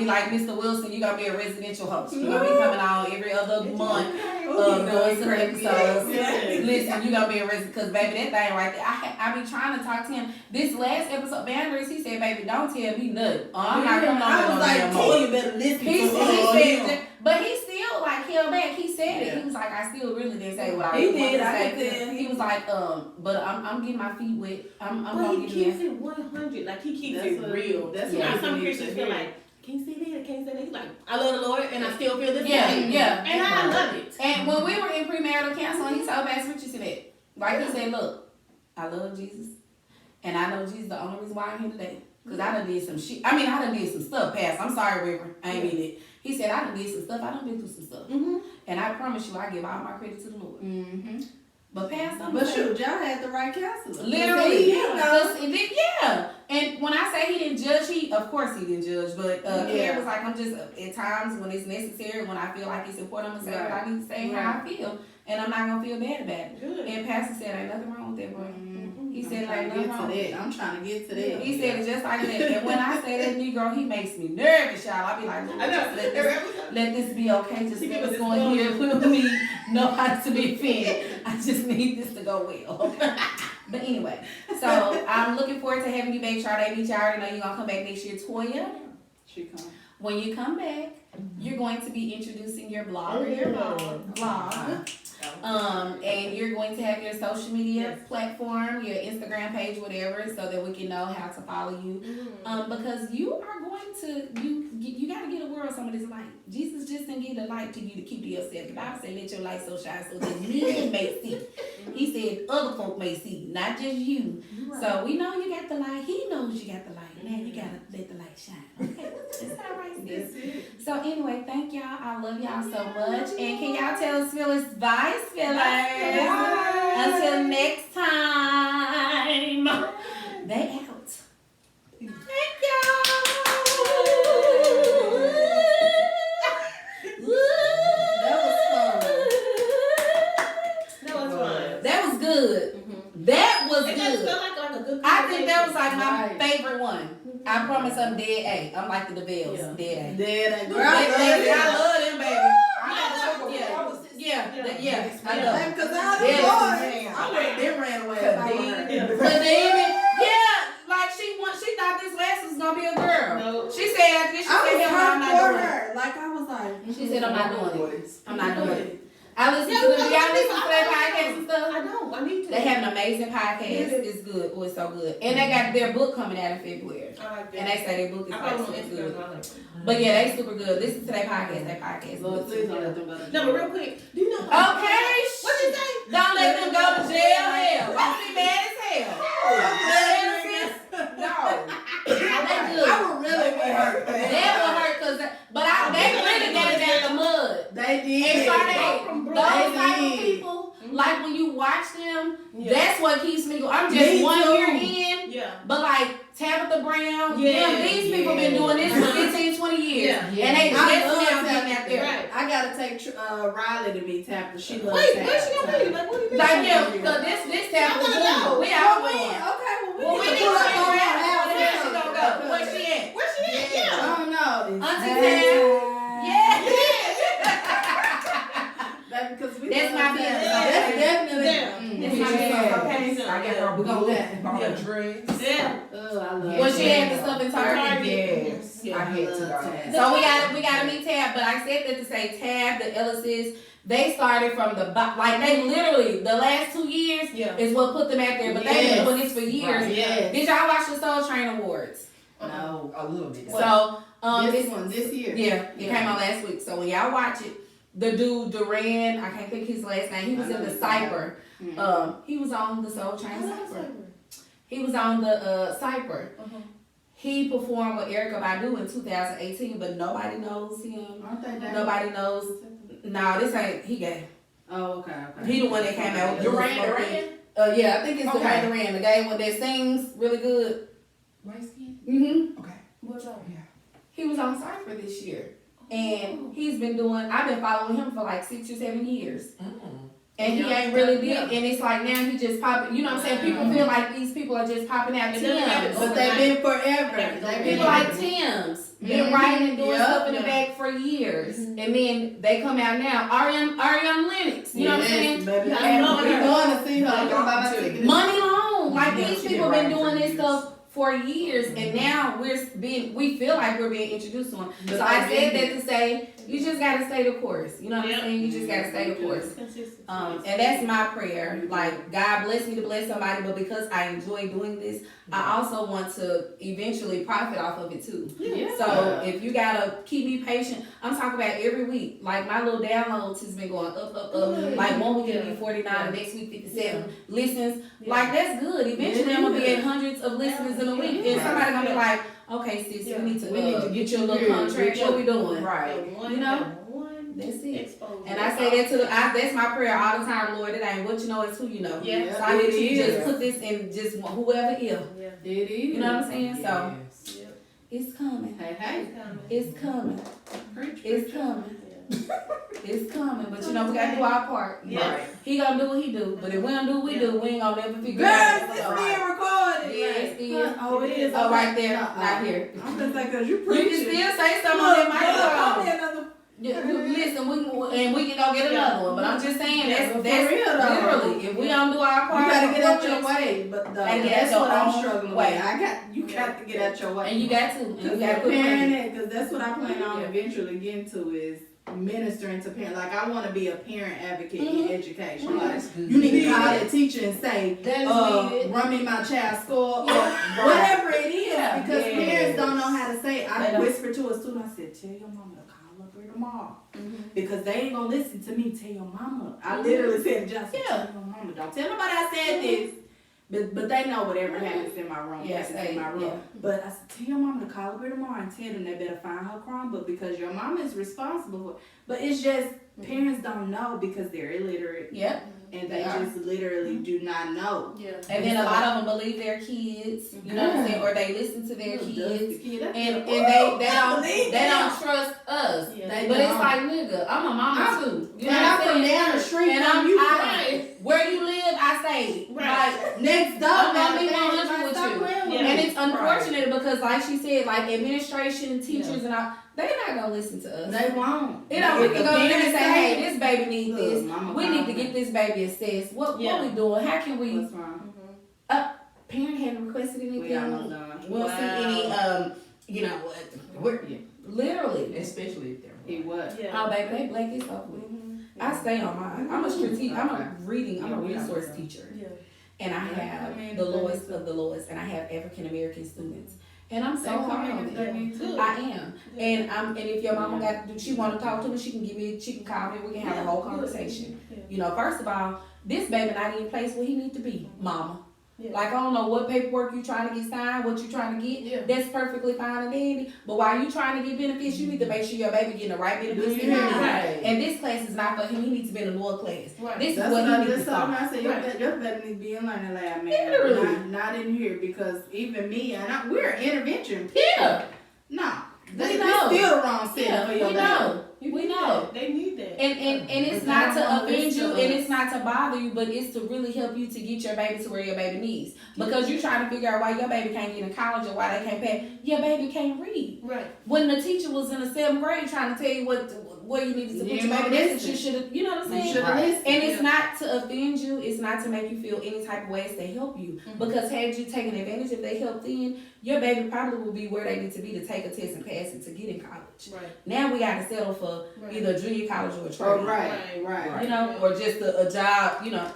like Mr. Wilson. You gonna be a residential host. You gonna be coming on every other month, doing some episodes. Listen, you gonna be a resident, because baby, that thing right there. I be trying to talk to him. This last episode, Boundaries, he said, baby, don't tell me nothing. I'm not coming on. I was like, you better listen He to said, but he still like held back. He said it. He was like, I still really didn't say what I really wanted to say. He was like, but I'm getting my feet wet. I'm But gonna he get keeps in. it 100. Like, he keeps That's it real. That's You know, what some we need Christians to feel hear. like, can't say that, can't say that. He's like, I love the Lord and I still feel this way. Yeah. And I love it. And when we were in premarital counseling, he told Pastor Richardson that. Like, he said, look, I love Jesus, and I know Jesus the only reason why I'm here today. Because I done did some shit. I done did some stuff, Pastor. I'm sorry, Reverend. I ain't mean it. He said, I done did some stuff. I done been through some stuff. And I promise you, I give all my credit to the Lord. But Pastor, But shoot, y'all had the right counselor. literally, Yeah. And when I say he didn't judge, of course he didn't judge, but Karen was like, I'm just, at times when it's necessary, when I feel like it's important, I'm gonna say what I need to say, how I feel, and I'm not gonna feel bad about it. Good. And Pastor said, ain't nothing wrong with that, bro. He said, I'm like, nothing wrong with that. I'm trying to get to that. He said it just like that. And when I say that Negro, he makes me nervous, y'all. I be like, Lord, just let this be okay. Just let us go in here. We don't need nobody to be offended. I just need this to go well. But anyway, so I'm looking forward to having you back, Sade Beach. I already know you're going to come back next year. Toya, She come. when you come back, you're going to be introducing your blog or your blog. And you're going to have your social media platform, your Instagram page, whatever, so that we can know how to follow you. Because you are going to, you got to get a world some of this light. Jesus just didn't give the light to you to keep to yourself. The Bible said, let your light so shine so that men may see. He said other folk may see, not just you. So we know you got the light. He knows you got the light. Now you got to let the light shine. Okay, that's all right, sis. So anyway, thank y'all. I love y'all so much. And can y'all tell us, Phyllis, bye, Phyllis. Until next time. They out. Thank y'all. Woo. good. Mhm. That was It just good. felt like a good I think that was like my Right. favorite one. I promise I'm dead A. I'm like the DeVales. Yeah. Dead A. Dead and girl, I I love them, baby. Yeah. Yeah, I know. love because I Yeah. I would have been ran away if I were her. Yeah. But then, like she thought this last was gonna be a girl. No. She said, she said, I was hell no, I'm hurt not for doing it. her. Like I was like, She said, I'm not doing it. I'm not doing it. I listen Yeah, to we them. love Y'all listen people. to their podcasts and stuff. I know. I need to. They have an amazing podcast. It's good. Oh, it's so good. And they got their book coming out in February. I like that. And they say their book is I like follow on super Instagram. good. I like it. But yeah, they super good. Listen to their podcast. Their podcast. is Lord, good please too. don't let them go to No, jail. but real quick, do you know? Okay. What did you say? Don't let them go to jail. Hell, don't be mad as hell. No. They good. I would really be hurt. That will hurt because they really got it out the mud. They did. And Sade, from those Brooklyn. type of They did. people, like when you watch them, Yeah. that's what keeps me going. I'm just Me 1 too. year in, Yeah. but like Tabitha Brown, Yeah, these people been doing this for 15, 20 years. Yeah. And they I just love now getting Tabitha. out there. Right. I gotta take Riley to meet Tabitha. She loves Wait, Tabitha. where's she gonna be? Like, what do you mean? Like, yeah, because this Tabitha I wanna Junior, know. we all Well, going. okay, Well, we can need to pull up figure on out her where the hell house she gonna now. go. Where she at? Where's she at? I Yeah. don't know. Auntie Hey. Yeah. That because we That's love my Tabitha. business. That's definitely. Yeah. That's my business. Okay. So, I got her We gonna book, do bought her Yeah. dress. Yeah. Oh, I love. When she Yeah. had the stuff in Target. Yes. Yeah. I had to Love go. Tab. So we gotta meet Tab, but I said that to say Tab, the Ellises, they started from like they literally the last 2 years Yeah. is what put them out there, but they've been Yes. doing this for years. Right. Yes. Did y'all watch the Soul Train Awards? No. A little bit. So This it's, one this year. yeah, it came out last week. So when y'all watch it, the dude Duran, I can't think his last name. He was I in know the his Cypher. Mhm. He was on the Soul Train I love Cypher. Cypher. He was on the Cypher. Uh-huh. He performed with Erykah Badu in 2018, but nobody knows him. Aren't they down? Nobody knows. No, this ain't he gay. Oh, okay, okay. He the one that came out with Duran? Yeah, I think it's Okay. Duran, the guy one that sings really good. Light skin? Mm-hmm. Okay. What's up? Yeah. He was on Cypher this year, and he's been doing. I've been following him for like 6 or 7 years, and he ain't really did. Yeah. And it's like now he just popping. You know what I'm saying? People feel like these people are just popping out It doesn't happen Tims. But they've been forever. They've been People like Tim's been Mhm. writing and doing Yep. stuff in the Yeah. back for years, Mhm. and then they come out now. Ariana Lennox, you know what I'm saying? Baby, Yeah, I and know we her. going to see her. I I'm gonna buy my too. ticket. Money long. Like Yeah, these she people been been doing writing this for stuff for years, and now we feel like we're being introduced to them. But So I they said been that to say you just gotta stay the course. You know what I'm Yep. saying? You just gotta stay the course. Consistency. And that's my prayer. Like God bless me to bless somebody, but because I enjoy doing this, I also want to eventually profit off of it too. Yeah. So if you gotta keep me patient, I'm talking about every week. Like my little downloads has been going up. Good. Like 1 week it'll be Yeah. 49, the next week 57 listens. Yeah. Like that's good. Eventually I'm gonna be at hundreds of listeners in a week, and somebody gonna be like, "Okay, sis, Yeah. we need to get you a little Yeah. contract. What we doing?" Right. One, You know? one That's it. exposure. And I say that that's my prayer all the time, Lord. It ain't what you know, it's who you know. Yeah. So I need you to It just is. put this in just whoever is. Yeah. It is. You know what I'm saying? So Yes. Yep. it's coming. Hey, hey. It's coming. Preach, It's preach. coming. Yeah. It's coming. But you know we gotta do our part. Yeah. Right. He gonna do what he do. But if we don't do what we do, we ain't gonna never figure Girl, it out. it's being recorded. Yeah, it's still. Oh, it is. Oh, right there, Uh-uh. not here. I'm just like, cause you You preaching. can still say something on that microphone. Listen, we can go get another one. But I'm just saying that's For real, though. literally if we don't do our You part, gotta get out what your we way, but Gotta get that's out what your I'm own struggling way. with. You got to get out your way. And you got to. And you Cause got to put parenting, cause that's what I plan on Yeah. eventually getting to is ministering to parents. Like I want to be a parent advocate Mhm. in education. Mhm. Like That's good. you need to call that teacher and say, That's needed. run me my child's score or Yeah. whatever it is. Yeah. Because Yes. parents don't know how to say. They I don't. whispered to a student, I said, tell your mama to call up here tomorrow. Mhm. Because they ain't gonna listen to me. Tell your mama. I literally said, just Yeah. tell your mama. Don't tell nobody I said this. But they know whatever happens in my room. Yes, happens in my room. yeah. But I said, tell your mama to call up here tomorrow and tell them they better find her Chromebook because your mama is responsible for it. But it's just parents don't know because they're illiterate Yep. and They they are. just literally do not know. Yeah. And then a lot of them believe their kids. You know what I'm saying? Or they listen to their kids. And they don't trust us. Yeah. They But don't. it's like, nigga, I'm a mama too. You know And what I'm I'm from saying? down the street And from I'm you. where you live, I say made. Right. Like, Next door, I'm now gonna be they 100 like, with stop you. playing with Yeah. me. And it's unfortunate because, like she said, like administration, teachers, and all, they're not gonna listen to us. They won't. You know, we If can the go there and parents say, hey, this baby needs Look, this. mama We need to called get me. this baby assessed. What Yeah. we doing? How can we? What's wrong? Parent hadn't requested anything. We almost done. We don't see any, you know what? We're, literally. Especially if they're. He what? Yeah. Oh, baby, they Blake this up with. I stay on mine. I'm a strategic. I'm a reading. I'm a resource teacher, Yeah. and I have the lowest of the lowest, and I have African American students, and I'm so hard on them. Good. I am, and if your mama got, she want to talk to me, she can give me, she can call me, we can have a whole conversation. Yeah. You know, first of all, this baby not in place where he need to be, mama. Yeah. Like, I don't know what paperwork you trying to get signed, what you trying to get. Yeah. That's perfectly fine and dandy. But while you trying to get benefits, you need to make sure your baby getting the right benefits that he Yeah. needs. Right. And this class is not for him. He needs to be in a lower class. Right. This That's is what what he needs to something start. I said. Your baby need to be in learning lab, man. Literally. Not in here because even me and we're intervention. Yeah. No, We this know. still the wrong setting Yeah, for we your baby. know. You We need know. that. They need that. And it's But not they don't to wanna offend listen you to and us. it's not to bother you, but it's to really help you to get your baby to where your baby needs. Because you're trying to figure out why your baby can't get in college or why they can't pay. Your baby can't read. Right. When the teacher was in the 7th grade trying to tell you where you needed to put You your ain't baby, that's what listen. you should have, you know what I'm You saying? should have Right. listened. And it's not to offend you, it's not to make you feel any type of ways to help you. Mhm. Because had you taken advantage if they helped in, your baby probably will be where they need to be to take a test and pass it to get in college. Right. Now we gotta settle for Right. either junior college or a trade. Oh, right. You know, or just a job, you know.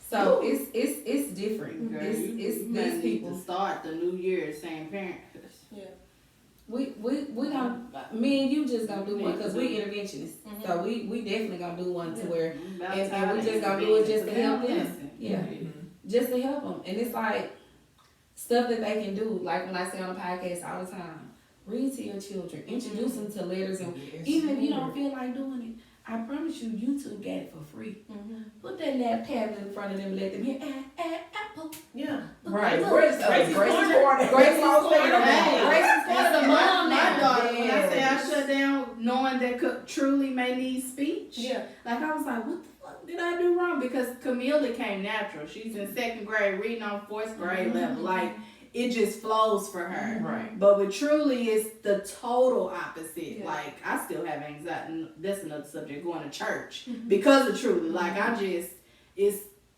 So it's different. Girl, It's you might these need people. to start the new year same parent. We gonna, me and you just gonna do one because we interventionists. Mhm. So we definitely gonna do one to Yeah. where About And time we they just gonna do it just to intervene, help but they them. don't listen. yeah, Mhm. just to help them. And it's like stuff that they can do. Like when I say on the podcast all the time, read to your children, introduce them to letters, and Yes. even if you don't feel like doing it, I promise you, YouTube got it for free. Mm-hmm. Put that lap tablet in front of them, and let them hear apple. Yeah. Right. Look, Where's Gracie's Gracie's Corner? Corner? Gracie's Corner. Hey, Gracie's Corner, and the so mom my now. daughter, when I say I Yes. shut down, knowing that truly may need speech. Yeah. Like I was like, what the fuck did I do wrong? Because Camilla came natural. She's in 2nd grade, reading on 4th grade level. Like it just flows for her. Right. But with Truly, it's the total opposite. Yeah. Like I still have anxiety. That's another subject. Going to church Mhm. because of Truly. Like I just,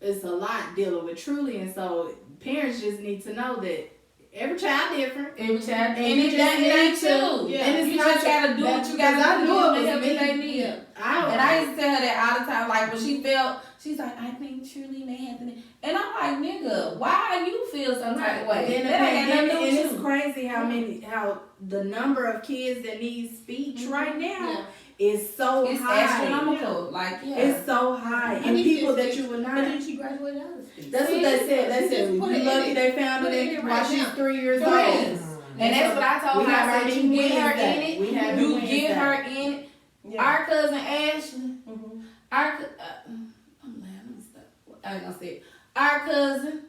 it's a lot dealing with Truly, and so parents just need to know that every child different. Every child, And and you it just ain't need you. Yeah. And it's You not just gotta do what you because gotta I do knew to it help was what they me. need. I And I used to tell her that all the time, like when she felt, she's like, I think Truly may have to. And I'm like, nigga, why you feel some type of way? And, That ain't got nothing to do and with it's you. crazy how the number of kids that need speech right now Yeah. is so It's high. astronomical. Like, yeah. It's so high, and And people it's that just- you would But not. then she graduated out of speech. That's what they said. They You said just you put it in lucky it. they found Put it it in in right while she's now. 3 years For old. real. And that's what I told We her. have I our said, meeting you get her in Wednesday. it. We have You it get Wednesday. her in it. Yeah. Our cousin Ashley, Mhm. I'm laughing. Stop. I ain't gonna say it. Our cousin,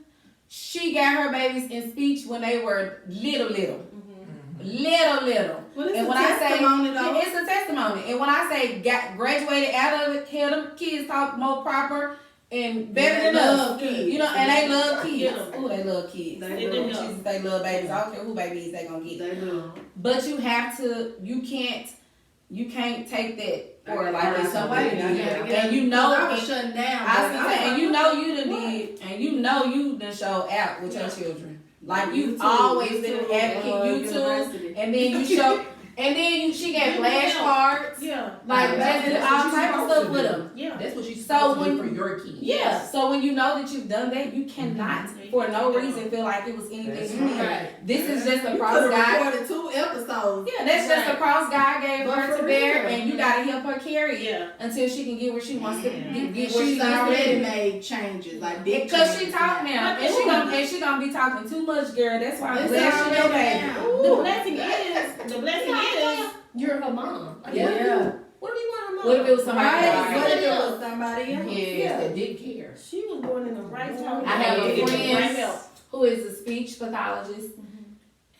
she got her babies in speech when they were little. Mhm. Little. Well, it's And a when I say testimony, though. it's a testimony, and when I say got graduated out of it, hear them kids talk more proper and better They than us, love kids. you know, and they love kids. Yeah. Oh, they love kids. They Lord love. Jesus, they love babies. I don't care who baby is, they gonna get it. They do. But you have to, you can't take that or like it's somebody Yeah. and you know, I was and, shutting down. I but was I saying, and was you like, know you done did, and you know you done show out with your children. Like you've YouTube, always been an YouTube, advocate, YouTube, University. and then you show, and then she got flashcards, Yeah. like That's just what all she's type of supposed stuff to with do. them. Yeah. That's what she's So supposed to do when- for your kids. Yeah. So when you know that you've done that, you cannot, for no reason, feel like it was anything That's you did. right. This is just a You cross could have God. recorded 2 episodes. Yeah, that's just a Right. cross God gave But her for to bear, real. and you gotta help her carry it Yeah. until she can get where she wants to And get where she she's needs to already be. made changes, like big Because she changes talk now, and she gonna be talking too much, girl. That's why I'm It's glad she know already baby. down. The blessing is you're her mom. Like, Yeah. What do you want her mom? What if it was somebody Right, else? what if it was somebody else? Yes, that did care. She was born in the right time. I have a Get the friend right help. who is a speech pathologist,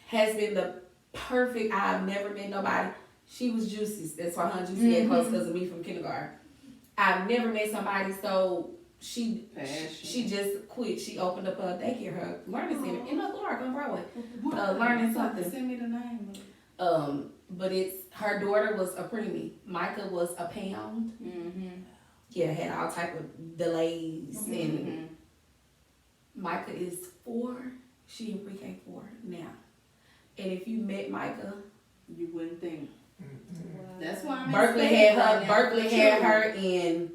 has been the perfect. I've never met nobody. She was juicy. That's why her juicy had close because of me from kindergarten. I've never met somebody so she just quit. She opened up a daycare, her learning center in North Clark on Broadway. Learning something. Send me the name. But it's her daughter was a preemie. Micah was a pound. Mm-hmm. Yeah, had all type of delays, and Micah is 4. She in pre-K 4 now. And if you met Micah, You wouldn't think. Mhm. That's why I'm Berkeley excited had her. right now. Berkeley had her in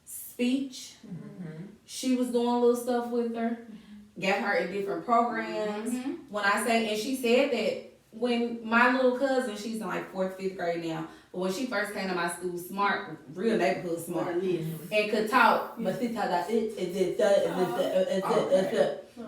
speech. Mhm. She was doing little stuff with her. Got her in different programs. Mhm. When I say, and she said that when my little cousin, she's in like 4th, 5th grade now, but when she first came to my school, smart, real neighborhood smart, and could talk, but she talked like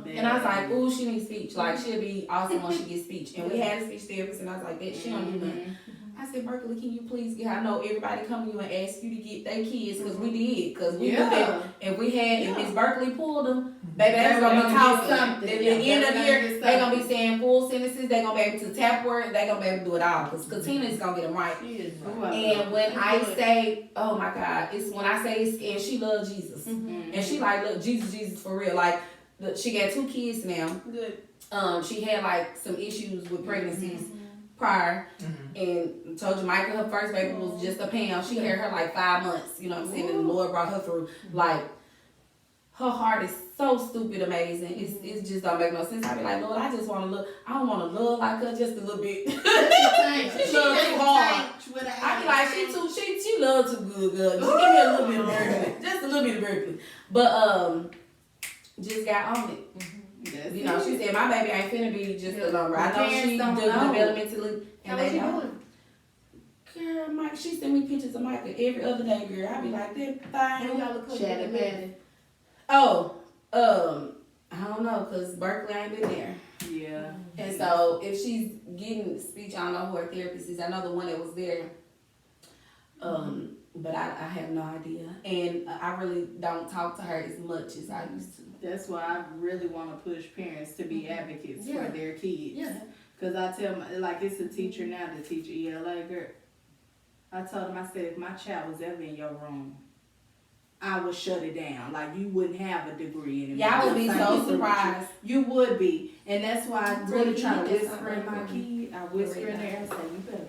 and I was like, ooh, she needs speech. Like, she'll be awesome when she gets speech. And we had a speech therapist, and I was like, that she don't do nothing. I said, Berkeley, can you please get her? I know everybody come to you and ask you to get their kids, because we did, because we knew that if we had, if Miss Berkeley pulled them, baby, that's gonna be talking. At the end of the year, they gonna be saying full sentences, they gonna be able to tap words, they gonna be able to do it all, because Tina's gonna get them right. And when I say, oh my God, it's when I say, and she loves Jesus. And she like, look, Jesus for real. Like, she got 2 kids now. Good. She had like some issues with pregnancies prior, and told you Micah, her first baby was just a pound. She had her like 5 months, you know what I'm saying? And the Lord brought her through. Like, her heart is so stupid amazing. It just don't make no sense. I be like, Lord, I just want to look. I don't want to love like her just a little bit. She love too hard. I be like, she love too good, girl. Just give me a little bit of Berkeley, just a little bit of Berkeley. But just got on it. You know, she said my baby ain't finna be just a number. I know she developmentally, and they don't. Girl, Mike, she sent me pictures of Micah every other day, girl. I be like, that thing. Chatty Patty. Oh, I don't know, cause Berkeley ain't been there. Yeah. And so if she's getting speech, I don't know who her therapist is. I know the one that was there. But I have no idea. And I really don't talk to her as much as I used to. That's why I really want to push parents to be advocates for their kids. Yeah. Cause I tell my, like, it's a teacher now to teach ELA, girl. I told him, I said, if my child was ever in your room, I would shut it down. Like, you wouldn't have a degree in it. Yeah, I would be so surprised. You would be. And that's why I really try to That's whisper in my something. kid. I whisper in there, I say, you better